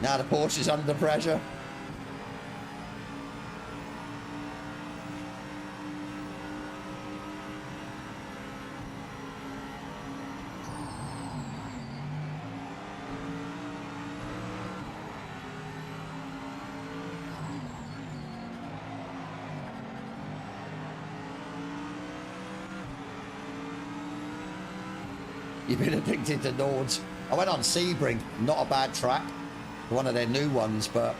Now the Porsche is under pressure. You've been addicted to Nords. I went on Sebring, not a bad track. One of their new ones, but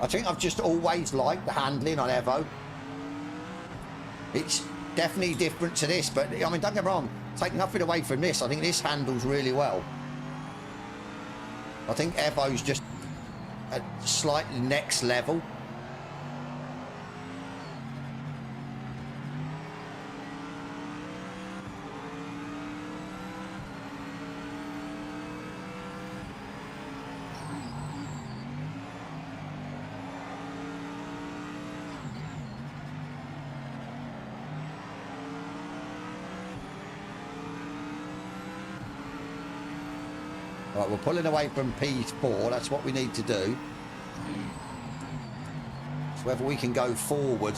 I think I've just always liked the handling on Evo. It's definitely different to this, but I mean, don't get me wrong, take nothing away from this. I think this handles really well. I think Evo's just a slightly next level. Right, we're pulling away from P4. That's what we need to do. So whether we can go forward.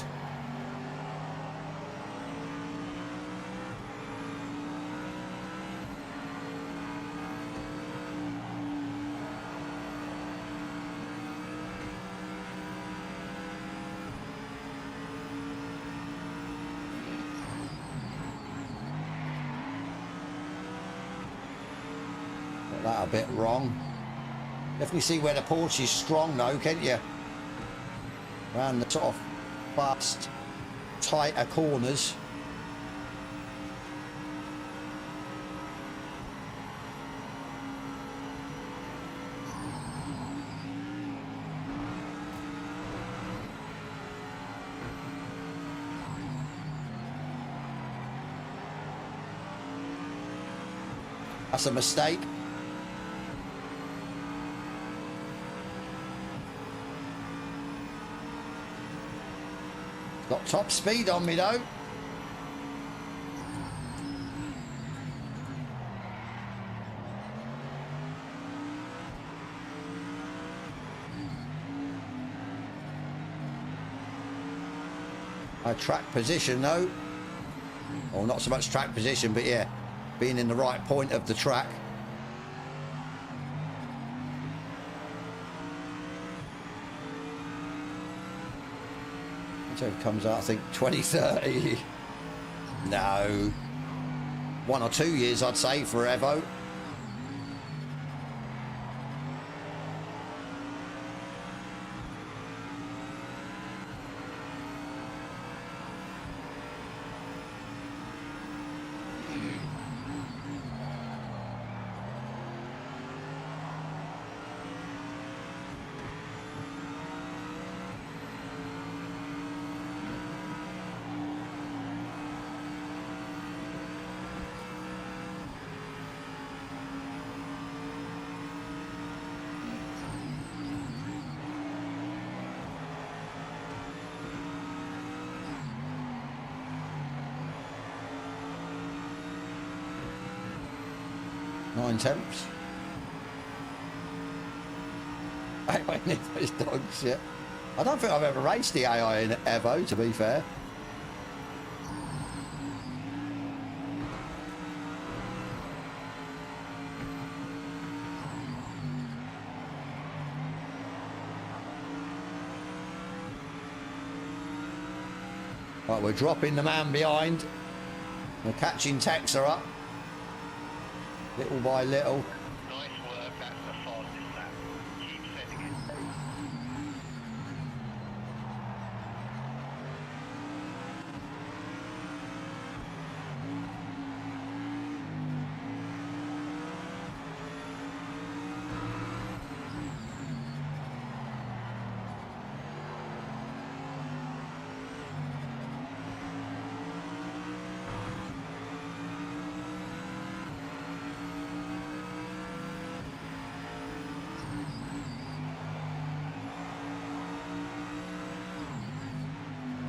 That a bit wrong. Definitely see where the Porsche is strong though, can't you? Around the sort of fast, tighter corners. That's a mistake. Got top speed on me though. My track position though. Well, not so much track position, but yeah, being in the right point of the track. So it comes out, I think, 2030. No. 1 or 2 years, I'd say, for Evo. Nine tenths. I went in those dogs, yeah. I don't think I've ever raced the AI in Evo, to be fair. Right, we're dropping the man behind. We're catching Texer up. Little by little. Nice work, that's the fastest lap. Keep sending it.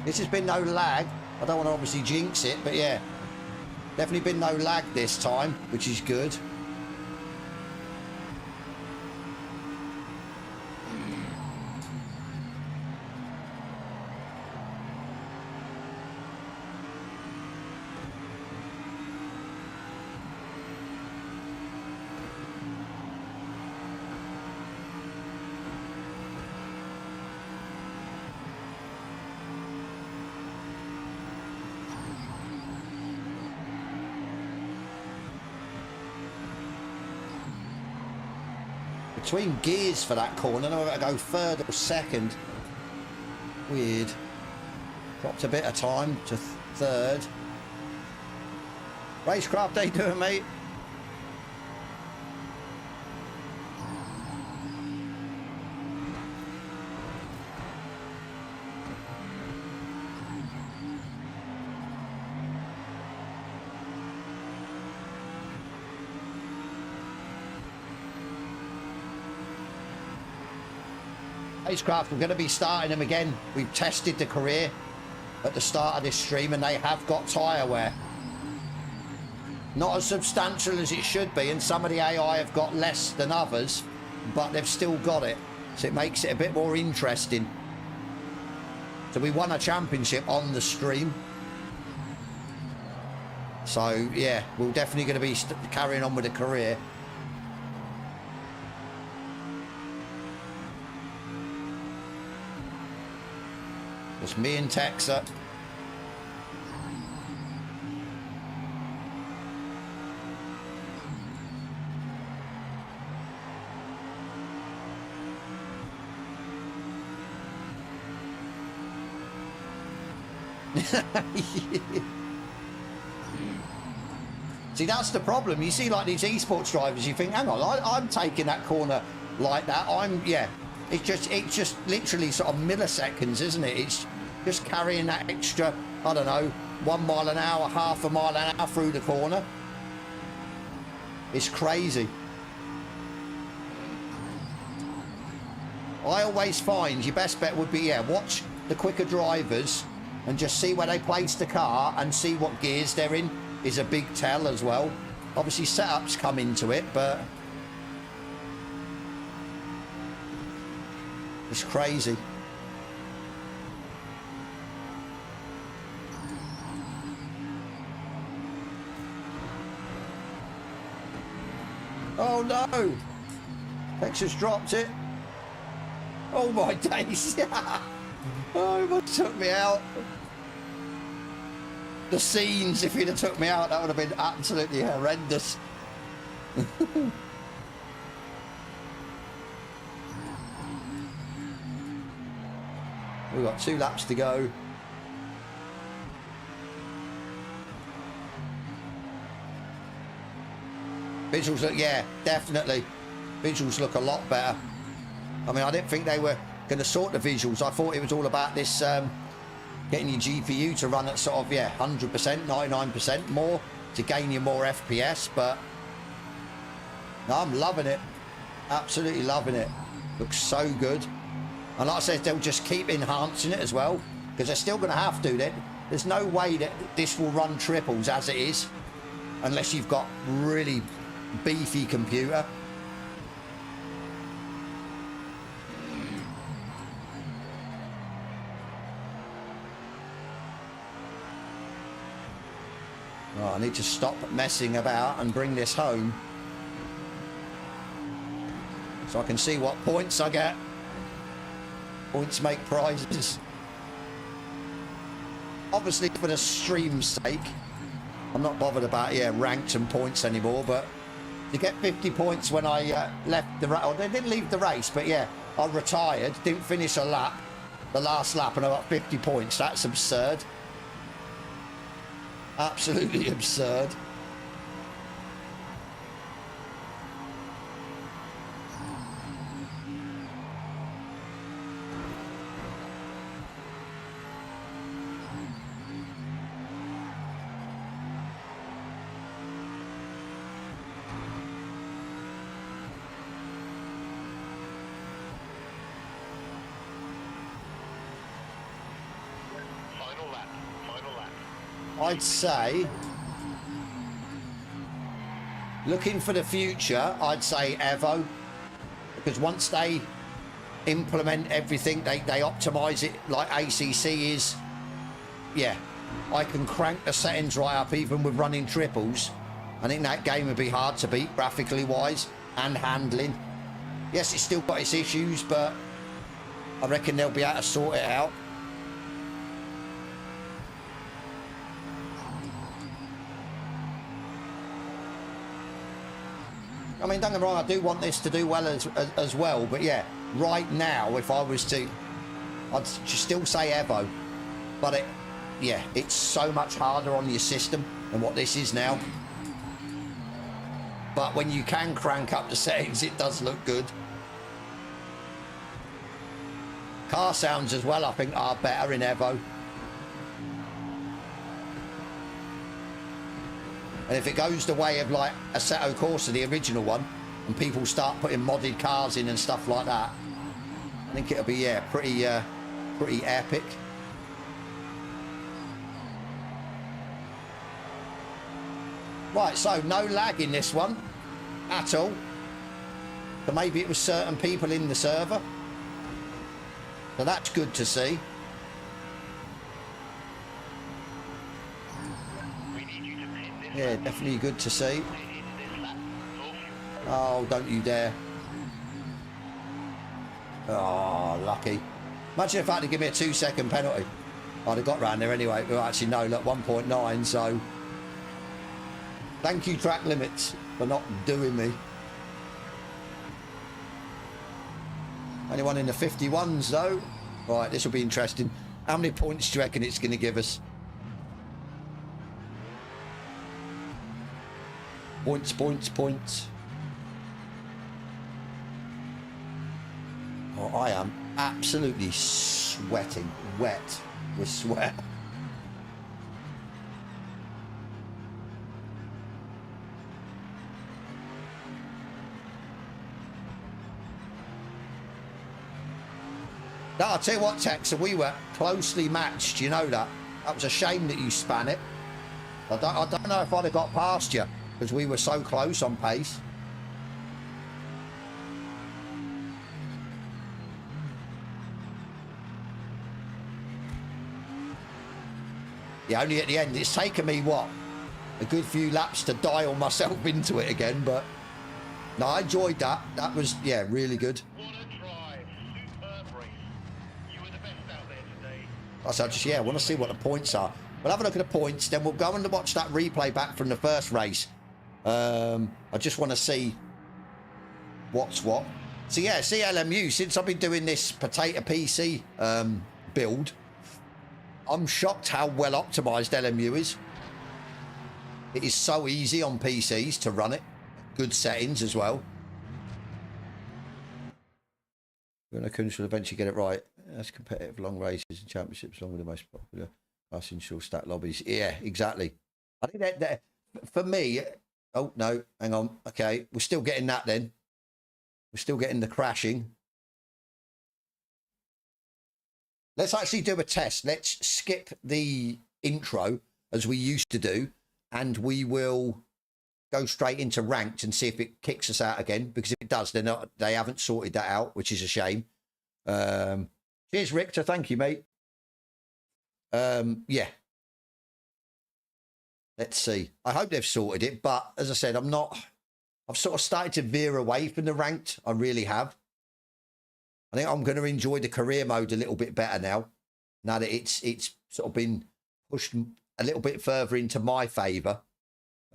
This has been no lag. I don't want to obviously jinx it, but yeah, definitely been no lag this time, which is good. Between gears for that corner, now I've got to go third or second. Weird. Dropped a bit of time to third. Racecraft, how you doing, mate? Racecraft, we're going to be starting them again. We've tested the career at the start of this stream and they have got tyre wear. Not as substantial as it should be, and some of the AI have got less than others, but they've still got it. So it makes it a bit more interesting. So we won a championship on the stream. So yeah, we're definitely going to be carrying on with the career. It's me and Texer. See, that's the problem. You see, like these esports drivers, you think, hang on, I'm taking that corner like that. Yeah. It's just literally sort of milliseconds, isn't it? It's just carrying that extra, I don't know, 1 mile an hour, half a mile an hour through the corner. It's crazy. I always find your best bet would be, yeah, watch the quicker drivers and just see where they place the car and see what gears they're in is a big tell as well. Obviously setups come into it, but it's crazy. Oh no! Texas dropped it. Oh my days! Oh, it would have took me out. The scenes, if he'd have took me out, that would have been absolutely horrendous. We've got 2 laps to go. Visuals look, yeah, definitely. Visuals look a lot better. I mean, I didn't think they were going to sort the visuals. I thought it was all about this, getting your GPU to run at sort of, yeah, 100%, 99% more to gain you more FPS, but no, I'm loving it. Absolutely loving it. Looks so good. And like I said, they'll just keep enhancing it as well, because they're still going to have to. There's no way that this will run triples as it is, unless you've got really beefy computer. Oh, I need to stop messing about and bring this home so I can see what points I get. Points make prizes. Obviously, for the stream's sake, I'm not bothered about, yeah, ranked and points anymore, but to get 50 points when I left the race, or they didn't leave the race, but yeah, I retired, didn't finish a lap, the last lap, and I got 50 points. That's absurd. Absolutely absurd. I'd say, looking for the future, I'd say Evo, because once they implement everything, they optimize it like ACC is, yeah, I can crank the settings right up even with running triples. I think that game would be hard to beat graphically wise and handling. Yes, it's still got its issues, but I reckon they'll be able to sort it out. I mean, don't get me wrong, I do want this to do well as well, but yeah, right now, if I was to, I'd just still say Evo, but yeah, it's so much harder on your system than what this is now. But when you can crank up the settings, it does look good. Car sounds as well, I think, are better in Evo. And if it goes the way of like Assetto Corsa, the original one, and people start putting modded cars in and stuff like that, I think it'll be, yeah, pretty epic. Right, so no lag in this one at all. So maybe it was certain people in the server. So that's good to see. Yeah, definitely good to see. Oh, don't you dare. Oh, lucky. Imagine if I had to give me a 2-second penalty. I'd have got round there anyway. Well, actually, no, look, 1.9, so... Thank you, track limits, for not doing me. Anyone in the 51s, though? Right, this will be interesting. How many points do you reckon it's going to give us? Points, points, points. Oh, I am absolutely sweating, wet with sweat. No, I'll tell you what, Tex, we were closely matched, you know that. That was a shame that you span it. I don't know if I'd have got past you, because we were so close on pace. Yeah, only at the end. It's taken me, what, a good few laps to dial myself into it again, but no, I enjoyed that. That was, yeah, really good. What a drive. Superb race. You were the best out there So I just, yeah, I want to see what the points are. We'll have a look at the points, then we'll go and watch that replay back from the first race. I just want to see what's what. So yeah, CLMU, since I've been doing this potato PC build, I'm shocked how well optimized LMU is. It is so easy on PCs to run it. Good settings as well. Kunz will eventually get it right. That's competitive long races and championships, along with the most popular class in short stack lobbies. Yeah, exactly. I think that for me, oh no, hang on. Okay, we're still getting that then. We're still getting the crashing. Let's actually do a test. Let's skip the intro as we used to do, and we will go straight into ranked and see if it kicks us out again, because if it does, they haven't sorted that out, which is a shame. Cheers, Richter. Thank you, mate. Yeah. Let's see. I hope they've sorted it, but as I said, I've sort of started to veer away from the ranked. I really have. I think I'm going to enjoy the career mode a little bit better now that it's sort of been pushed a little bit further into my favour.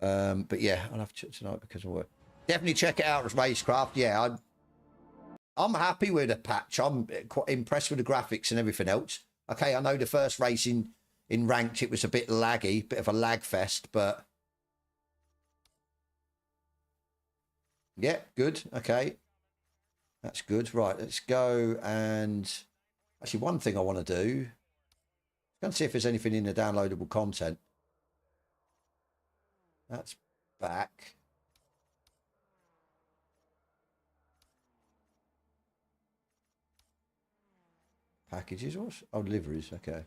But yeah, I'll have to check tonight because of work. Definitely check it out as Racecraft. Yeah, I'm happy with the patch. I'm quite impressed with the graphics and everything else. Okay, I know the first race in ranked, it was a bit laggy, bit of a lag fest, but yeah, good. Okay, that's good. Right, let's go. And actually, one thing I want to do, go and see if there's anything in the downloadable content. That's back. Packages, what's, oh, deliveries, okay.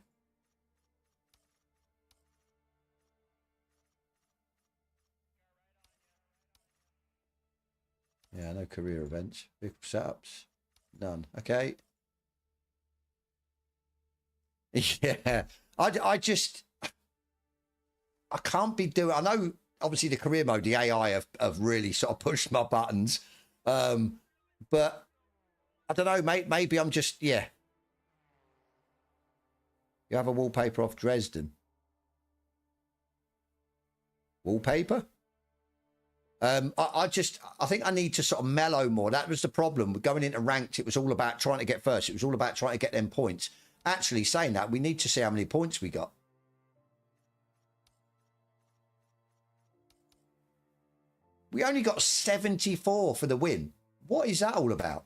Yeah, no career events. Big setups, none. Okay. Yeah, I just, I can't be doing, I know obviously the career mode, the AI have really sort of pushed my buttons. But I don't know, mate, maybe I'm just, yeah. You have a wallpaper off Dresden. Wallpaper? I think I need to sort of mellow more. That was the problem. Going into ranked, it was all about trying to get first. It was all about trying to get them points. Actually saying that, we need to see how many points we got. We only got 74 for the win. What is that all about?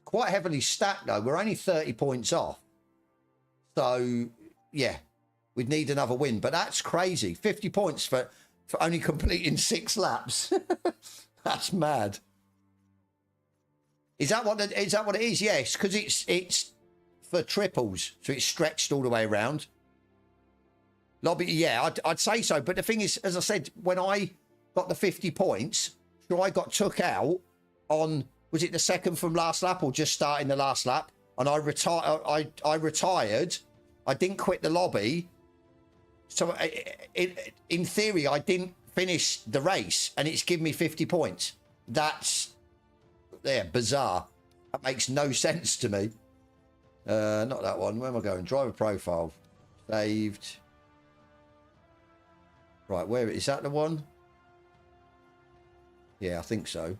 Quite heavily stacked though. We're only 30 points off. So yeah, we'd need another win. But that's crazy. 50 points for only completing 6 laps. That's mad. Is that what it is? Yes, because it's for triples, so it's stretched all the way around. Lobby, yeah, I'd say so. But the thing is, as I said, when I got the 50 points, so I got took out on, was it the second from last lap or just starting the last lap? And I retired. I didn't quit the lobby. So in theory, I didn't finish the race, and it's given me 50 points. That's, yeah, bizarre. That makes no sense to me. Not that one. Where am I going? Driver profile. Saved. Right, where is that the one? Yeah, I think so.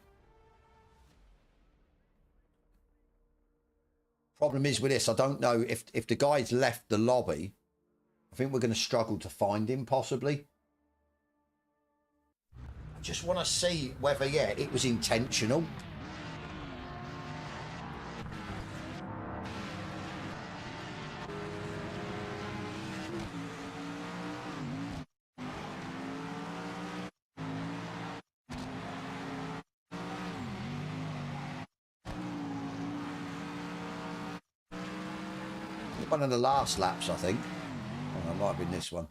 Problem is with this, I don't know if the guy's left the lobby. I think we're going to struggle to find him, possibly. I just want to see whether, yeah, it was intentional. One of the last laps, I think. Oh, it might have been this one.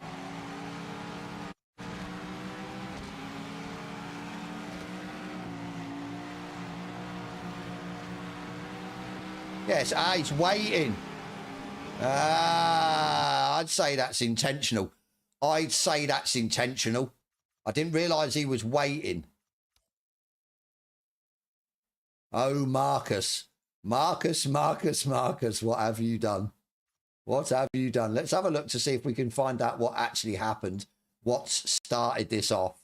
Yes, he's waiting. I'd say that's intentional. I'd say that's intentional. I didn't realise he was waiting. Oh, Marcus. Marcus, Marcus, Marcus, what have you done? What have you done? Let's have a look to see if we can find out what actually happened. What's started this off?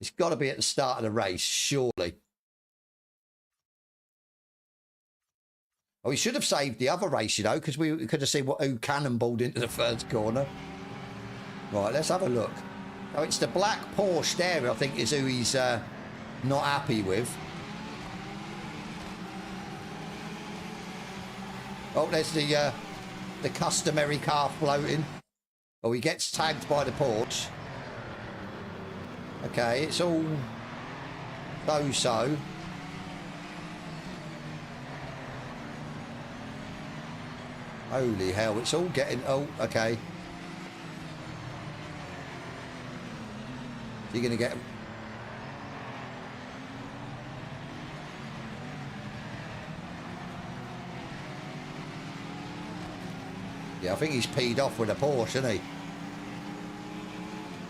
It's got to be at the start of the race, surely. Oh, we should have saved the other race, you know, because we could have seen who cannonballed into the first corner. Right, let's have a look. Oh, it's the black Porsche there, I think, is who he's not happy with. Oh, there's the customary car floating. Oh, he gets tagged by the Porsche. Okay, it's all so-so. Holy hell, it's all getting... Oh, okay. You're going to get... Yeah, I think he's peed off with a Porsche, isn't he?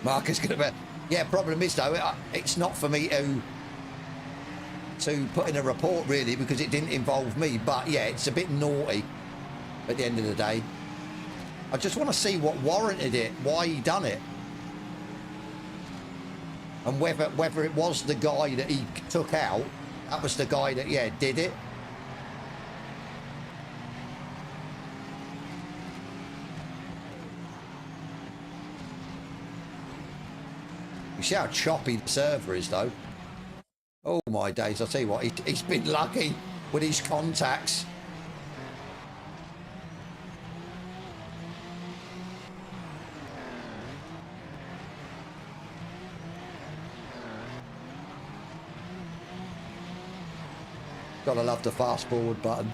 Marcus going to be... Yeah, problem is, though, it's not for me to put in a report, really, because it didn't involve me. But, yeah, it's a bit naughty at the end of the day. I just want to see what warranted it, why he done it. And whether it was the guy that he took out, that was the guy that, yeah, did it. You see how choppy the server is, though. Oh, my days. I'll tell you what, he's been lucky with his contacts. Gotta love the fast forward button.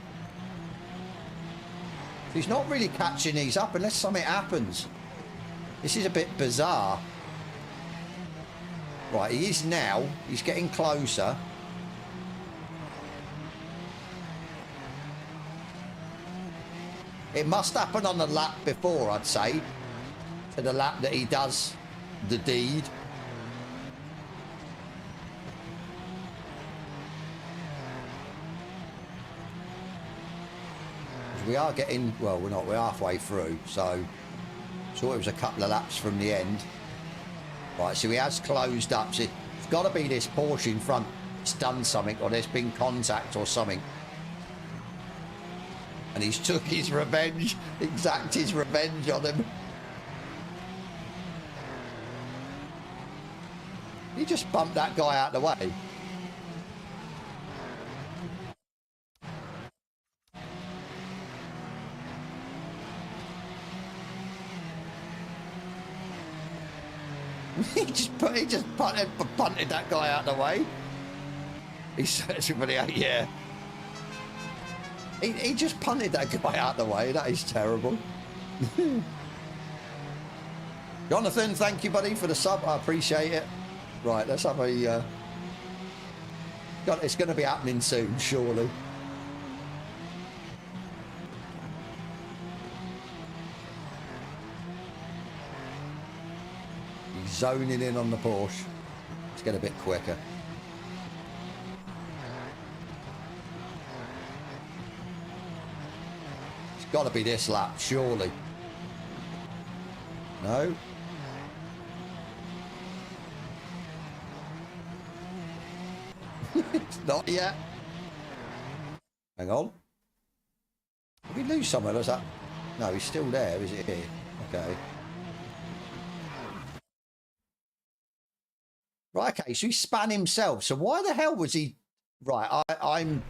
He's not really catching these up unless something happens. This is a bit bizarre. Right, he is now. He's getting closer. It must happen on the lap before, I'd say. To the lap that he does the deed. We are getting, well, we're not, we're halfway through, so sure it was a couple of laps from the end. Right, so he has closed up. So it's got to be this Porsche in front. It's done something, or there's been contact or something. And he's took his revenge, exact his revenge on him. He just bumped that guy out of the way. he just punted that guy out of the way. He's searching for the... Yeah. He just punted that guy out of the way. That is terrible. Jonathan, thank you, buddy, for the sub. I appreciate it. Right, let's have a... it's going to be happening soon, surely. He's zoning in on the Porsche. Let's get a bit quicker. It's got to be this lap, surely. No? It's not yet. Hang on. Did we lose someone? Or is that... No, he's still there, is it here? Okay. Right, okay, so he span himself. So why the hell was he... Right, I'm...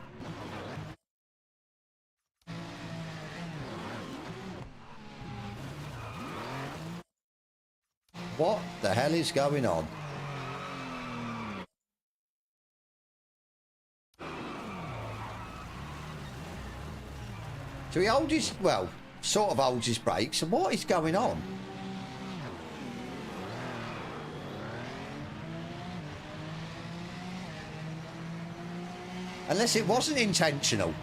What the hell is going on? So he holds his... Well, sort of holds his brakes. And what is going on? Unless it wasn't intentional.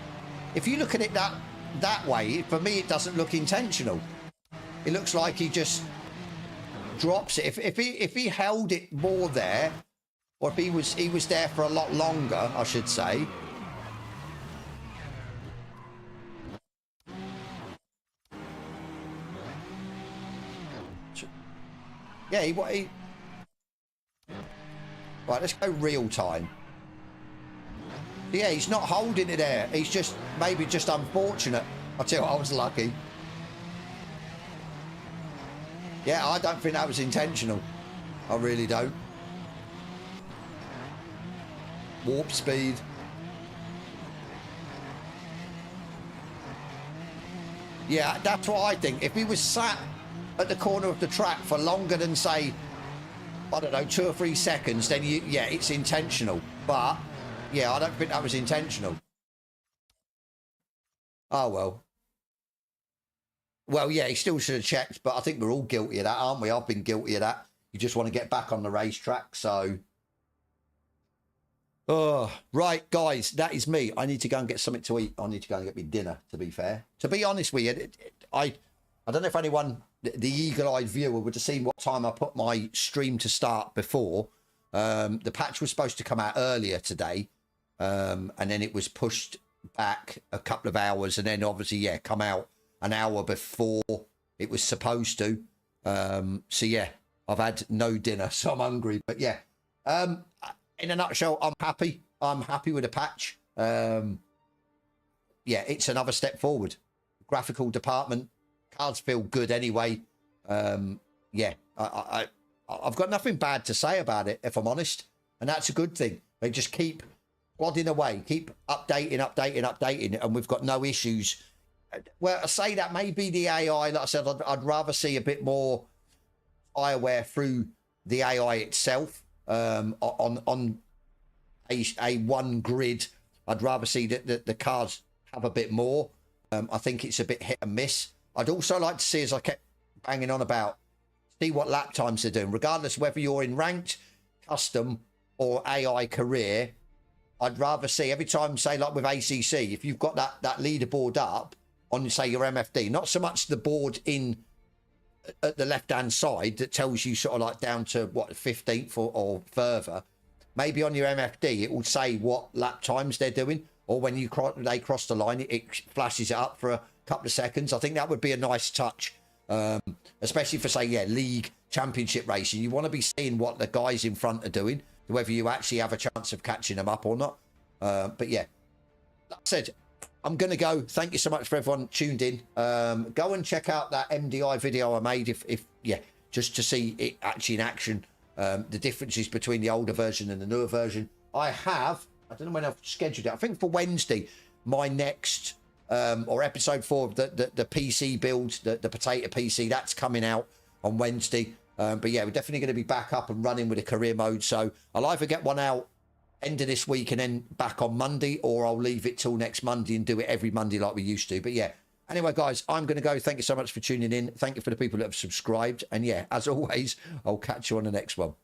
If you look at it that way, for me, it doesn't look intentional. It looks like he just drops it. If he held it more there, or if he was there for a lot longer, I should say. Yeah, he... Right, let's go real time. Yeah, he's not holding it there. He's just, maybe just unfortunate. I tell you what, I was lucky. Yeah, I don't think that was intentional. I really don't. Warp speed. Yeah, that's what I think. If he was sat at the corner of the track for longer than, say, I don't know, 2 or 3 seconds, then yeah, it's intentional. But yeah, I don't think that was intentional. Oh well. Well, yeah, he still should have checked, but I think we're all guilty of that, aren't we? I've been guilty of that. You just want to get back on the racetrack, so. Oh, right, guys, that is me. I need to go and get something to eat. I need to go and get me dinner, to be fair. To be honest with you, I don't know if anyone, the eagle-eyed viewer, would have seen what time I put my stream to start before. The patch was supposed to come out earlier today, and then it was pushed back a couple of hours, and then obviously, yeah, come out an hour before it was supposed to. So, yeah, I've had no dinner, so I'm hungry. But, yeah, in a nutshell, I'm happy. I'm happy with the patch. Yeah, it's another step forward. Graphical department, cards feel good anyway. Yeah, I've got nothing bad to say about it, if I'm honest. And that's a good thing. They just keep plodding away, keep updating, and we've got no issues. Well, I say that maybe the AI, like I said, I'd rather see a bit more fireware through the AI itself. On a one grid, I'd rather see that the cards have a bit more. I think it's a bit hit and miss. I'd also like to see, as I kept banging on about, see what lap times they're doing, regardless whether you're in ranked, custom, or AI career. I'd rather see every time, say like with ACC, if you've got that leaderboard up on, say, your MFD, not so much the board in at the left-hand side that tells you sort of like down to what, 15th or further. Maybe on your MFD it will say what lap times they're doing, or when they cross the line, it flashes it up for a couple of seconds. I think that would be a nice touch, especially for, say, yeah, league championship racing. You want to be seeing what the guys in front are doing, whether you actually have a chance of catching them up or not. But yeah, like I said, I'm going to go. Thank you so much for everyone tuned in. Go and check out that MDI video I made, if yeah, just to see it actually in action, the differences between the older version and the newer version. I don't know when I've scheduled it. I think for Wednesday, my next, or episode 4 of the PC build, the potato PC, that's coming out on Wednesday. But yeah, we're definitely going to be back up and running with a career mode. So I'll either get one out end of this week and then back on Monday, or I'll leave it till next Monday and do it every Monday like we used to. But yeah, anyway, guys, I'm going to go. Thank you so much for tuning in. Thank you for the people that have subscribed. And yeah, as always, I'll catch you on the next one.